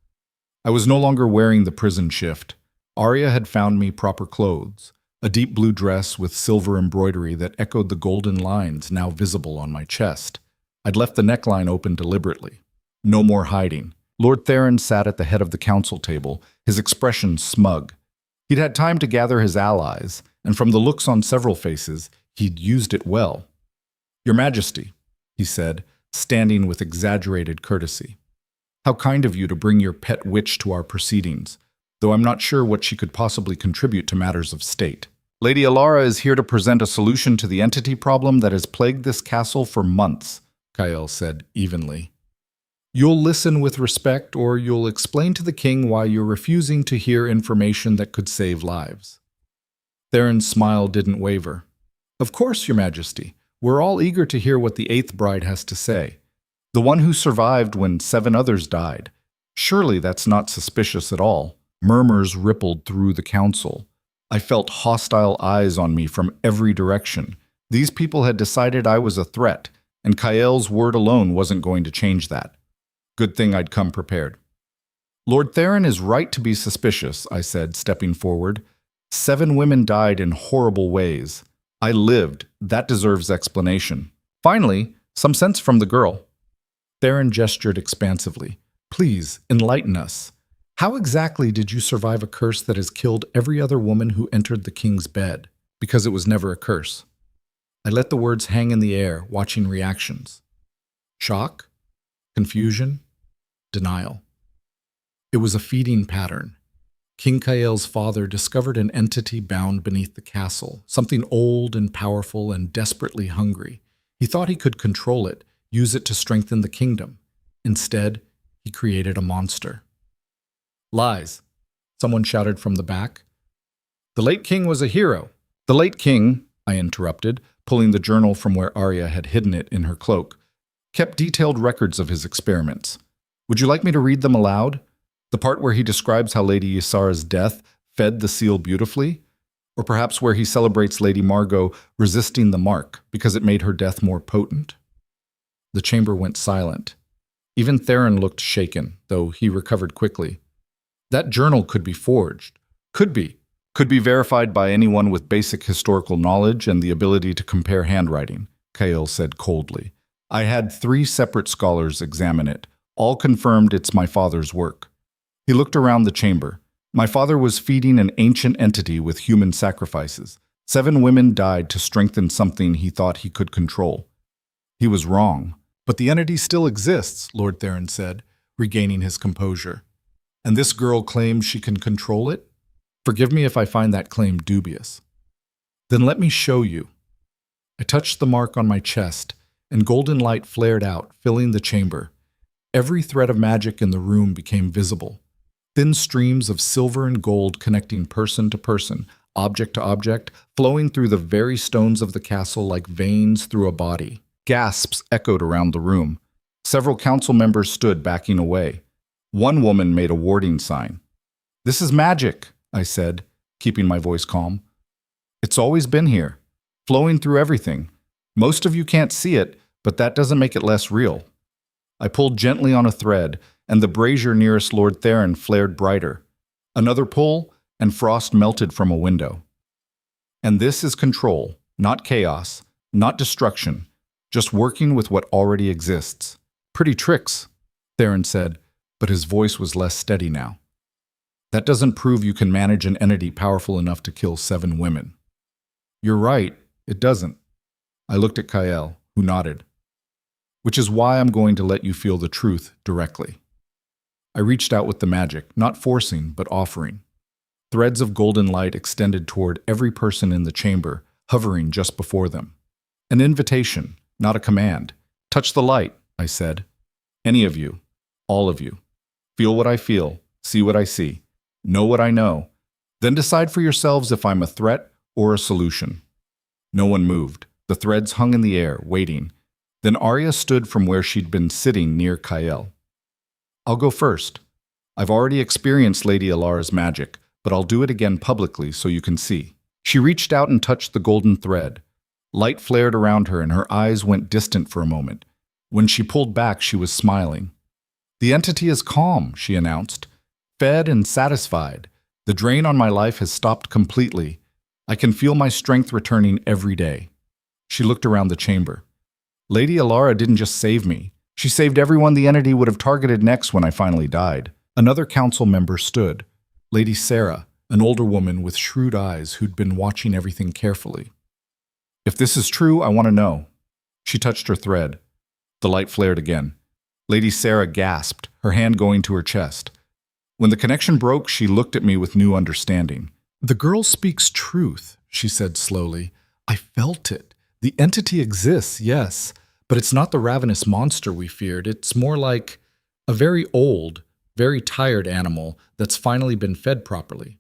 I was no longer wearing the prison shift. Arya had found me proper clothes, a deep blue dress with silver embroidery that echoed the golden lines now visible on my chest. I'd left the neckline open deliberately. No more hiding. Lord Theron sat at the head of the council table, his expression smug. He'd had time to gather his allies, and from the looks on several faces, he'd used it well. Your Majesty, he said, standing with exaggerated courtesy. How kind of you to bring your pet witch to our proceedings, though I'm not sure what she could possibly contribute to matters of state. Lady Elara is here to present a solution to the entity problem that has plagued this castle for months, Kyle said evenly. You'll listen with respect, or you'll explain to the king why you're refusing to hear information that could save lives. Theron's smile didn't waver. Of course, Your Majesty. We're all eager to hear what the 8th bride has to say. The one who survived when 7 others died. Surely that's not suspicious at all. Murmurs rippled through the council. I felt hostile eyes on me from every direction. These people had decided I was a threat, and Kyle's word alone wasn't going to change that. Good thing I'd come prepared. Lord Theron is right to be suspicious, I said, stepping forward. 7 women died in horrible ways. I lived. That deserves explanation. Finally, some sense from the girl. Theron gestured expansively. Please, enlighten us. How exactly did you survive a curse that has killed every other woman who entered the king's bed? Because it was never a curse. I let the words hang in the air, watching reactions. Shock? Confusion? Denial. It was a feeding pattern. King Kyle's father discovered an entity bound beneath the castle, something old and powerful and desperately hungry. He thought he could control it, use it to strengthen the kingdom. Instead, he created a monster. Lies, someone shouted from the back. The late king was a hero. The late king, I interrupted, pulling the journal from where Arya had hidden it in her cloak, kept detailed records of his experiments. Would you like me to read them aloud? The part where he describes how Lady Ysara's death fed the seal beautifully? Or perhaps where he celebrates Lady Margot resisting the mark because it made her death more potent? The chamber went silent. Even Theron looked shaken, though he recovered quickly. That journal could be forged. Could be verified by anyone with basic historical knowledge and the ability to compare handwriting, Kyle said coldly. I had 3 separate scholars examine it. All confirmed it's my father's work. He looked around the chamber. My father was feeding an ancient entity with human sacrifices. 7 women died to strengthen something he thought he could control. He was wrong. But the entity still exists, Lord Theron said, regaining his composure. And this girl claims she can control it? Forgive me if I find that claim dubious. Then let me show you. I touched the mark on my chest, and golden light flared out, filling the chamber. Every thread of magic in the room became visible. Thin streams of silver and gold connecting person to person, object to object, flowing through the very stones of the castle like veins through a body. Gasps echoed around the room. Several council members stood backing away. One woman made a warning sign. This is magic, I said, keeping my voice calm. It's always been here, flowing through everything. Most of you can't see it, but that doesn't make it less real. I pulled gently on a thread, and the brazier nearest Lord Theron flared brighter. Another pull, and frost melted from a window. And this is control, not chaos, not destruction, just working with what already exists. Pretty tricks, Theron said, but his voice was less steady now. That doesn't prove you can manage an entity powerful enough to kill 7 women. You're right, it doesn't. I looked at Kael, who nodded. Which is why I'm going to let you feel the truth directly. I reached out with the magic, not forcing, but offering. Threads of golden light extended toward every person in the chamber, hovering just before them. An invitation, not a command. Touch the light, I said. Any of you, all of you. Feel what I feel, see what I see, know what I know. Then decide for yourselves if I'm a threat or a solution. No one moved. The threads hung in the air, waiting. Then Arya stood from where she'd been sitting near Kael. I'll go first. I've already experienced Lady Elara's magic, but I'll do it again publicly so you can see. She reached out and touched the golden thread. Light flared around her and her eyes went distant for a moment. When she pulled back, she was smiling. The entity is calm, she announced. Fed and satisfied. The drain on my life has stopped completely. I can feel my strength returning every day. She looked around the chamber. Lady Elara didn't just save me. She saved everyone the entity would have targeted next when I finally died. Another council member stood. Lady Sarah, an older woman with shrewd eyes who'd been watching everything carefully. If this is true, I want to know. She touched her thread. The light flared again. Lady Sarah gasped, her hand going to her chest. When the connection broke, she looked at me with new understanding. The girl speaks truth, she said slowly. I felt it. The entity exists, yes, but it's not the ravenous monster we feared. It's more like a very old, very tired animal that's finally been fed properly.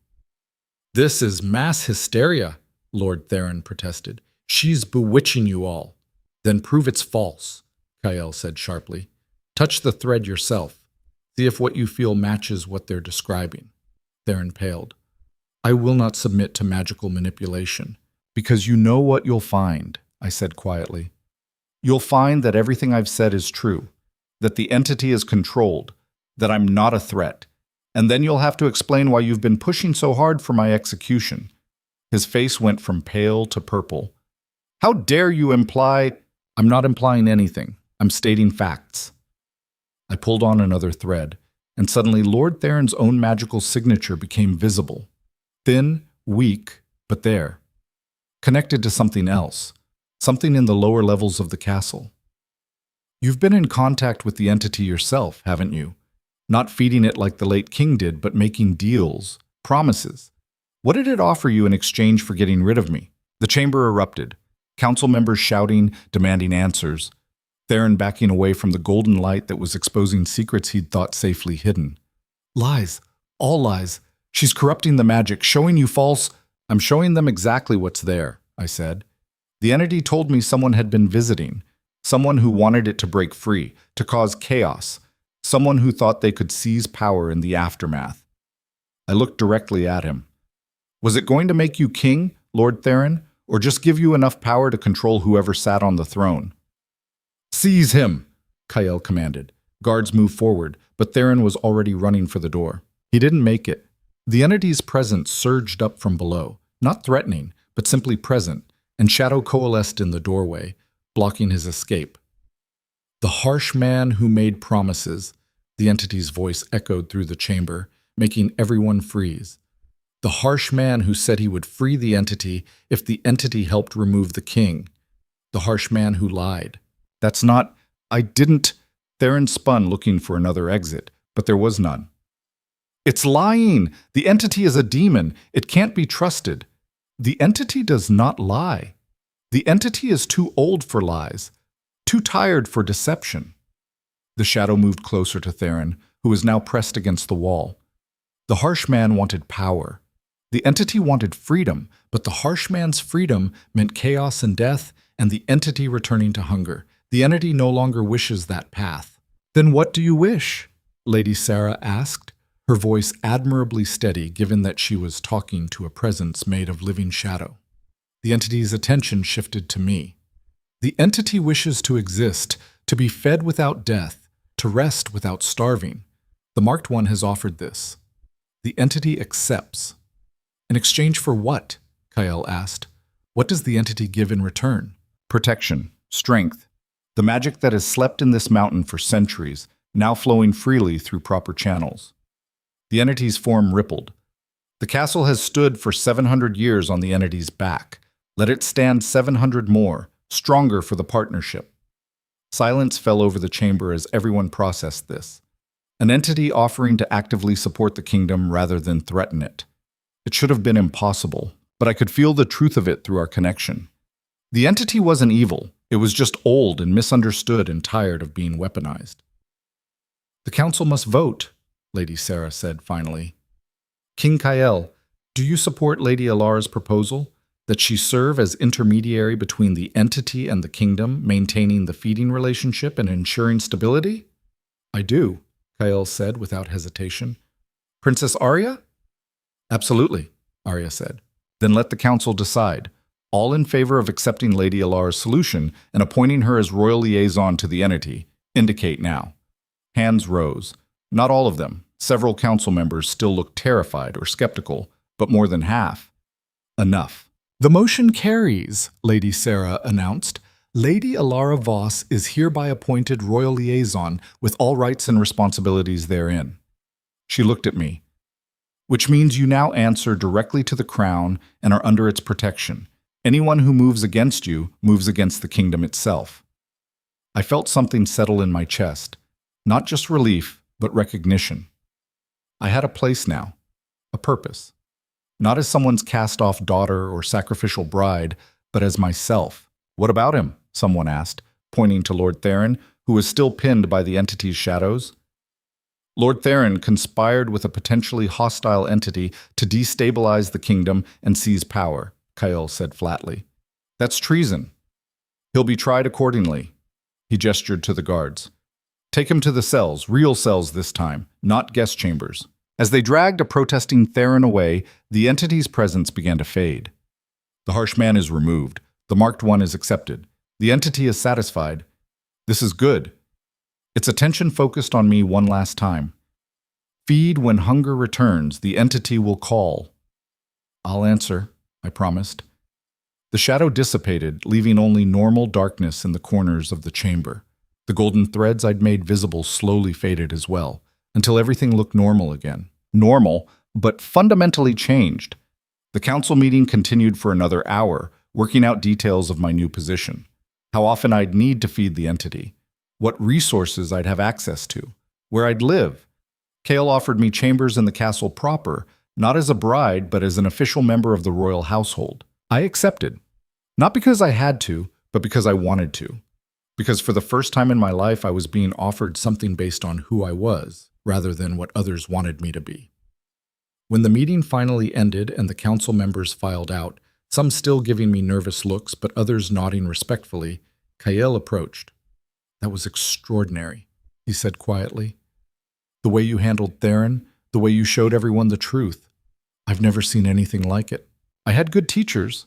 This is mass hysteria, Lord Theron protested. She's bewitching you all. Then prove it's false, Kael said sharply. Touch the thread yourself. See if what you feel matches what they're describing. Theron paled. I will not submit to magical manipulation. Because you know what you'll find, I said quietly. You'll find that everything I've said is true, that the entity is controlled, that I'm not a threat, and then you'll have to explain why you've been pushing so hard for my execution. His face went from pale to purple. How dare you imply— I'm not implying anything. I'm stating facts. I pulled on another thread, and suddenly Lord Theron's own magical signature became visible. Thin, weak, but there. Connected to something else, something in the lower levels of the castle. You've been in contact with the entity yourself, haven't you? Not feeding it like the late king did, but making deals, promises. What did it offer you in exchange for getting rid of me? The chamber erupted. Council members shouting, demanding answers. Theron backing away from the golden light that was exposing secrets he'd thought safely hidden. Lies. All lies. She's corrupting the magic, showing you false— I'm showing them exactly what's there, I said. The entity told me someone had been visiting, someone who wanted it to break free, to cause chaos, someone who thought they could seize power in the aftermath. I looked directly at him. Was it going to make you king, Lord Theron, or just give you enough power to control whoever sat on the throne? Seize him, Kael commanded. Guards moved forward, but Theron was already running for the door. He didn't make it. The entity's presence surged up from below, not threatening, but simply present, and shadow coalesced in the doorway, blocking his escape. The harsh man who made promises, the entity's voice echoed through the chamber, making everyone freeze. The harsh man who said he would free the entity if the entity helped remove the king. The harsh man who lied. That's not— I didn't— Theron spun, looking for another exit, but there was none. It's lying! The entity is a demon. It can't be trusted. The entity does not lie. The entity is too old for lies, too tired for deception. The shadow moved closer to Theron, who was now pressed against the wall. The harsh man wanted power. The entity wanted freedom, but the harsh man's freedom meant chaos and death, and the entity returning to hunger. The entity no longer wishes that path. Then what do you wish? Lady Sarah asked, her voice admirably steady given that she was talking to a presence made of living shadow. The entity's attention shifted to me. The entity wishes to exist, to be fed without death, to rest without starving. The marked one has offered this. The entity accepts. In exchange for what? Kael asked. What does the entity give in return? Protection, strength, the magic that has slept in this mountain for centuries, now flowing freely through proper channels. The entity's form rippled. The castle has stood for 700 years on the entity's back. Let it stand 700 more, stronger for the partnership. Silence fell over the chamber as everyone processed this. An entity offering to actively support the kingdom rather than threaten it. It should have been impossible, but I could feel the truth of it through our connection. The entity wasn't evil. It was just old and misunderstood and tired of being weaponized. The council must vote, Lady Sarah said finally. King Kael, do you support Lady Elara's proposal that she serve as intermediary between the entity and the kingdom, maintaining the feeding relationship and ensuring stability? I do, Kael said without hesitation. Princess Arya? Absolutely, Arya said. Then let the council decide. All in favor of accepting Lady Elara's solution and appointing her as royal liaison to the entity, indicate now. Hands rose. Not all of them. Several council members still looked terrified or skeptical, but more than half. Enough. The motion carries, Lady Sarah announced. Lady Elara Voss is hereby appointed royal liaison with all rights and responsibilities therein. She looked at me. Which means you now answer directly to the crown and are under its protection. Anyone who moves against you moves against the kingdom itself. I felt something settle in my chest. Not just relief, but recognition. I had a place now, a purpose. Not as someone's cast-off daughter or sacrificial bride, but as myself. What about him? Someone asked, pointing to Lord Theron, who was still pinned by the entity's shadows. Lord Theron conspired with a potentially hostile entity to destabilize the kingdom and seize power, Kael said flatly. That's treason. He'll be tried accordingly. He gestured to the guards. Take him to the cells, real cells this time, not guest chambers. As they dragged a protesting Theron away, the entity's presence began to fade. The harsh man is removed. The marked one is accepted. The entity is satisfied. This is good. Its attention focused on me one last time. Feed when hunger returns, the entity will call. I'll answer, I promised. The shadow dissipated, leaving only normal darkness in the corners of the chamber. The golden threads I'd made visible slowly faded as well, until everything looked normal again. Normal, but fundamentally changed. The council meeting continued for another hour, working out details of my new position. How often I'd need to feed the entity. What resources I'd have access to. Where I'd live. Kael offered me chambers in the castle proper, not as a bride, but as an official member of the royal household. I accepted. Not because I had to, but because I wanted to. Because for the first time in my life, I was being offered something based on who I was, rather than what others wanted me to be. When the meeting finally ended and the council members filed out, some still giving me nervous looks, but others nodding respectfully, Kael approached. That was extraordinary, he said quietly. The way you handled Theron, the way you showed everyone the truth. I've never seen anything like it. I had good teachers.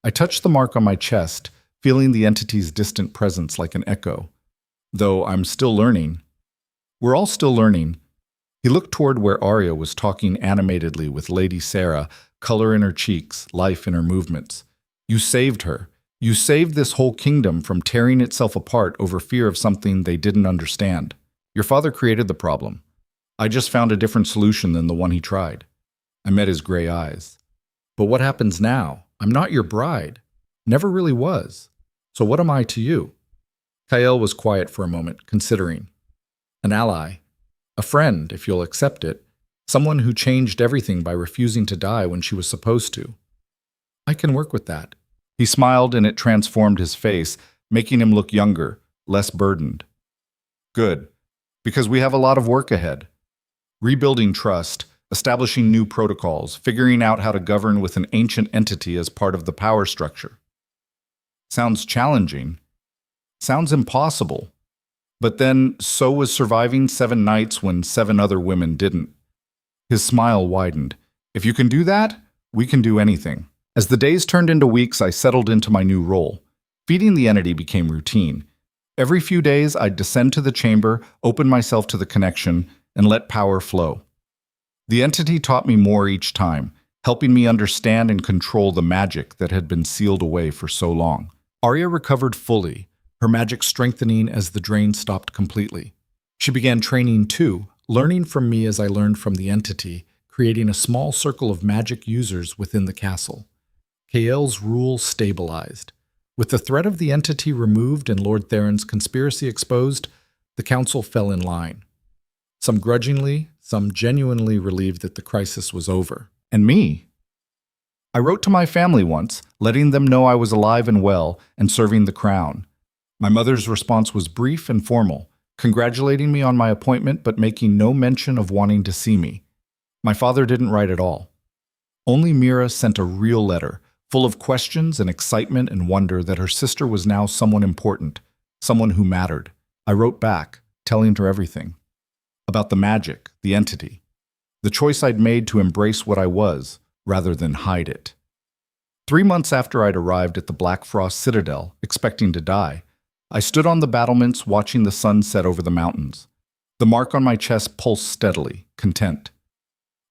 I touched the mark on my chest, feeling the entity's distant presence like an echo. Though I'm still learning. We're all still learning. He looked toward where Arya was talking animatedly with Lady Sarah, color in her cheeks, life in her movements. You saved her. You saved this whole kingdom from tearing itself apart over fear of something they didn't understand. Your father created the problem. I just found a different solution than the one he tried. I met his gray eyes. But what happens now? I'm not your bride. Never really was. So what am I to you? Kael was quiet for a moment, considering. An ally. A friend, if you'll accept it. Someone who changed everything by refusing to die when she was supposed to. I can work with that. He smiled and it transformed his face, making him look younger, less burdened. Good. Because we have a lot of work ahead. Rebuilding trust, establishing new protocols, figuring out how to govern with an ancient entity as part of the power structure. Sounds challenging. Sounds impossible. But then, so was surviving 7 nights when 7 other women didn't. His smile widened. If you can do that, we can do anything. As the days turned into weeks, I settled into my new role. Feeding the entity became routine. Every few days, I'd descend to the chamber, open myself to the connection, and let power flow. The entity taught me more each time, helping me understand and control the magic that had been sealed away for so long. Arya recovered fully, her magic strengthening as the drain stopped completely. She began training too, learning from me as I learned from the entity, creating a small circle of magic users within the castle. Kael's rule stabilized. With the threat of the entity removed and Lord Theron's conspiracy exposed, the council fell in line. Some grudgingly, some genuinely relieved that the crisis was over. And me? I wrote to my family once, letting them know I was alive and well and serving the crown. My mother's response was brief and formal, congratulating me on my appointment but making no mention of wanting to see me. My father didn't write at all. Only Mira sent a real letter, full of questions and excitement and wonder that her sister was now someone important, someone who mattered. I wrote back, telling her everything. About the magic, the entity. The choice I'd made to embrace what I was, rather than hide it. 3 months after I'd arrived at the Blackfrost Citadel, expecting to die, I stood on the battlements watching the sun set over the mountains. The mark on my chest pulsed steadily, content.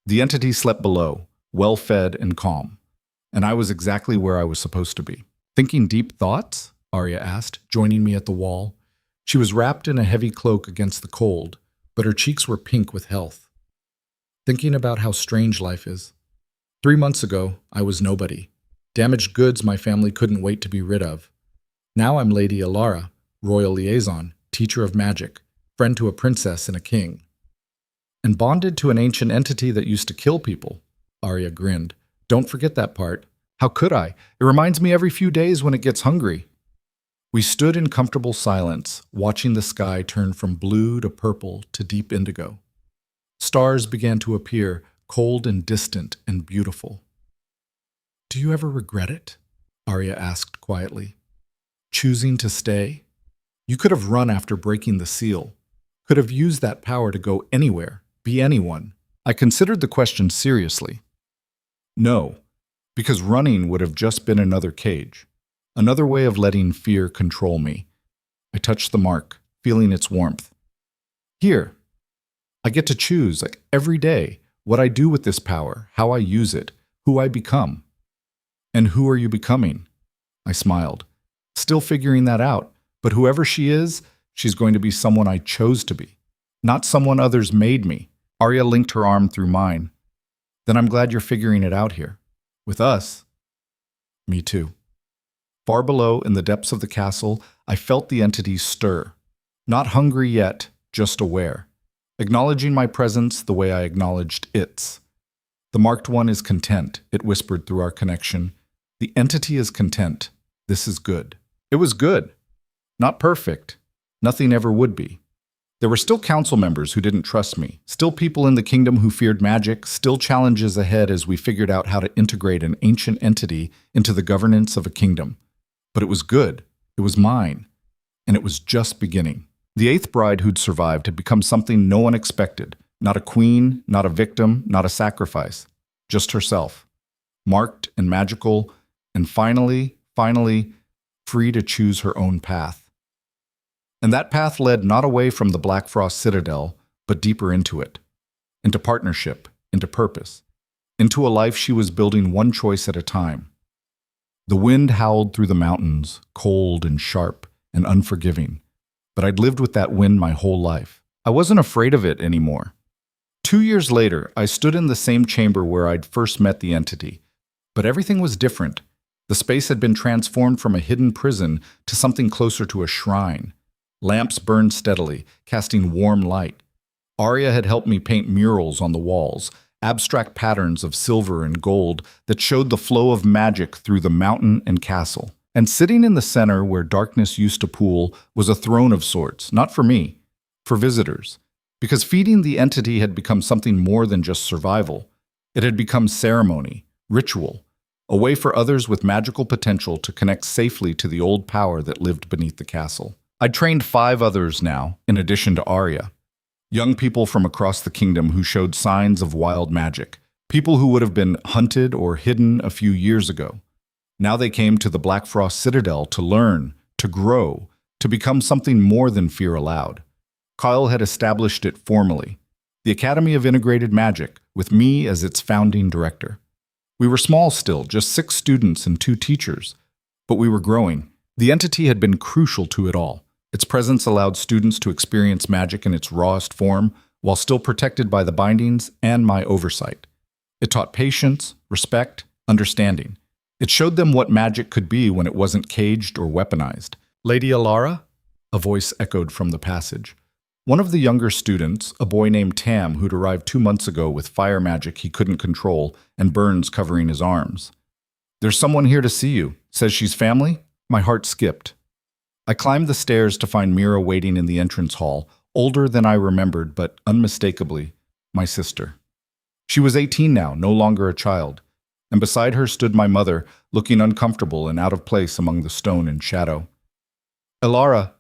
The entity slept below, well-fed and calm. And I was exactly where I was supposed to be. Thinking deep thoughts? Arya asked, joining me at the wall. She was wrapped in a heavy cloak against the cold, but her cheeks were pink with health. Thinking about how strange life is. 3 months ago, I was nobody. Damaged goods my family couldn't wait to be rid of. Now I'm Lady Elara, royal liaison, teacher of magic, friend to a princess and a king. And bonded to an ancient entity that used to kill people. Arya grinned. Don't forget that part. How could I? It reminds me every few days when it gets hungry. We stood in comfortable silence, watching the sky turn from blue to purple to deep indigo. Stars began to appear, cold and distant and beautiful. Do you ever regret it? Arya asked quietly. Choosing to stay? You could have run after breaking the seal. Could have used that power to go anywhere, be anyone. I considered the question seriously. No, because running would have just been another cage, another way of letting fear control me. I touched the mark, feeling its warmth. Here, I get to choose, like every day, what I do with this power, how I use it, who I become. And who are you becoming? I smiled, still figuring that out, but whoever she is, she's going to be someone I chose to be, not someone others made me. Arya linked her arm through mine. Then I'm glad you're figuring it out here. With us. Me too. Far below, in the depths of the castle, I felt the entity stir. Not hungry yet, just aware. Acknowledging my presence the way I acknowledged its. The marked one is content, it whispered through our connection. The entity is content. This is good. It was good. Not perfect. Nothing ever would be. There were still council members who didn't trust me, still people in the kingdom who feared magic, still challenges ahead as we figured out how to integrate an ancient entity into the governance of a kingdom. But it was good. It was mine. And it was just beginning. The eighth bride who'd survived had become something no one expected. Not a queen, not a victim, not a sacrifice. Just herself. Marked and magical, and finally, free to choose her own path. And that path led not away from the Blackfrost Citadel, but deeper into it. Into partnership, into purpose. Into a life she was building one choice at a time. The wind howled through the mountains, cold and sharp and unforgiving. But I'd lived with that wind my whole life. I wasn't afraid of it anymore. 2 years later, I stood in the same chamber where I'd first met the entity. But everything was different. The space had been transformed from a hidden prison to something closer to a shrine. Lamps burned steadily, casting warm light. Arya had helped me paint murals on the walls, abstract patterns of silver and gold that showed the flow of magic through the mountain and castle. And sitting in the center where darkness used to pool was a throne of sorts, not for me, for visitors. Because feeding the entity had become something more than just survival. It had become ceremony, ritual, a way for others with magical potential to connect safely to the old power that lived beneath the castle. I'd trained 5 others now, in addition to Arya. Young people from across the kingdom who showed signs of wild magic. People who would have been hunted or hidden a few years ago. Now they came to the Blackfrost Citadel to learn, to grow, to become something more than fear allowed. Kyle had established it formally, the Academy of Integrated Magic, with me as its founding director. We were small still, just 6 students and 2 teachers, but we were growing. The entity had been crucial to it all. Its presence allowed students to experience magic in its rawest form, while still protected by the bindings and my oversight. It taught patience, respect, understanding. It showed them what magic could be when it wasn't caged or weaponized. "Lady Elara?" a voice echoed from the passage. One of the younger students, a boy named Tam, who'd arrived 2 months ago with fire magic he couldn't control and burns covering his arms. "There's someone here to see you. Says she's family?" My heart skipped. I climbed the stairs to find Mira waiting in the entrance hall, older than I remembered, but unmistakably, my sister. She was 18 now, no longer a child, and beside her stood my mother, looking uncomfortable and out of place among the stone and shadow. "Elara!"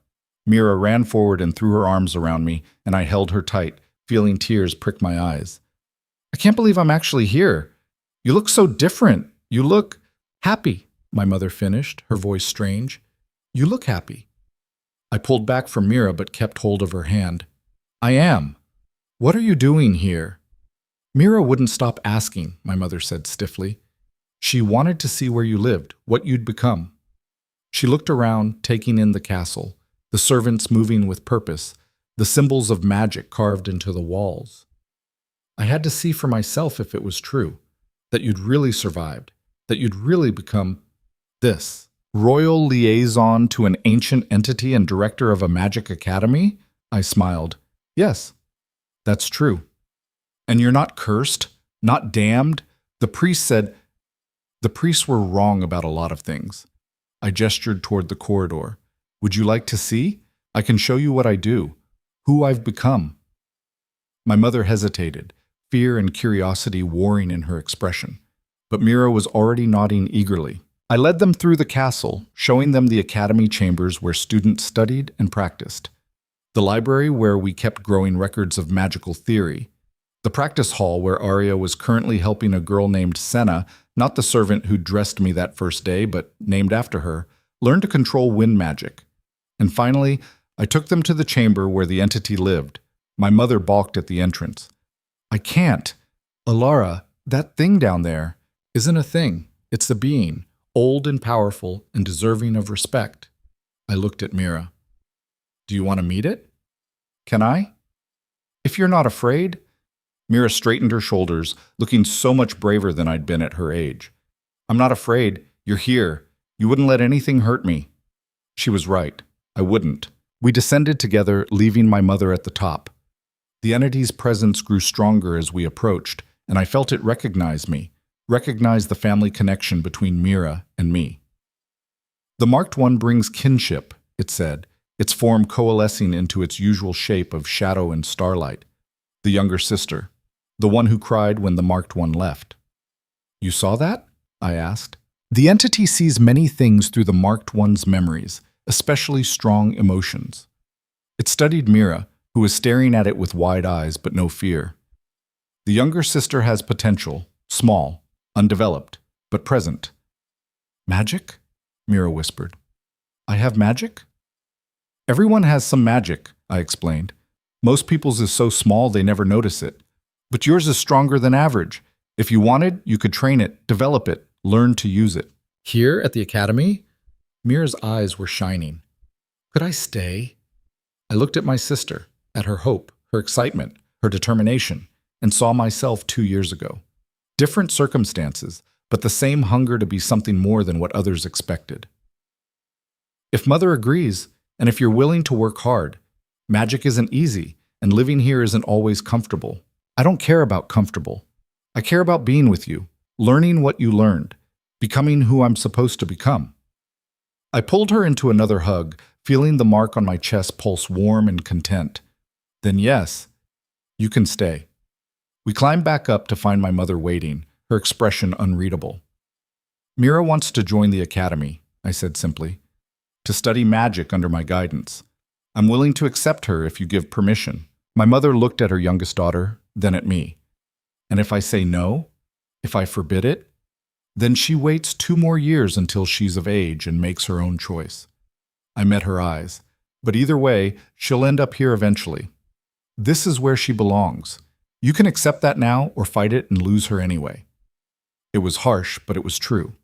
Mira ran forward and threw her arms around me, and I held her tight, feeling tears prick my eyes. "I can't believe I'm actually here. You look so different. You look happy," my mother finished, her voice strange. "You look happy." I pulled back from Mira but kept hold of her hand. "I am. What are you doing here?" Mira wouldn't stop asking, my mother said stiffly. She wanted to see where you lived, what you'd become. She looked around, taking in the castle, the servants moving with purpose, the symbols of magic carved into the walls. I had to see for myself if it was true, that you'd really survived, that you'd really become this. "Royal liaison to an ancient entity and director of a magic academy?" I smiled. "Yes, that's true. And you're not cursed, not damned?" The priest said, "The priests were wrong about a lot of things." I gestured toward the corridor. "Would you like to see? I can show you what I do, who I've become." My mother hesitated, fear and curiosity warring in her expression, but Mira was already nodding eagerly. I led them through the castle, showing them the academy chambers where students studied and practiced, the library where we kept growing records of magical theory, the practice hall where Arya was currently helping a girl named Senna, not the servant who dressed me that first day, but named after her, learn to control wind magic. And finally, I took them to the chamber where the entity lived. My mother balked at the entrance. "I can't. Elara, that thing down there isn't a thing. It's a being, old and powerful and deserving of respect." I looked at Mira. "Do you want to meet it? Can I?" "If you're not afraid." Mira straightened her shoulders, looking so much braver than I'd been at her age. "I'm not afraid. You're here. You wouldn't let anything hurt me." She was right. I wouldn't. We descended together, leaving my mother at the top. The entity's presence grew stronger as we approached, and I felt it recognize me, recognize the family connection between Mira and me. "The Marked One brings kinship," it said, its form coalescing into its usual shape of shadow and starlight. "The younger sister, the one who cried when the Marked One left." "You saw that?" I asked. The entity sees many things through the Marked One's memories, especially strong emotions. It studied Mira, who was staring at it with wide eyes but no fear. "The younger sister has potential, small, undeveloped, but present." "Magic?" Mira whispered. "I have magic?" "Everyone has some magic," I explained. "Most people's is so small they never notice it. But yours is stronger than average. If you wanted, you could train it, develop it, learn to use it." "Here at the academy?" Mira's eyes were shining. "Could I stay?" I looked at my sister, at her hope, her excitement, her determination, and saw myself 2 years ago. Different circumstances, but the same hunger to be something more than what others expected. "If Mother agrees, and if you're willing to work hard, magic isn't easy, and living here isn't always comfortable. I don't care about comfortable. I care about being with you, learning what you learned, becoming who I'm supposed to become." I pulled her into another hug, feeling the mark on my chest pulse warm and content. "Then yes, you can stay." We climbed back up to find my mother waiting, her expression unreadable. "Mira wants to join the academy," I said simply, "to study magic under my guidance. I'm willing to accept her if you give permission." My mother looked at her youngest daughter, then at me. "And if I say no? If I forbid it?" Then she waits 2 more years until she's of age and makes her own choice. I met her eyes, but either way, she'll end up here eventually. This is where she belongs. You can accept that now or fight it and lose her anyway. It was harsh, but it was true.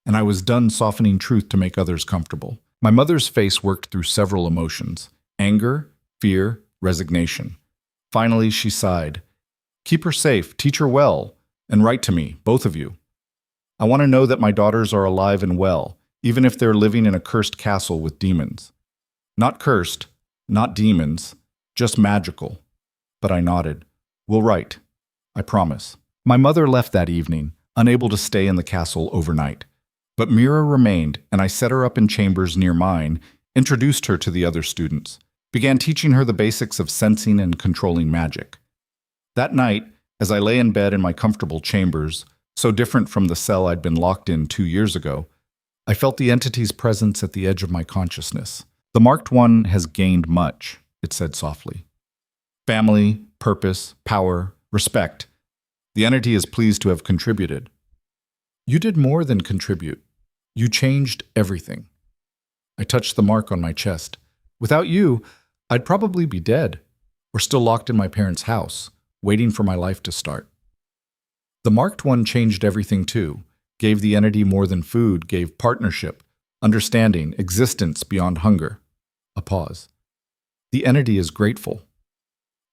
And I was done softening truth to make others comfortable. My mother's face worked through several emotions: anger, fear, resignation. Finally, she sighed. Keep her safe, teach her well, and write to me, both of you. I want to know that my daughters are alive and well, even if they're living in a cursed castle with demons. Not cursed, not demons, just magical. But I nodded. We'll write. I promise. My mother left that evening, unable to stay in the castle overnight. But Mira remained, and I set her up in chambers near mine, introduced her to the other students, began teaching her the basics of sensing and controlling magic. That night, as I lay in bed in my comfortable chambers, so different from the cell I'd been locked in 2 years ago, I felt the entity's presence at the edge of my consciousness. The marked one has gained much, it said softly. Family, purpose, power, respect. The entity is pleased to have contributed. You did more than contribute. You changed everything. I touched the mark on my chest. Without you, I'd probably be dead, or still locked in my parents' house, waiting for my life to start. The marked one changed everything too, gave the entity more than food, gave partnership, understanding, existence beyond hunger. A pause. The entity is grateful.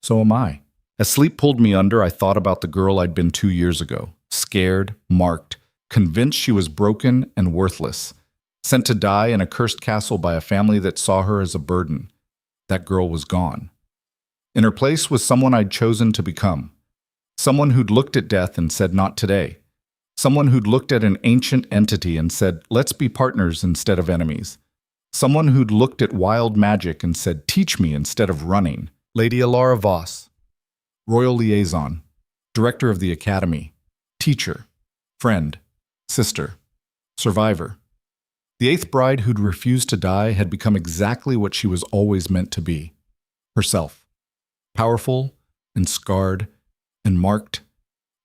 So am I. As sleep pulled me under, I thought about the girl I'd been 2 years ago, scared, marked, convinced she was broken and worthless, sent to die in a cursed castle by a family that saw her as a burden. That girl was gone. In her place was someone I'd chosen to become. Someone who'd looked at death and said, not today. Someone who'd looked at an ancient entity and said, let's be partners instead of enemies. Someone who'd looked at wild magic and said, teach me instead of running. Lady Elara Voss, Royal Liaison, Director of the Academy, Teacher, Friend, Sister, Survivor. The 8th bride who'd refused to die had become exactly what she was always meant to be. Herself. Powerful and scarred and marked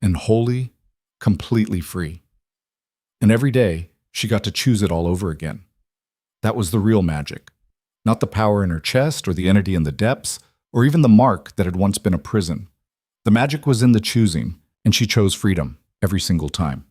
and wholly, completely free. And every day, she got to choose it all over again. That was the real magic. Not the power in her chest or the entity in the depths, or even the mark that had once been a prison. The magic was in the choosing, and she chose freedom every single time.